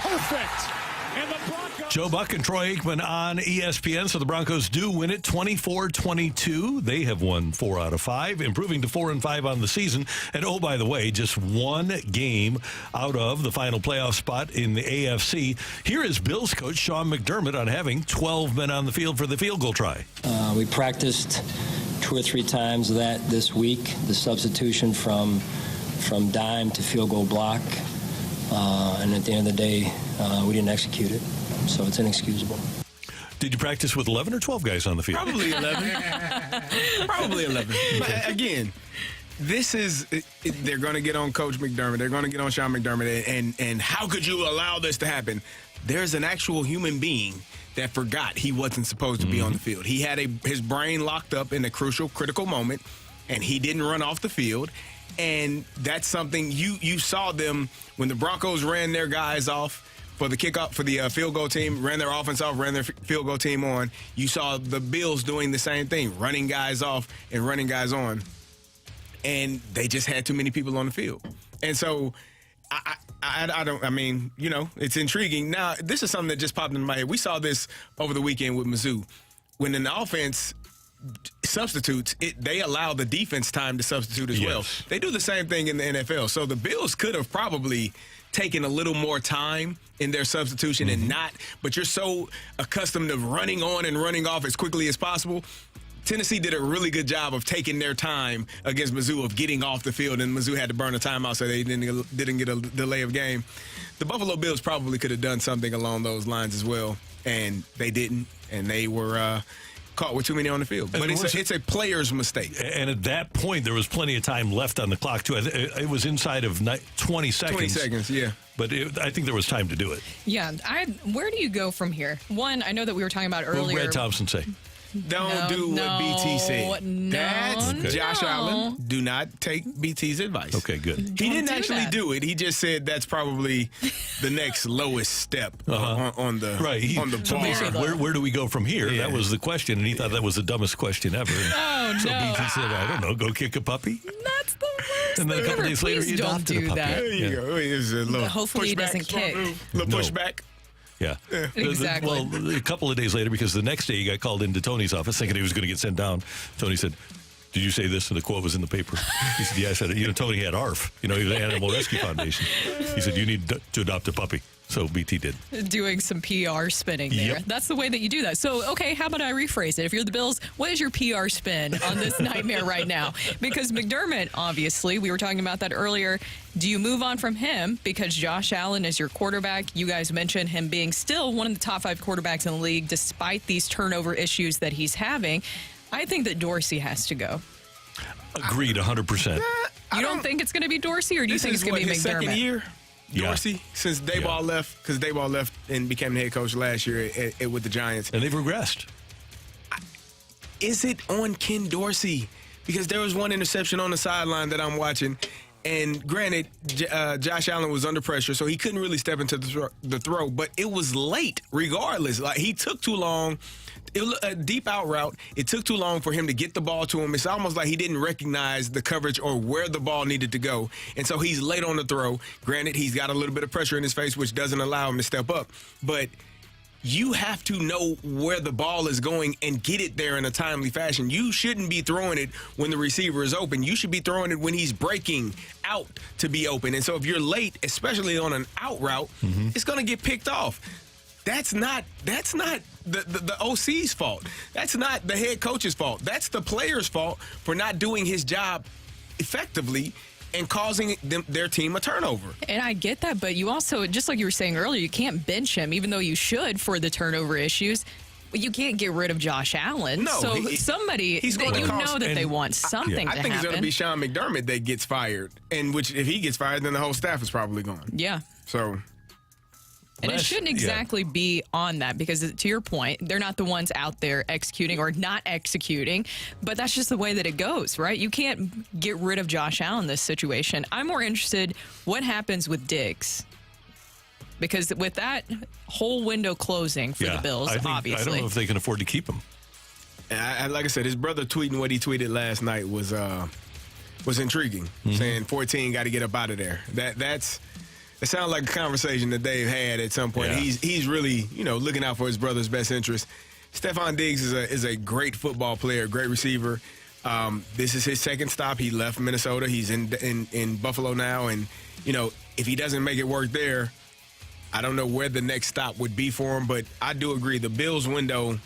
perfect. And the Broncos. Joe Buck and Troy Aikman on ESPN. So the Broncos do win it 24-22. They have won 4 out of 5, improving to 4-5 on the season. And oh, by the way, just one game out of the final playoff spot in the AFC. Here is Bills coach Sean McDermott on having 12 men on the field for the field goal try. We practiced 2 or 3 times that this week, the substitution from dime to field goal block. And at the end of the day, we didn't execute it. So it's inexcusable. Did you practice with 11 or 12 guys on the field? Probably 11. Probably 11. But again, this is, they're going to get on Coach McDermott. They're going to get on Sean McDermott. And how could you allow this to happen? There's an actual human being that forgot he wasn't supposed to be on the field. He had his brain locked up in a crucial, critical moment, and he didn't run off the field. And that's something you saw them when the Broncos ran their guys off for the kickoff, for the field goal team, ran their offense off, ran their field goal team on. You saw the Bills doing the same thing, running guys off and running guys on. And they just had too many people on the field. And so it's intriguing. Now, this is something that just popped into my head. We saw this over the weekend with Mizzou. When an offense substitutes, they allow the defense time to substitute as well. They do the same thing in the NFL. So the Bills could have probably taken a little more time in their substitution and not, but you're so accustomed to running on and running off as quickly as possible. Tennessee did a really good job of taking their time against Mizzou of getting off the field, and Mizzou had to burn a timeout so they didn't get a delay of game. The Buffalo Bills probably could have done something along those lines as well, and they didn't, and they were caught with too many on the field. But it's a player's mistake. And at that point, there was plenty of time left on the clock, too. It was inside of 20 seconds. 20 seconds, yeah. But I think there was time to do it. Yeah. Where do you go from here? One, I know that we were talking about earlier. What did Brad Thompson say? Don't do what BT said. That's okay. Josh Allen. Do not take BT's advice. Okay, good. He didn't actually do it. He just said that's probably the next lowest step on the on the bar. Where do we go from here? Yeah. That was the question, and he thought that was the dumbest question ever. Oh, so no. BT said, I don't know, go kick a puppy? That's the worst And then a couple days later, he adopted a puppy. That. There you go. It's a little Hopefully he doesn't kick. Little pushback. Yeah. Exactly. Well, a couple of days later, because the next day he got called into Tony's office thinking he was going to get sent down. Tony said, did you say this? And the quote was in the paper. He said, yeah, I said it. Tony had ARF. He was the Animal Rescue Foundation. He said, you need to adopt a puppy. So BT did. Doing some PR spinning there. Yep. That's the way that you do that. So, okay, how about I rephrase it? If you're the Bills, what is your PR spin on this nightmare right now? Because McDermott, obviously, we were talking about that earlier. Do you move on from him because Josh Allen is your quarterback? You guys mentioned him being still one of the top 5 quarterbacks in the league despite these turnover issues that he's having. I think that Dorsey has to go. Agreed, 100%. You don't think it's going to be Dorsey, or do you think it's going to be his McDermott? Second year? Dorsey, since Dayball left, because Dayball left and became the head coach last year with the Giants. And they've regressed. Is it on Ken Dorsey? Because there was one interception on the sideline that I'm watching, and granted, Josh Allen was under pressure, so he couldn't really step into the throw, but it was late regardless. Like, he took too long. It was a deep out route. It took too long for him to get the ball to him. It's almost like he didn't recognize the coverage or where the ball needed to go. And so he's late on the throw. Granted, he's got a little bit of pressure in his face, which doesn't allow him to step up. But you have to know where the ball is going and get it there in a timely fashion. You shouldn't be throwing it when the receiver is open. You should be throwing it when he's breaking out to be open. And so if you're late, especially on an out route, it's going to get picked off. That's not the OC's fault. That's not the head coach's fault. That's the player's fault for not doing his job effectively and causing their team a turnover. And I get that, but you also, just like you were saying earlier, you can't bench him, even though you should for the turnover issues. You can't get rid of Josh Allen. No, so he's going to know that they want something to happen. I think it's going to be Sean McDermott that gets fired, and which if he gets fired, then the whole staff is probably gone. Yeah. So. And it shouldn't exactly be on that because, to your point, they're not the ones out there executing or not executing, but that's just the way that it goes, right? You can't get rid of Josh Allen in this situation. I'm more interested what happens with Diggs. Because with that whole window closing for the Bills, obviously. I don't know if they can afford to keep him. Like I said, his brother tweeting what he tweeted last night was intriguing, saying 14 got to get up out of there. It sounds like a conversation that they've had at some point. Yeah. He's really, looking out for his brother's best interest. Stephon Diggs is a great football player, great receiver. This is his second stop. He left Minnesota. He's in Buffalo now. And, if he doesn't make it work there, I don't know where the next stop would be for him. But I do agree. The Bills window,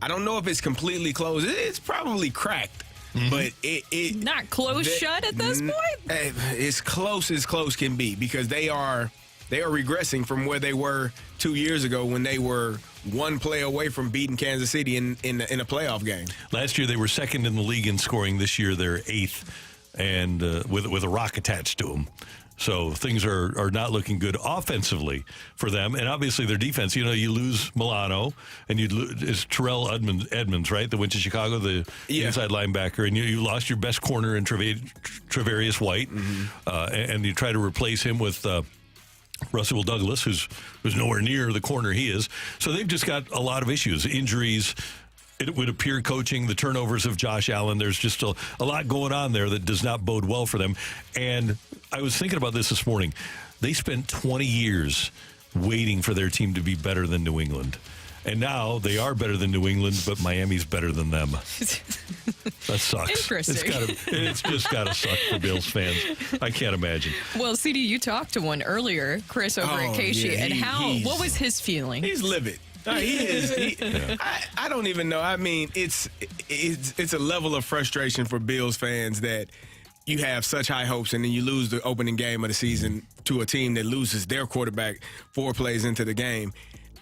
I don't know if it's completely closed. It's probably cracked. But it not closed shut at this point. As close can be because they are regressing from where they were 2 years ago when they were one play away from beating Kansas City in a playoff game. Last year they were second in the league in scoring. This year they're 8th, and with a Rocc attached to them. So things are not looking good offensively for them. And obviously their defense, you lose Milano and it's Terrell Edmonds, right? That went to Chicago, the inside linebacker. And you lost your best corner in Travarius White. And you try to replace him with Russell Douglas, who's nowhere near the corner he is. So they've just got a lot of issues, injuries. It would appear coaching, the turnovers of Josh Allen. There's just a lot going on there that does not bode well for them. And I was thinking about this morning. They spent 20 years waiting for their team to be better than New England. And now they are better than New England, but Miami's better than them. That sucks. Interesting. It's just got to suck for Bills fans. I can't imagine. Well, CD, you talked to one earlier, Chris, over at KC, and what was his feeling? He's livid. He is. I don't even know. I mean, it's a level of frustration for Bills fans that you have such high hopes and then you lose the opening game of the season to a team that loses their quarterback 4 plays into the game.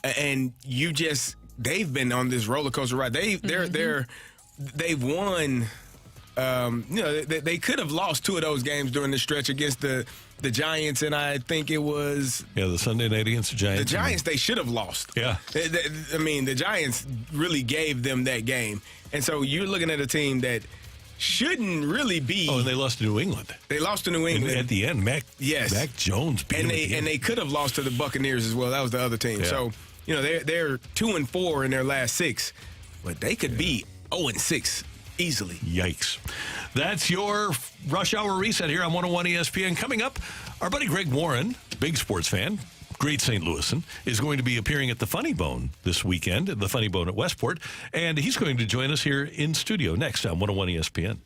And they've been on this roller coaster ride. They've won. They could have lost 2 of those games during the stretch against the Giants, and I think it was the Sunday night against the Giants. The Giants they should have lost. Yeah, I mean the Giants really gave them that game, and so you're looking at a team that shouldn't really be. Oh, and they lost to New England. They lost to New England at the end. Mac Jones beat them and they could have lost to the Buccaneers as well. That was the other team. Yeah. So they're 2-4 in their last 6, but they could be 0-6 easily. Yikes. That's your Rush Hour Reset here on 101 ESPN. Coming up, our buddy Greg Warren, big sports fan, great St. Louisan, is going to be appearing at the Funny Bone this weekend, the Funny Bone at Westport, and he's going to join us here in studio next on 101 ESPN.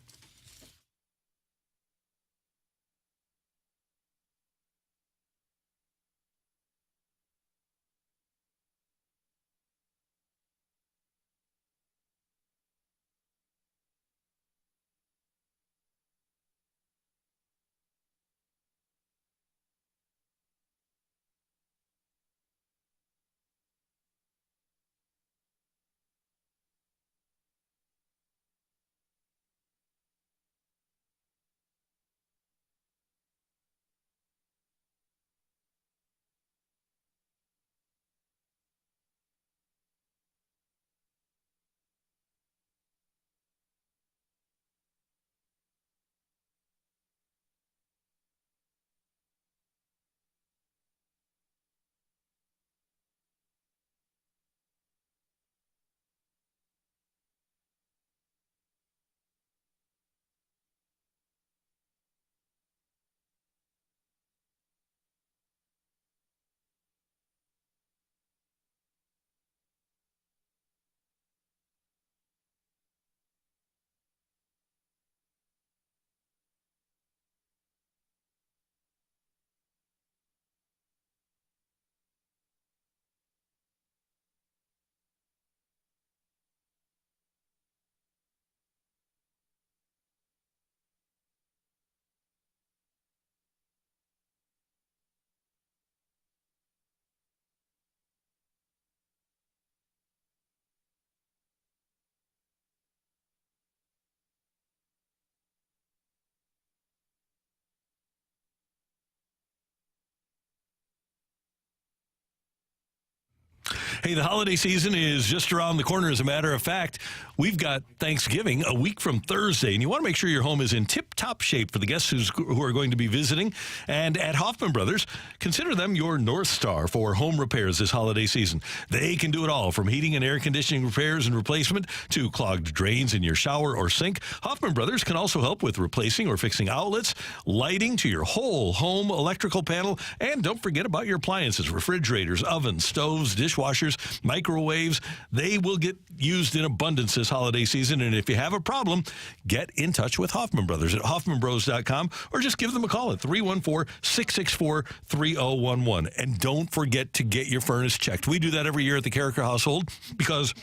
Hey, the holiday season is just around the corner. As a matter of fact, we've got Thanksgiving a week from Thursday, and you want to make sure your home is in tip-top shape for the guests who are going to be visiting. And at Hoffman Brothers, consider them your North Star for home repairs this holiday season. They can do it all, from heating and air conditioning repairs and replacement to clogged drains in your shower or sink. Hoffman Brothers can also help with replacing or fixing outlets, lighting to your whole home electrical panel, and don't forget about your appliances, refrigerators, ovens, stoves, dishwashers, microwaves. They will get used in abundance this holiday season. And if you have a problem, get in touch with Hoffman Brothers at hoffmanbros.com or just give them a call at 314-664-3011. And don't forget to get your furnace checked. We do that every year at the Carricker household because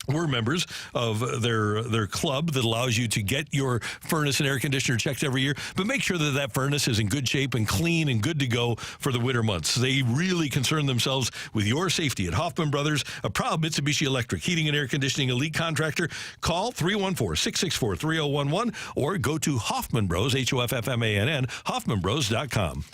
we're members of their club that allows you to get your furnace and air conditioner checked every year. But make sure that that furnace is in good shape and clean and good to go for the winter months. They really concern themselves with your safety at Hoffman Brothers, a proud Mitsubishi Electric heating and air conditioning elite contractor. Call 314-664-3011 or go to Hoffman Bros, Hoffmann, hoffmanbros.com.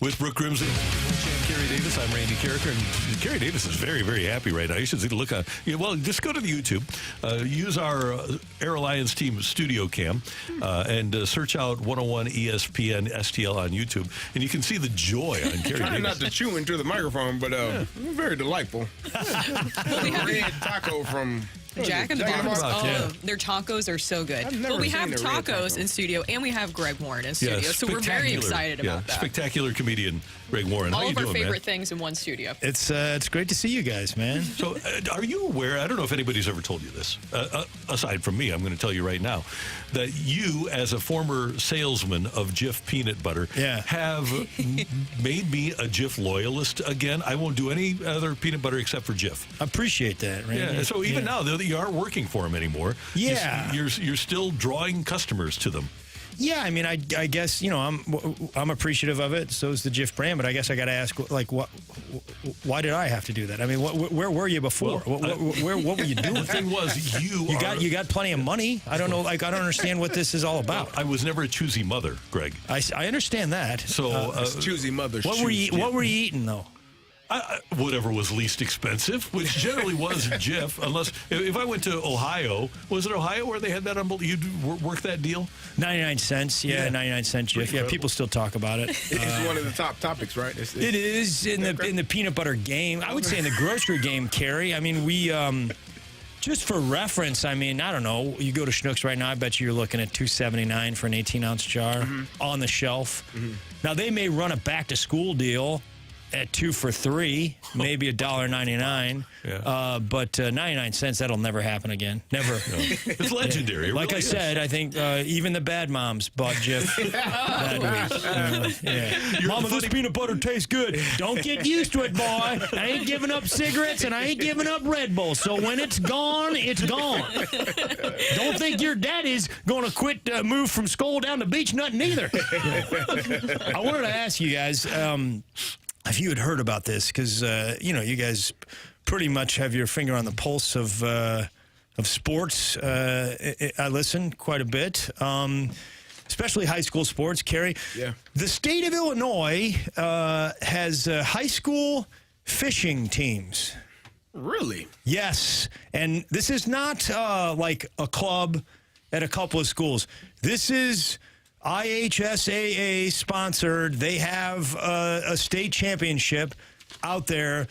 With Brooke Grimsley and Kerry Davis, I'm Randy Carricker, and Kerry Davis is very, very happy right now. You should take a look on. Well, just go to the YouTube, use our Air Alliance team studio cam, and search out 101 ESPN STL on YouTube, and you can see the joy on Kerry Trying Davis. not to chew into the microphone, but very delightful. Red taco from Jack in the Box. yeah. Their tacos are so good. I've never Well, we seen have a red tacos taco. in studio, and we have Greg Warren in studio, so we're very excited about that. Spectacular comedian Greg Warren. How All you of our doing, favorite man? things in one studio. It's great to see you guys, man. So, are you aware? I don't know if anybody's ever told you this. Aside from me, I'm going to tell you right now that you, as a former salesman of Jif peanut butter, have made me a Jif loyalist again. I won't do any other peanut butter except for Jif. I appreciate that, Randy. Yeah. So even now, you aren't working for them anymore. Yeah. You're still drawing customers to them. Yeah, I mean, I guess, I'm appreciative of it. So is the Jif brand, but I guess I got to ask, like, why did I have to do that? I mean, where were you before? Well, what were you doing? The thing was, you got plenty of money. I don't know, I don't understand what this is all about. I was never a choosy mother, Greg. I understand that. So choosy mothers. What were you eating though? Whatever was least expensive, which generally was Jif, unless if I went to Ohio, was it Ohio where they had that you'd work that deal? 99 cents, 99-cent Jif. Yeah, people still talk about it. It's one of the top topics, right? It is in the peanut butter game. I would say in the grocery game, Kerry. I mean, we just for reference, I mean, I don't know. You go to Schnucks right now, I bet you're looking at $2.79 for an 18-ounce jar on the shelf. Now, they may run a back-to-school deal at 2 for $3, maybe $1.99. Yeah. But 99 cents, that'll never happen again. Never. No. It's legendary. It like really I said, I think even the bad moms bought Jif that week. Mama, this peanut butter tastes good. Don't get used to it, boy. I ain't giving up cigarettes and I ain't giving up Red Bull. So when it's gone, it's gone. Don't think your daddy's going to quit, move from Skull down to Beach Nut neither. I wanted to ask you guys, if you had heard about this, because you guys pretty much have your finger on the pulse of sports. I listen quite a bit, especially high school sports. Kerry, the state of Illinois has high school fishing teams. Really? Yes, and this is not like a club at a couple of schools. This is IHSAA sponsored. They have a state championship out there,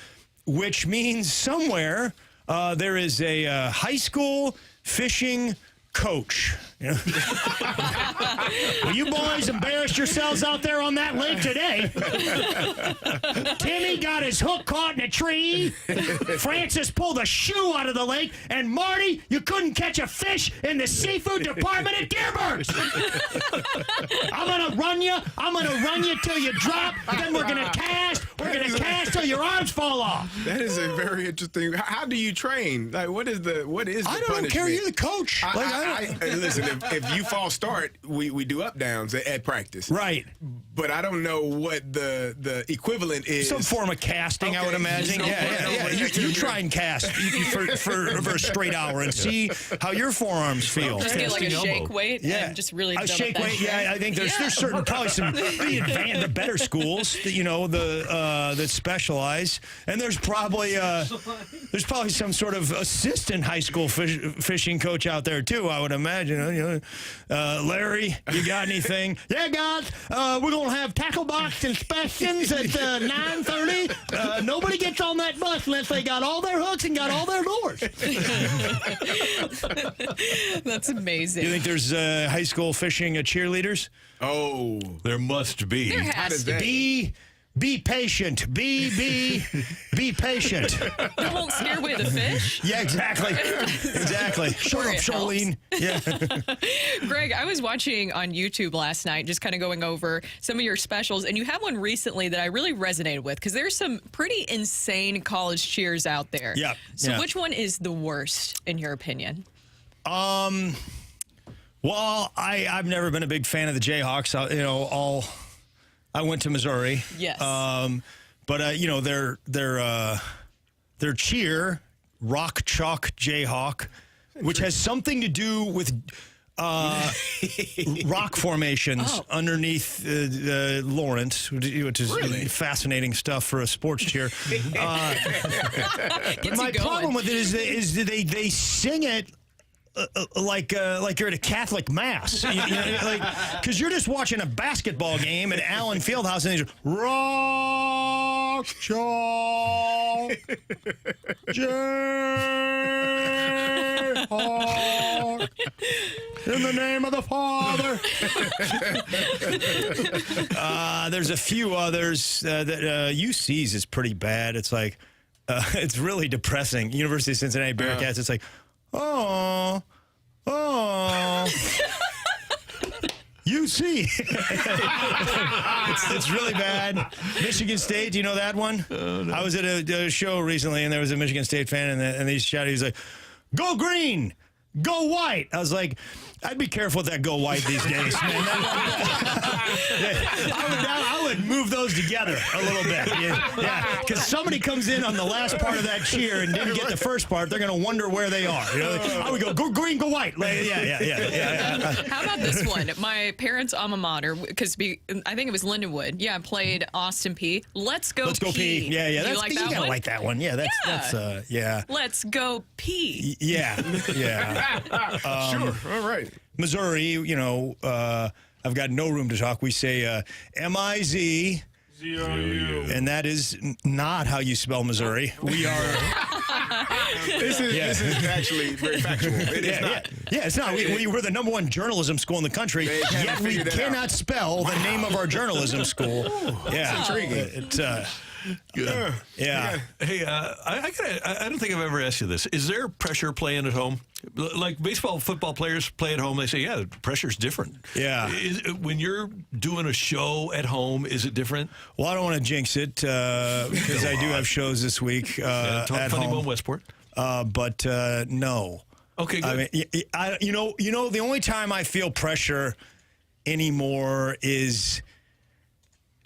which means somewhere there is a high school fishing coach. Well, you boys embarrassed yourselves out there on that lake today. Timmy got his hook caught in a tree. Francis pulled a shoe out of the lake. And Marty, you couldn't catch a fish in the seafood department at Dearborn's. I'm going to run you. I'm going to run you till you drop. Then we're going to cast. We're going to cast till your arms fall off. That is a very interesting. How do you train? Like, what is the I don't punishment? care. You're the coach. Listen, if you false start, we do up downs at practice. Right. But I don't know what the equivalent is. Some form of casting, I would imagine. You try and cast for a straight hour and see how your forearms feel. Just get like a shake weight and just really a shake weight. I think there's certain probably some the better schools that that specialize, and there's probably some sort of assistant high school fishing coach out there too. I would imagine. Larry, you got anything? Yeah, guys, we're gonna have tackle box inspections at 9:30. Nobody gets on that bus unless they got all their hooks and got all their lures. That's amazing. You think there's high school fishing cheerleaders? Oh, there must be. There has to be. Be patient. Be patient. That won't scare away the fish. Yeah, exactly. Shut up, Charlene. Yeah. Greg, I was watching on YouTube last night, just kind of going over some of your specials, and you have one recently that I really resonated with because there's some pretty insane college cheers out there. Yeah. So which one is the worst, in your opinion? Well, I've never been a big fan of the Jayhawks. I went to Missouri. Yes. But their cheer, Rock Chalk Jayhawk, which has something to do with rock formations underneath Lawrence, which is fascinating stuff for a sports cheer. But my problem with it is they sing it like you're at a Catholic mass, because you're just watching a basketball game at Allen Fieldhouse and they rock chalk Jayhawk in the name of the Father. There's a few others that UC's is pretty bad. It's like it's really depressing. University of Cincinnati Bearcats. It's like, oh. UC. it's really bad. Michigan State, do you know that one? No. I was at a show recently, and there was a Michigan State fan, and they shouted, he's like, go green, go white. I was like, I'd be careful with that go white these days, man. I would move those together a little bit. Yeah, because somebody comes in on the last part of that cheer and didn't get the first part, they're going to wonder where they are. I would go green, go white. Yeah. How about this one? My parents' alma mater, because I think it was Lindenwood. Yeah, played Austin P. Let's go P. Yeah. You That's, like you that gotta one? like that one. Yeah, that's yeah. Let's go P. Yeah. Sure. All right. Missouri, I've got no room to talk. We say M-I-Z. Z-O-U. And that is not how you spell Missouri. We are... This is actually very factual. It is not. Yeah, it's not. We're the #1 journalism school in the country, yet we cannot spell the name of our journalism school. That's intriguing. It's... Good. Yeah. Hey, I don't think I've ever asked you this. Is there pressure playing at home? Like baseball, football players play at home. They say, yeah, the pressure's different. Yeah. When you're doing a show at home, is it different? Well, I don't want to jinx it because I do have shows this week at Funny home. Bone Westport. But no. Okay, good. I mean, the only time I feel pressure anymore is...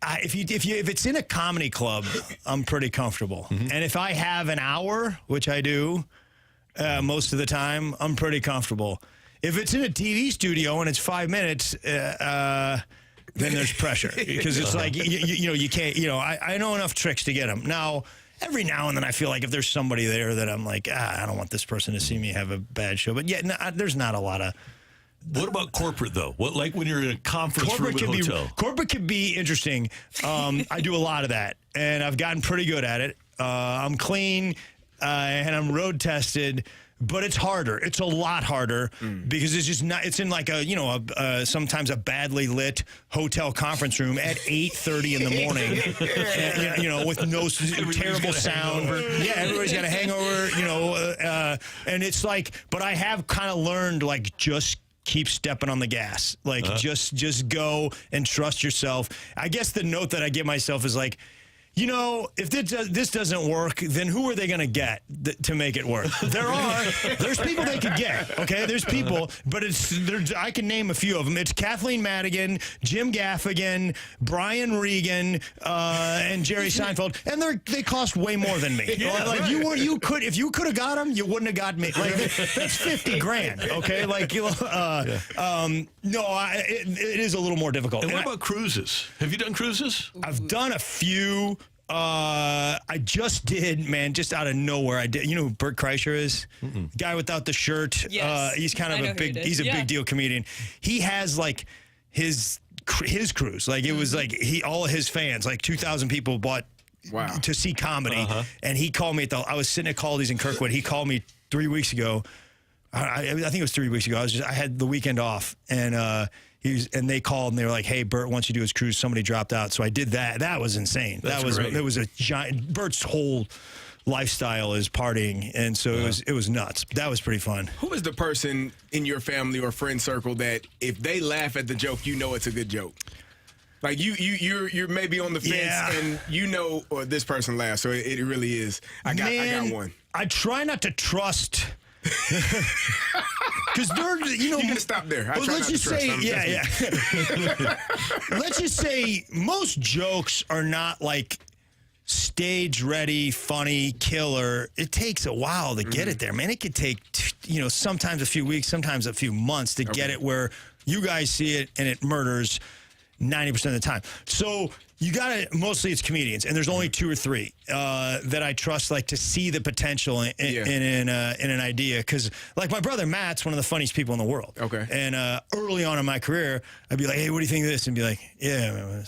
If it's in a comedy club, I'm pretty comfortable. Mm-hmm. And if I have an hour, which I do most of the time, I'm pretty comfortable. If it's in a TV studio and it's 5 minutes, then there's pressure because it's like you can't. I know enough tricks to get them. Now, every now and then I feel like if there's somebody there that I'm like, I don't want this person to see me have a bad show. But there's not a lot of. What about corporate, though? What, like when you're in a conference room at a hotel? Corporate could be interesting. I do a lot of that, and I've gotten pretty good at it. I'm clean, and I'm road tested, but it's harder. It's a lot harder because it's just not. It's in like sometimes a badly lit hotel conference room at 8:30 in the morning, and, with no terrible sound. Yeah, everybody's got a hangover. And it's like, but I have kind of learned like just keep stepping on the gas. Like, just go and trust yourself. I guess the note that I give myself is like, if this doesn't work, then who are they going to get to make it work? There's people they could get, okay? There's people, but I can name a few of them. It's Kathleen Madigan, Jim Gaffigan, Brian Regan, and Jerry Seinfeld, and they cost way more than me. Yeah, like if you could have got them, you wouldn't have got me. Like that's $50,000, okay? Like it is a little more difficult. And what about cruises? Have you done cruises? I've done a few. I just did, man, just out of nowhere. I did. You know who Bert Kreischer is? Guy without the shirt. Yes. He's kind of a big deal comedian. He has like his cruise. Like it was like all of his fans, like 2,000 people bought to see comedy. And he called me I was sitting at Caldy's in Kirkwood. He called me 3 weeks ago. I think it was 3 weeks ago. I had the weekend off, and they called and they were like, "Hey, Bert wants you to do his cruise. Somebody dropped out." So I did that. That was insane. That was a giant. Bert's whole lifestyle is partying, and so it was nuts. That was pretty fun. Who is the person in your family or friend circle that if they laugh at the joke, it's a good joke? Like you're maybe on the fence, and or this person laughs, so it really is. I got one. I try not to trust. Because you can stop there. Let's just say, let's just say most jokes are not like stage-ready, funny, killer, it takes a while to get it there, man. It could take, sometimes a few weeks, sometimes a few months to get it where you guys see it and it murders 90% of the time. So you got to, mostly it's comedians, and there's only 2 or 3 that I trust, like, to see the potential in an idea. Because, like, my brother Matt's one of the funniest people in the world. Okay. And early on in my career, I'd be like, hey, what do you think of this? And be like, yeah, man.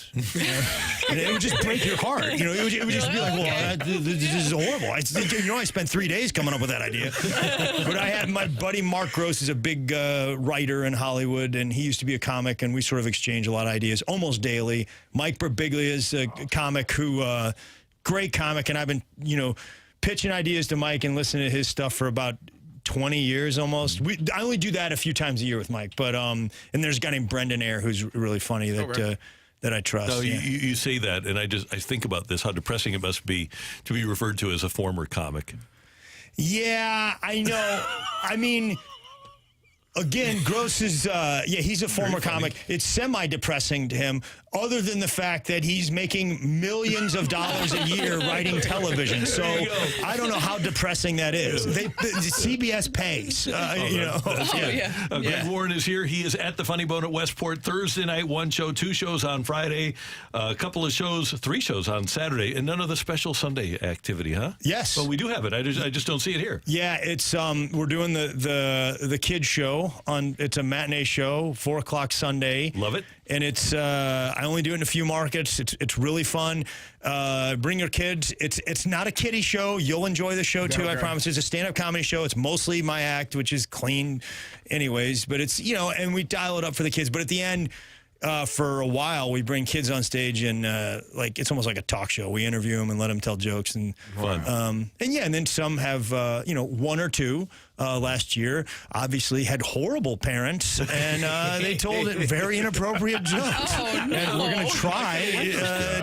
And it would just break your heart. It would just be like, well, this is horrible. I spent 3 days coming up with that idea. But I had my buddy Mark Gross is a big writer in Hollywood, and he used to be a comic, and we sort of exchange a lot of ideas almost daily. Mike Birbiglia is a comic who, great comic, and I've been, pitching ideas to Mike and listening to his stuff for about 20 years almost. I only do that a few times a year with Mike, but and there's a guy named Brendan Ayer who's really funny that I trust. No, you say that, and I think about this, how depressing it must be to be referred to as a former comic. Yeah, I know. I mean, again, Gross is, he's a former comic. It's semi-depressing to him, other than the fact that he's making millions of dollars a year writing television. So I don't know how depressing that is. The CBS pays, Greg Warren is here. He is at the Funny Bone at Westport Thursday night, 1 show, 2 shows on Friday, a couple of shows, 3 shows on Saturday, and none of the special Sunday activity, huh? Yes. Well, we do have it. I just don't see it here. Yeah, it's we're doing the kids show it's a matinee show, 4:00 Sunday. Love it. And it's I only do it in a few markets. It's really fun. Bring your kids. It's not a kiddie show. You'll enjoy the show too. I promise. It's a stand-up comedy show. It's mostly my act, which is clean, anyways. But it's and we dial it up for the kids. But at the end, for a while, we bring kids on stage and it's almost like a talk show. We interview them and let them tell jokes and fun. And then some have 1 or 2. Last year, obviously had horrible parents, and they told it very inappropriate jokes. Oh, no. And we're going to try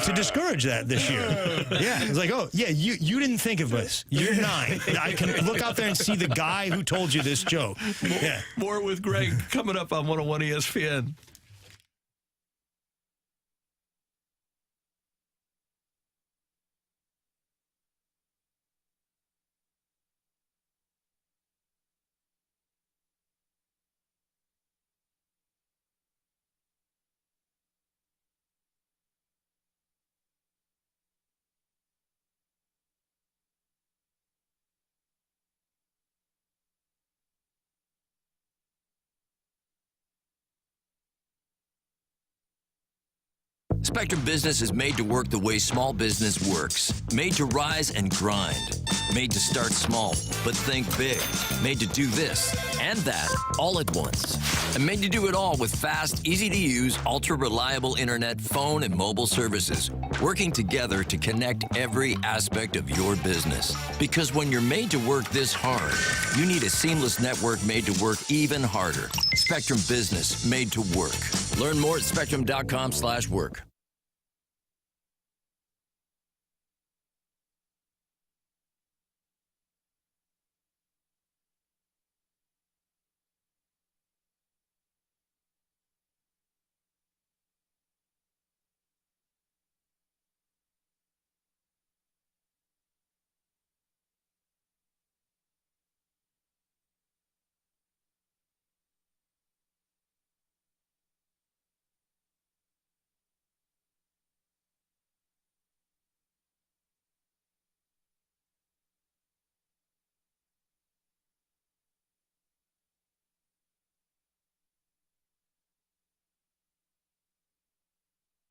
to discourage that this year. Yeah, it's like, you didn't think of us. You're 9. I can look out there and see the guy who told you this joke. More with Greg coming up on 101 ESPN. Spectrum Business is made to work the way small business works. Made to rise and grind. Made to start small, but think big. Made to do this and that all at once. And made to do it all with fast, easy-to-use, ultra-reliable internet, phone, and mobile services. Working together to connect every aspect of your business. Because when you're made to work this hard, you need a seamless network made to work even harder. Spectrum Business, made to work. Learn more at spectrum.com/work.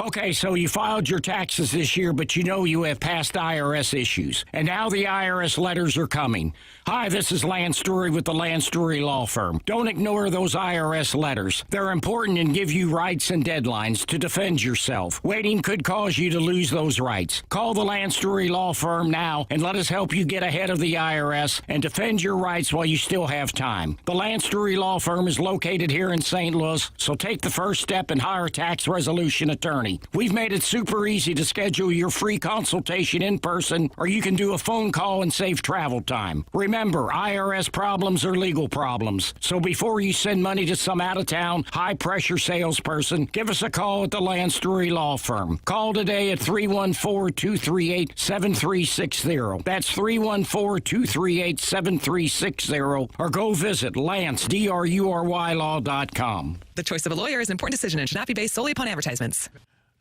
Okay, so you filed your taxes this year, but you know you have past IRS issues. And now the IRS letters are coming. Hi, this is Lance Story with the Lance Story Law Firm. Don't ignore those IRS letters. They're important and give you rights and deadlines to defend yourself. Waiting could cause you to lose those rights. Call the Lance Story Law Firm now and let us help you get ahead of the IRS and defend your rights while you still have time. The Lance Story Law Firm is located here in St. Louis, so take the first step and hire a tax resolution attorney. Valley. We've made it super easy to schedule your free consultation in person, or you can do a phone call and save travel time. Remember, IRS problems are legal problems. So before you send money to some out-of-town, high-pressure salesperson, give us a call at the Land Story Law Firm. Call today at 314-238-7360. That's 314-238-7360. Or go visit LanceDruryLaw.com. The choice of a lawyer is an important decision and should not be based solely upon advertisements.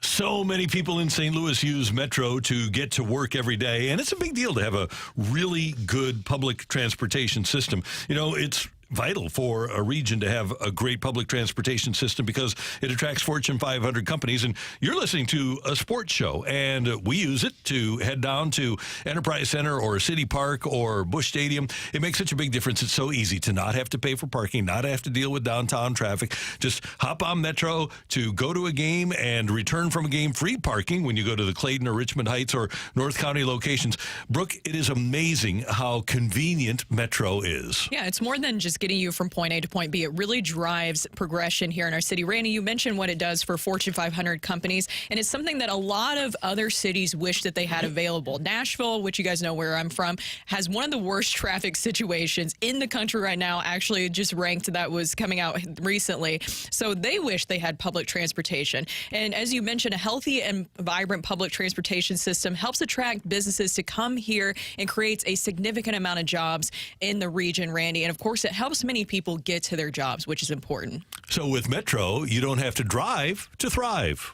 So many people in St. Louis use Metro to get to work every day, and it's a big deal to have a really good public transportation system. You know, it's vital for a region to have a great public transportation system because it attracts Fortune 500 companies. And you're listening to a sports show, and we use it to head down to Enterprise Center or City Park or Busch Stadium. It makes such a big difference. It's so easy to not have to pay for parking, not have to deal with downtown traffic. Just hop on Metro to go to a game and return from a game. Free parking when you go to the Clayton or Richmond Heights or North County locations. Brooke, it is amazing how convenient Metro is. Yeah, it's more than just getting you from point A to point B. It really drives progression here in our city. Randy, you mentioned what it does for Fortune 500 companies, and it's something that a lot of other cities wish that they had available. Nashville, which you guys know where I'm from, has one of the worst traffic situations in the country right now. Actually, just ranked that was coming out recently. So they wish they had public transportation. And as you mentioned, a healthy and vibrant public transportation system helps attract businesses to come here and creates a significant amount of jobs in the region, Randy. And of course, it helps many people get to their jobs, which is important. So with Metro, you don't have to drive to thrive.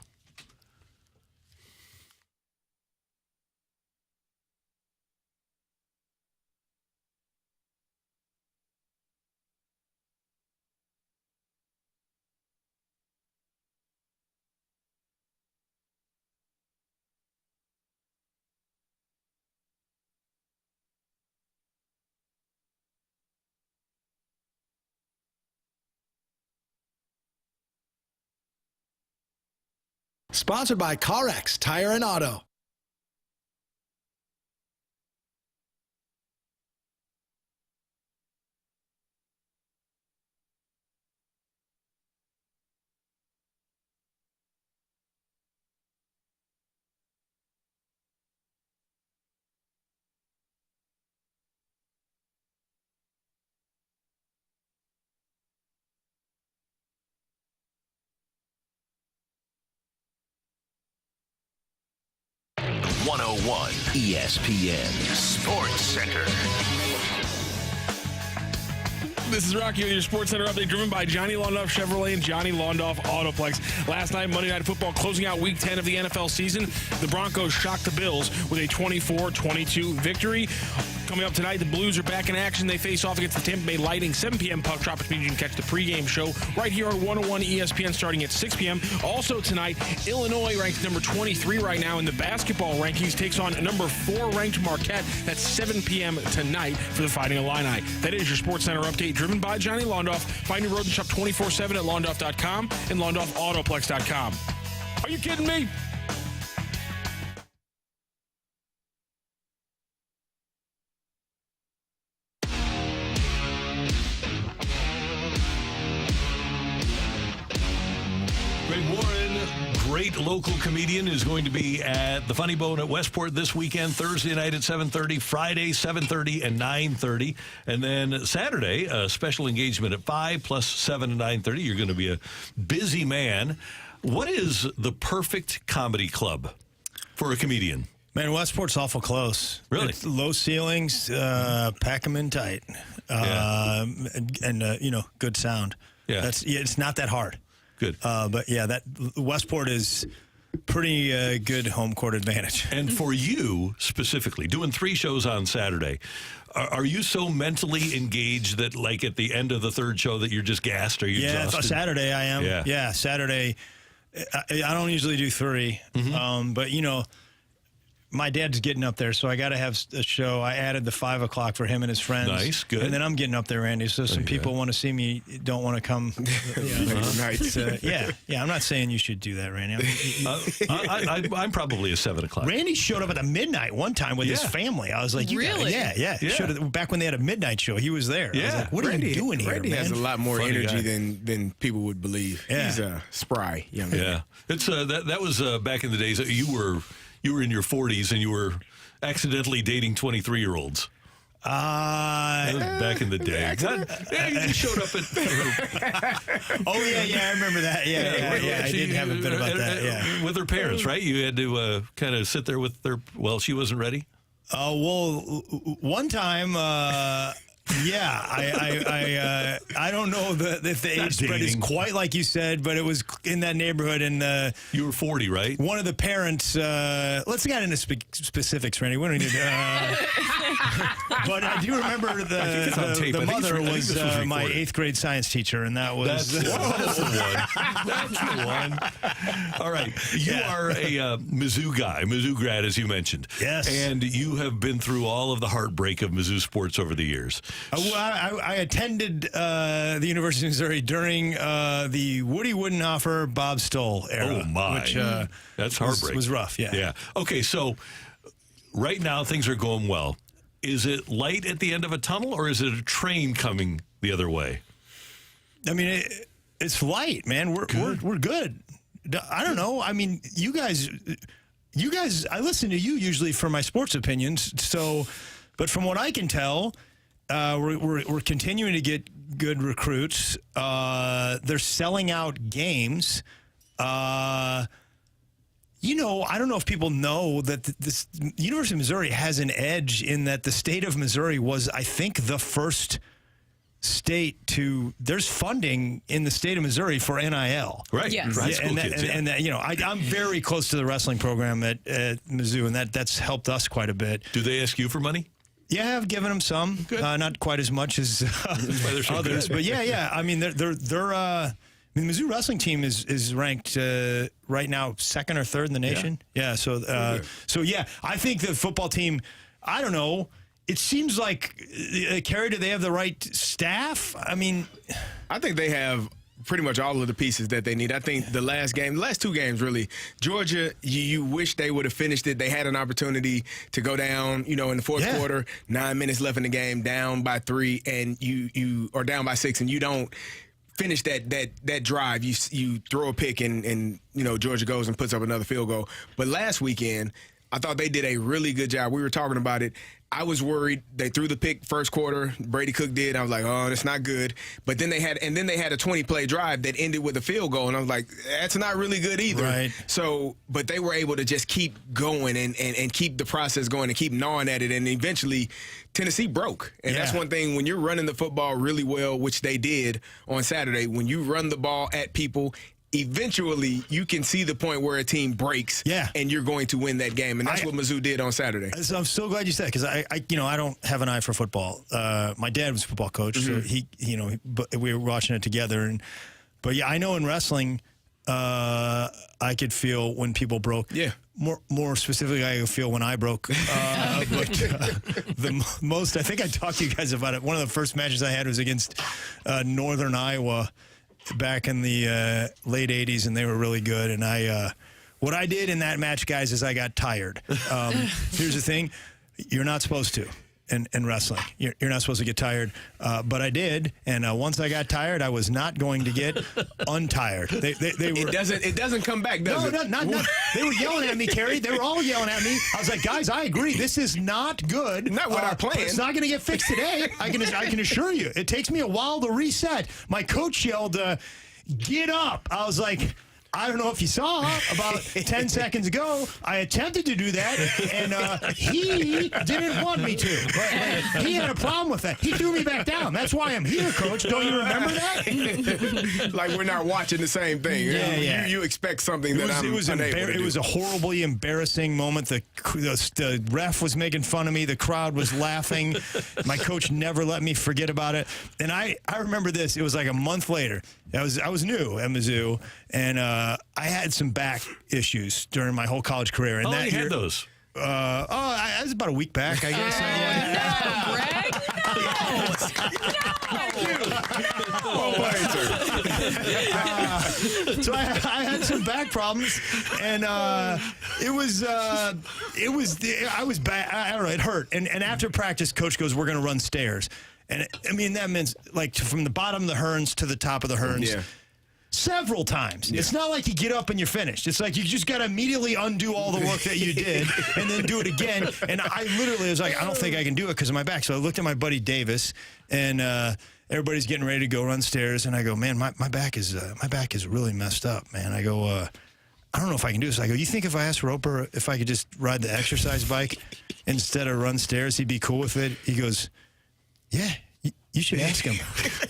Sponsored by CarX Tire and Auto. ESPN Sports Center. This is Rocky with your Sports Center update, driven by Johnny Londoff Chevrolet and Johnny Londoff Autoplex. Last night, Monday Night Football, closing out Week 10 of the NFL season. The Broncos shocked the Bills with a 24-22 victory. Coming up tonight, the Blues are back in action. They face off against the Tampa Bay Lightning. 7 p.m. puck drop, which means you can catch the pregame show right here on 101 ESPN starting at 6 p.m. Also tonight, Illinois ranked number 23 right now in the basketball rankings, takes on number 4 ranked Marquette. That's 7 p.m. tonight for the Fighting Illini. That is your Sports Center update, driven by Johnny Londoff. Find your road and shop 24/7 at londoff.com and londoffautoplex.com. Are you kidding me? Great local comedian is going to be at the Funny Bone at Westport this weekend, Thursday night at 7:30, Friday 7:30 and 9:30, and then Saturday a special engagement at 5 plus 7 and 9:30. You're going to be a busy man. What is the perfect comedy club for a comedian? Man, Westport's awful close. Really? It's low ceilings, pack them in tight, and good sound. Yeah. It's not that hard. Good. But yeah, that Westport is pretty good home court advantage. And for you specifically, doing 3 shows on Saturday, are you so mentally engaged that, like, at the end of the 3rd show that you're just gassed? Are you exhausted? Saturday I am. Yeah, Saturday. I don't usually do 3, but my dad's getting up there, so I got to have a show. I added the 5 o'clock for him and his friends. Nice, good. And then I'm getting up there, Randy. So some people want to see me, don't want to come. Nice. I'm not saying you should do that, Randy. I'm probably a 7 o'clock. Randy showed up at the midnight one time with his family. I was like, Really? Yeah. Showed up back when they had a midnight show. He was there. I was like, what are you doing here, Randy man? has a lot more Funny energy guy. than people would believe. Yeah. He's a spry young man. Yeah, it's that was back in the days. You were in your 40s and you were accidentally dating 23-year-olds. Back in the day. You showed up at. Oh yeah, I remember that. Yeah. I did have a bit about that. Yeah, with her parents, right? You had to kind of sit there with her. Well, she wasn't ready. Well, one time. I don't know if the age spread is quite like you said, but it was in that neighborhood. And you were 40, right? One of the parents. Let's get into specifics, Randy. We don't need to. But I do remember the mother was my 8th grade science teacher, and that was that's the one. All right, you are a Mizzou guy, Mizzou grad, as you mentioned. Yes, and you have been through all of the heartbreak of Mizzou sports over the years. I attended the University of Missouri during the Woody Woodenhofer, Bob Stoll era. Oh, my. Which, that's heartbreak. Was rough, yeah. Yeah. Okay, so right now things are going well. Is it light at the end of a tunnel, or is it a train coming the other way? I mean, it's light, man. We're good. I don't know. I mean, you guys, I listen to you usually for my sports opinions, so... But from what I can tell, we're continuing to get good recruits. They're selling out games. I don't know if people know that this University of Missouri has an edge in that the state of Missouri was, I think, the first state to. There's funding in the state of Missouri for NIL. Right. Yes. I'm very close to the wrestling program at Mizzou, and that's helped us quite a bit. Do they ask you for money? Yeah, I've given them some, not quite as much as others, but yeah. I mean, they're the Mizzou wrestling team is ranked right now 2nd or 3rd in the nation. Yeah, so I think the football team. I don't know. It seems like Kerry. Do they have the right staff? I mean, I think they have pretty much all of the pieces that they need. I think the last 2 games, really, Georgia, you wish they would have finished it. They had an opportunity to go down, in the fourth quarter, 9 minutes left in the game, down by 3, and you are down by 6, and you don't finish that drive. You throw a pick, and Georgia goes and puts up another field goal. But last weekend, I thought they did a really good job. We were talking about it. I was worried. They threw the pick first quarter. Brady Cook did. I was like, oh, that's not good. But then they had a 20-play drive that ended with a field goal, and I was like, that's not really good either. Right. So, but they were able to just keep going and keep the process going and keep gnawing at it, and eventually Tennessee broke. And that's one thing, when you're running the football really well, which they did on Saturday, when you run the ball at people, eventually you can see the point where a team breaks and you're going to win that game. And that's what Mizzou did on Saturday. So I'm so glad you said, because I don't have an eye for football. My dad was a football coach, so we were watching it together. But I know in wrestling, I could feel when people broke. Yeah. More specifically, I could feel when I broke. The most, I think I talked to you guys about it. One of the first matches I had was against Northern Iowa back in the late 80s, and they were really good. And what I did in that match, guys, is I got tired. Here's the thing. You're not supposed to in wrestling. You're not supposed to get tired. But I did. And once I got tired, I was not going to get untired. They were, it doesn't come back, does it? No, not. They were yelling at me, Kerry. They were all yelling at me. I was like, guys, I agree. This is not good. Not what I planned. It's not going to get fixed today. I can assure you. It takes me a while to reset. My coach yelled, get up. I was like, I don't know if you saw about 10 seconds ago, I attempted to do that, and he didn't want me to. But he had a problem with that. He threw me back down. That's why I'm here, Coach. Don't you remember that? Like we're not watching the same thing. Yeah. You expect something that I'm unable to do. It was a horribly embarrassing moment. The ref was making fun of me. The crowd was laughing. My coach never let me forget about it. And I remember this. It was like a month later. I was new at Mizzou, and I had some back issues during my whole college career. And you had those? It was about a week back, I guess. No, Greg. So I had some back problems, and it was I was bad. I don't know. It hurt, and after practice, coach goes, "We're going to run stairs," and I mean that means like from the bottom of the Hearns to the top of the Hearns. Yeah. Several times. Yeah. It's not like you get up and you're finished. It's like you just got to immediately undo all the work that you did and then do it again. And I literally was like, I don't think I can do it because of my back. So I looked at my buddy Davis, and everybody's getting ready to go run stairs. And I go, man, my back is really messed up, man. I go, I don't know if I can do this. I go, you think if I asked Roper if I could just ride the exercise bike instead of run stairs, he'd be cool with it? He goes, yeah. You should ask him.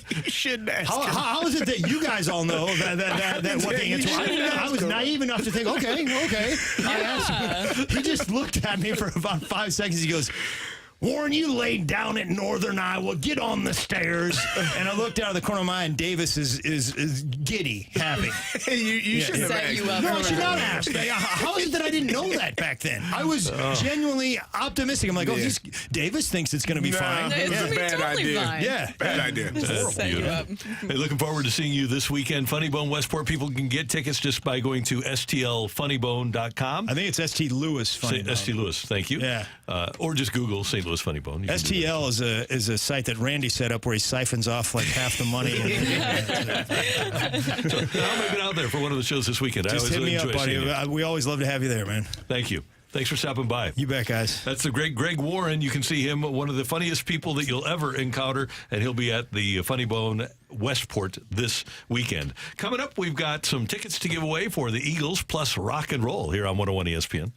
You shouldn't ask him. How is it that you guys all know that what the answer was? I was naive enough to think, okay. I asked him. He just looked at me for about 5 seconds. He goes, Warren, you laid down at Northern Iowa. Get on the stairs. And I looked out of the corner of my eye, and Davis is giddy, happy. you should have asked. No, I should not ask. How is it that I didn't know that back then? I was genuinely optimistic. I'm like, Davis thinks it's going to be fine. It's a bad idea. Fine. Yeah. Bad idea. Set you up. Hey, looking forward to seeing you this weekend. Funny Bone Westport. People can get tickets just by going to stlfunnybone.com. I think it's St. Louis Funny Bone. St. Louis, thank you. Yeah. Or just Google St. Louis Funny Bone. STL is a site that Randy set up where he siphons off like half the money. So I'll make it out there for one of the shows this weekend. Just hit me up, buddy. We always love to have you there, man. Thank you. Thanks for stopping by. You bet, guys. That's the great Greg Warren. You can see him, one of the funniest people that you'll ever encounter, and he'll be at the Funny Bone Westport this weekend. Coming up, we've got some tickets to give away for the Eagles plus rock and roll here on 101 ESPN.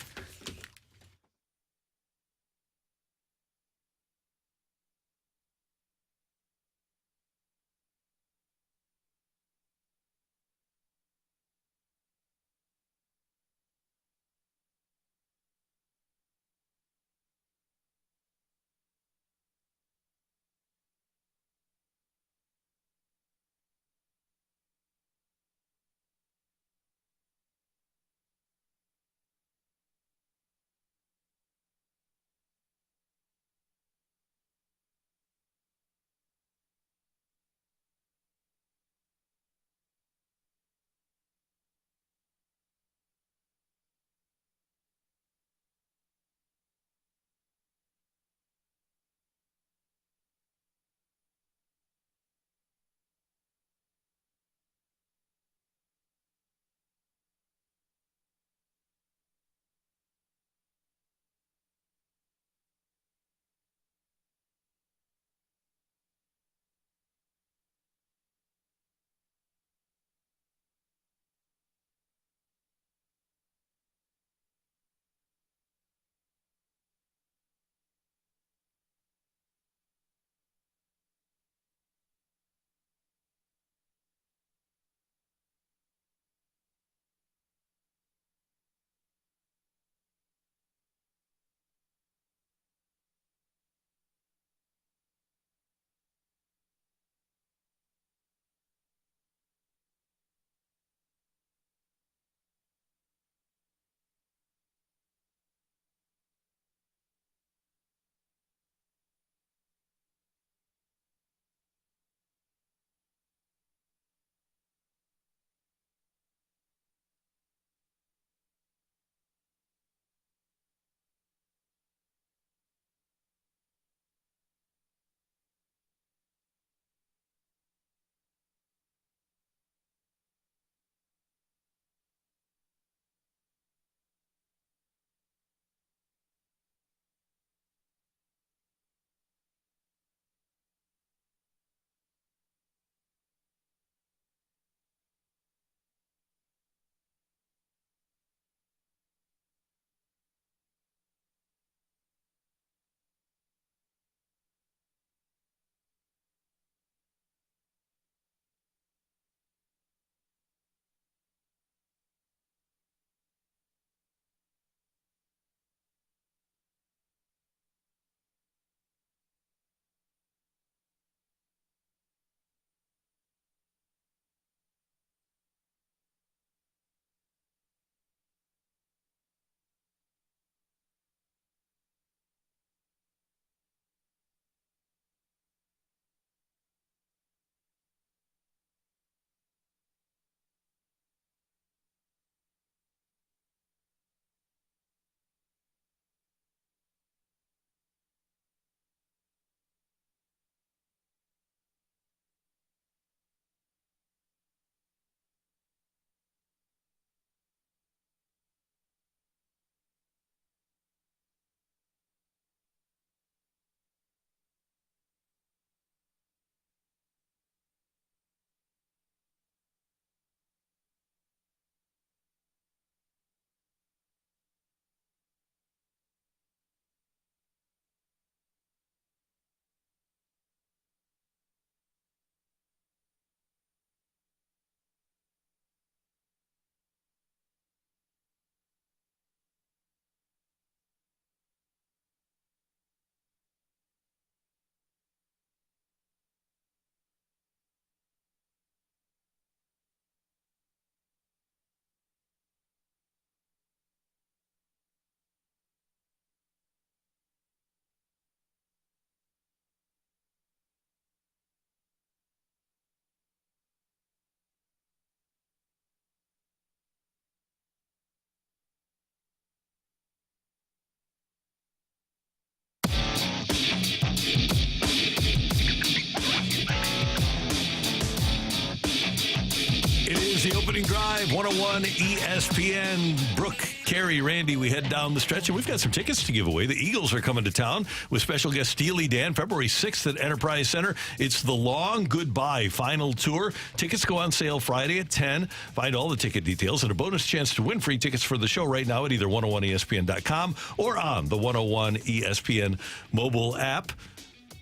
Live, 101 ESPN. Brooke, Carrie, Randy, we head down the stretch, and we've got some tickets to give away. The Eagles are coming to town with special guest Steely Dan, February 6th at Enterprise Center. It's the Long Goodbye Final Tour. Tickets go on sale Friday at 10. Find all the ticket details and a bonus chance to win free tickets for the show right now at either 101ESPN.com or on the 101 ESPN mobile app.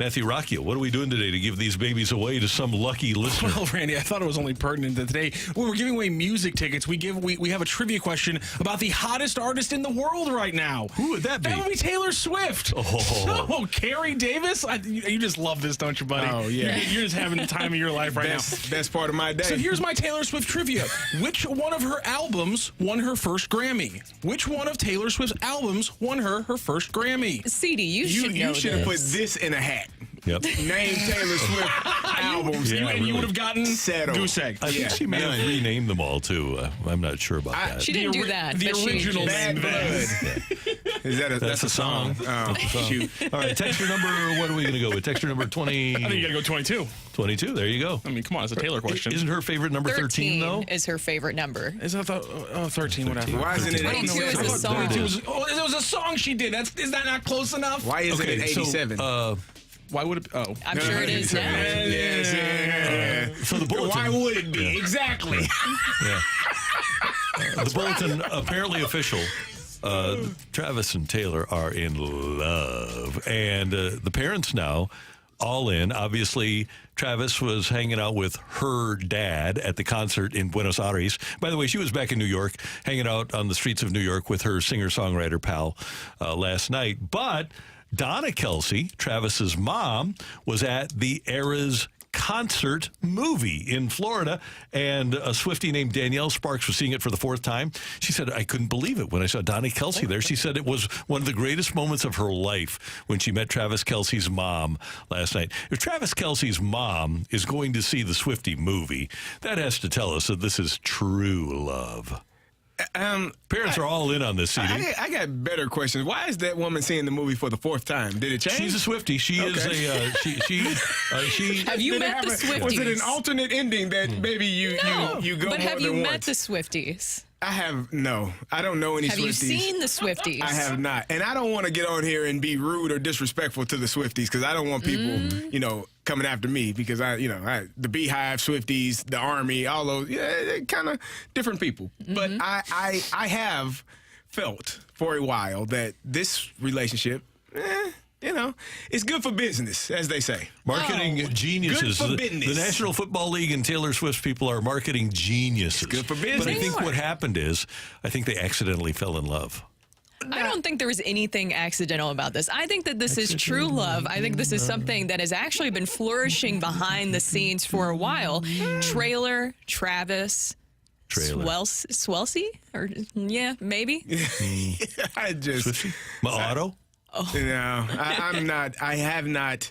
Matthew Rocc, what are we doing today to give these babies away to some lucky listener? Well, Randy, I thought it was only pertinent that today when we're giving away music tickets, we have a trivia question about the hottest artist in the world right now. Who would that be? That would be Taylor Swift. Oh, Carrie Davis? You just love this, don't you, buddy? Oh, yeah. You're just having the time of your life right now. Best part of my day. So here's my Taylor Swift trivia. Which one of her albums won her first Grammy? Which one of Taylor Swift's albums won her first Grammy? CD, you should know You should have put this in a hat. Yep. Name Taylor Swift albums. You would have gotten Settled. goose egg. I think she may have renamed them all, too. I'm not sure about that. She didn't do that. The but she original just- name. Is that That's a song. Oh, shoot. All right, texture number, what are we going to go with? Texture number 20. I think you got to go 22. 22, there you go. I mean, come on, it's a Taylor question. Isn't her favorite number 13, though? is her favorite number. Is that the 13, whatever? Why isn't it 22 is the song. It was a song she did. Is that not close enough? Why isn't it 87? Why would it? Oh, I'm sure it is now. So the bulletin. Why would it be? Exactly. Yeah. The bulletin, apparently official. Travis and Taylor are in love. And the parents now, all in. Obviously, Travis was hanging out with her dad at the concert in Buenos Aires. By the way, she was back in New York, hanging out on the streets of New York with her singer-songwriter pal last night. But Donna Kelsey, Travis's mom, was at the Eras concert movie in Florida, and a Swiftie named Danielle Sparks was seeing it for the fourth time. She said, I couldn't believe it when I saw Donna Kelsey there. She said it was one of the greatest moments of her life when she met Travis Kelsey's mom last night. If Travis Kelsey's mom is going to see the Swiftie movie, that has to tell us that this is true love. Parents are all in on this, CD. I got better questions. Why is that woman seeing the movie for the fourth time? Did it change? She's a Swiftie. She is a she. Have you met the Swifties? Was it an alternate ending that maybe you go But more have you than met once? the Swifties? I have no. I don't know any Have Swifties. you seen the Swifties? I have not, and I don't want to get on here and be rude or disrespectful to the Swifties because I don't want people, coming after me because the Beehive Swifties, the Army, all those, they're kind of different people. But I have felt for a while that this relationship, it's good for business, as they say. Marketing geniuses. Good for business. The National Football League and Taylor Swift's people are marketing geniuses. It's good for business. But I think what happened is, I think they accidentally fell in love. I don't think there was anything accidental about this. I think that this is true love. I think this is something that has actually been flourishing behind the scenes for a while. Travis, Swelsey? Or, yeah, maybe. I just... Swiftie? Auto? No, I'm not. I have not.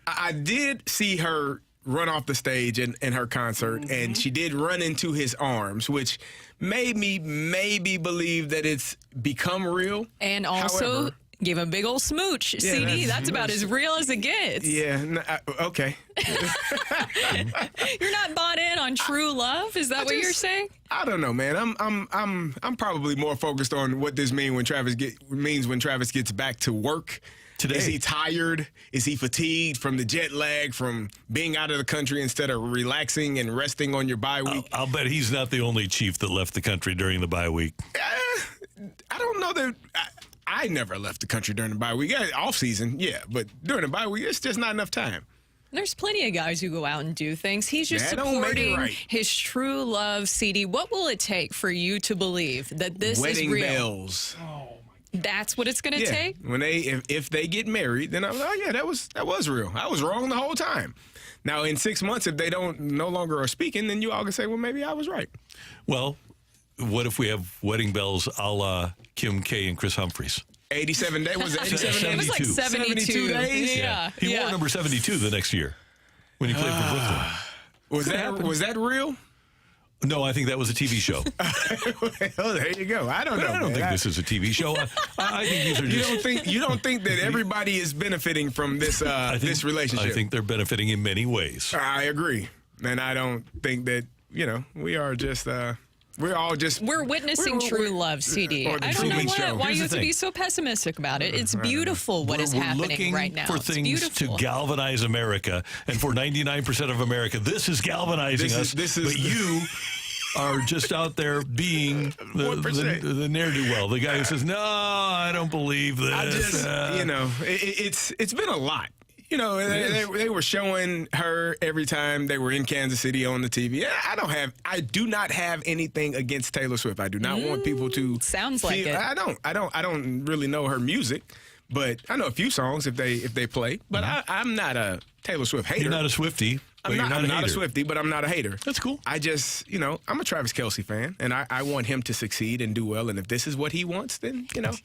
I did see her run off the stage in her concert, and she did run into his arms, which made me maybe believe that it's become real. And also... However, give a big old smooch. CD, that's about as real as it gets. Yeah, okay. You're not bought in on true love? Is that what you're saying? I don't know, man. I'm probably more focused on what this means when Travis gets back to work. Today. Is he tired? Is he fatigued from the jet lag, from being out of the country instead of relaxing and resting on your bye week? I'll bet he's not the only Chief that left the country during the bye week. I don't know that. I never left the country during the bye week. Off season, yeah, but during the bye week, it's just not enough time. There's plenty of guys who go out and do things. He's just That don't make it supporting right. his true love, CD. What will it take for you to believe that this Wedding is real? bells. That's what it's going to take? When if they get married, then I'm like, oh yeah, that was real. I was wrong the whole time. Now in 6 months, if they no longer are speaking, then you all can say, well, maybe I was right. Well, what if we have wedding bells a la Kim K and Chris Humphries? 87 days? Was it 87 days? It was like 72 days? Yeah. He wore number 72 the next year when he played for Brooklyn. Was that real? No, I think that was a TV show. Oh, there you go. I don't know. I don't think this is a TV show. I think these are just... You don't think that everybody is benefiting from this this relationship? I think they're benefiting in many ways. I agree. And I don't think that, we are just We're witnessing true love, CD. I don't know why you have to be so pessimistic about it. It's beautiful what is happening right now. We're looking for things to galvanize America, and for 99% of America, this is galvanizing us. But you are just out there being the ne'er-do-well, the guy who says, "No, I don't believe this." It's been a lot. They were showing her every time they were in Kansas City on the TV. I do not have anything against Taylor Swift. I do not want people to sounds like it. I don't really know her music, but I know a few songs if they play. But I'm not a Taylor Swift hater. You're not a Swiftie. I'm not a Swiftie, but I'm not a hater. That's cool. I just, I'm a Travis Kelce fan, and I want him to succeed and do well. And if this is what he wants, then, And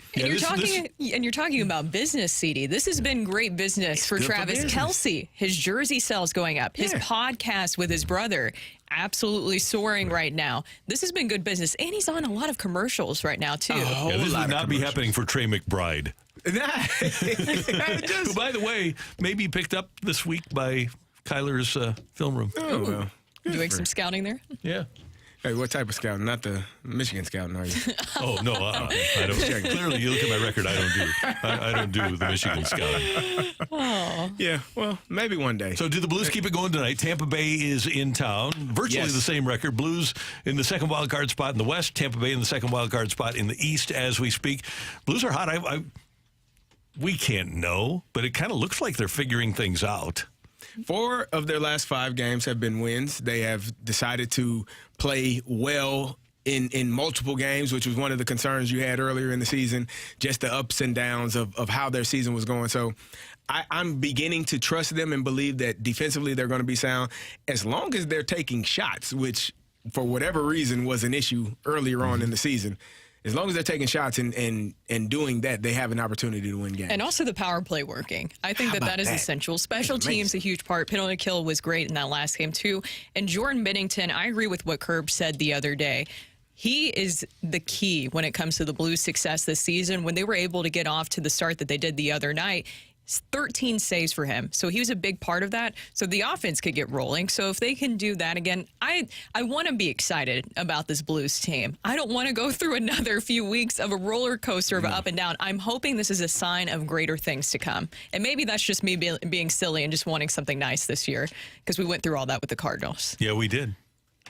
you're talking about business, CD. This has been great business for Travis Kelce. His jersey sales going up. His podcast with his brother absolutely soaring right now. This has been good business. And he's on a lot of commercials right now, too. This would not be happening for Trey McBride. Who, by the way, maybe picked up this week by Kyler's film room. Oh, well. Doing some scouting there? Yeah. Hey, what type of scouting? Not the Michigan scouting, are you? Oh, no. I don't. Clearly, you look at my record, I don't do the Michigan scouting. Oh. Yeah, well, maybe one day. So do the Blues keep it going tonight? Tampa Bay is in town. Virtually the same record. Blues in the second wild card spot in the West. Tampa Bay in the second wild card spot in the East as we speak. Blues are hot. We can't know, but it kind of looks like they're figuring things out. 4 of their last 5 games have been wins. They have decided to play well in multiple games, which was one of the concerns you had earlier in the season, just the ups and downs of how their season was going. So I'm beginning to trust them and believe that defensively they're going to be sound as long as they're taking shots, which for whatever reason was an issue earlier on in the season. As long as they're taking shots and doing that, they have an opportunity to win games. And also the power play working. I think that is essential. Special teams, a huge part. Penalty kill was great in that last game, too. And Jordan Binnington, I agree with what Curb said the other day. He is the key when it comes to the Blues' success this season. When they were able to get off to the start that they did the other night, 13 saves for him. So he was a big part of that. So the offense could get rolling. So if they can do that again, I want to be excited about this Blues team. I don't want to go through another few weeks of a roller coaster of up and down. I'm hoping this is a sign of greater things to come. And maybe that's just me being silly and just wanting something nice this year because we went through all that with the Cardinals. Yeah, we did.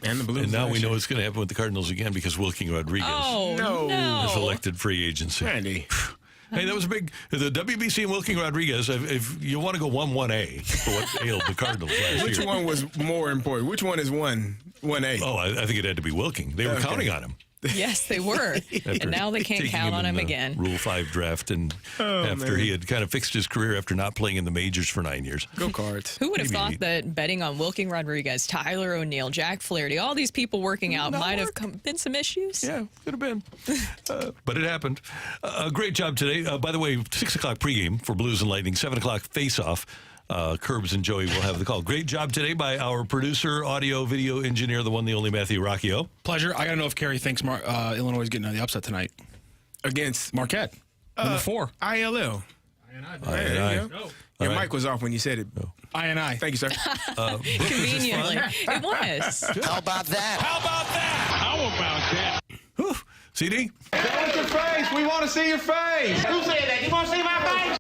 And the Blues. And now we know what's going to happen with the Cardinals again because Wilking Rodriguez is elected free agency. Randy. Hey, that was a big. The WBC and Wilking Rodriguez. If you want to go 1-1A for what ailed the Cardinals last year, which one was more important? Which one is 1-1A? Oh, I think it had to be Wilking. They were counting on him. Yes, they were. And now they can't count on him again. Rule 5 draft, and after he had kind of fixed his career after not playing in the majors for 9 years. Go Cards. Who would have thought that betting on Wilking Rodriguez, Tyler O'Neill, Jack Flaherty, all these people working out might have been some issues? Yeah, could have been. But it happened. Great job today. By the way, 6 o'clock pregame for Blues and Lightning, 7 o'clock face-off. Curbs and Joey will have the call. Great job today by our producer, audio, video engineer, the one, the only Matthew Rocchio. Pleasure. I got to know if Kerry thinks Illinois is getting on the upset tonight. Against Marquette. Number 4. ILL. Your mic was off when you said it. No. I. Thank you, sir. Conveniently. It was. How about that? How about that? Whew. CD? Show us your face. We want to see your face. Who said that? You want to see my face?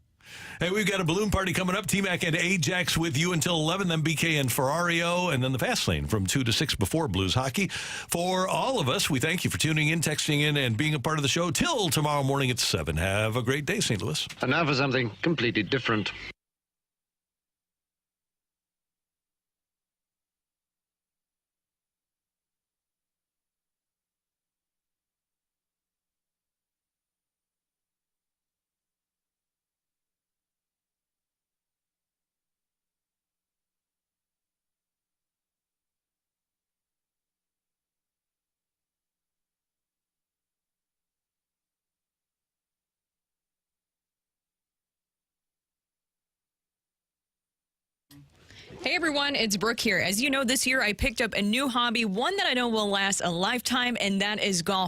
Hey, we've got a balloon party coming up. T-Mac and Ajax with you until 11, then BK and Ferrario, and then the Fast Lane from 2 to 6 before Blues Hockey. For all of us, we thank you for tuning in, texting in, and being a part of the show till tomorrow morning at 7. Have a great day, St. Louis. And now for something completely different. Hey everyone, it's Brooke here. As you know, this year I picked up a new hobby, one that I know will last a lifetime, and that is golf.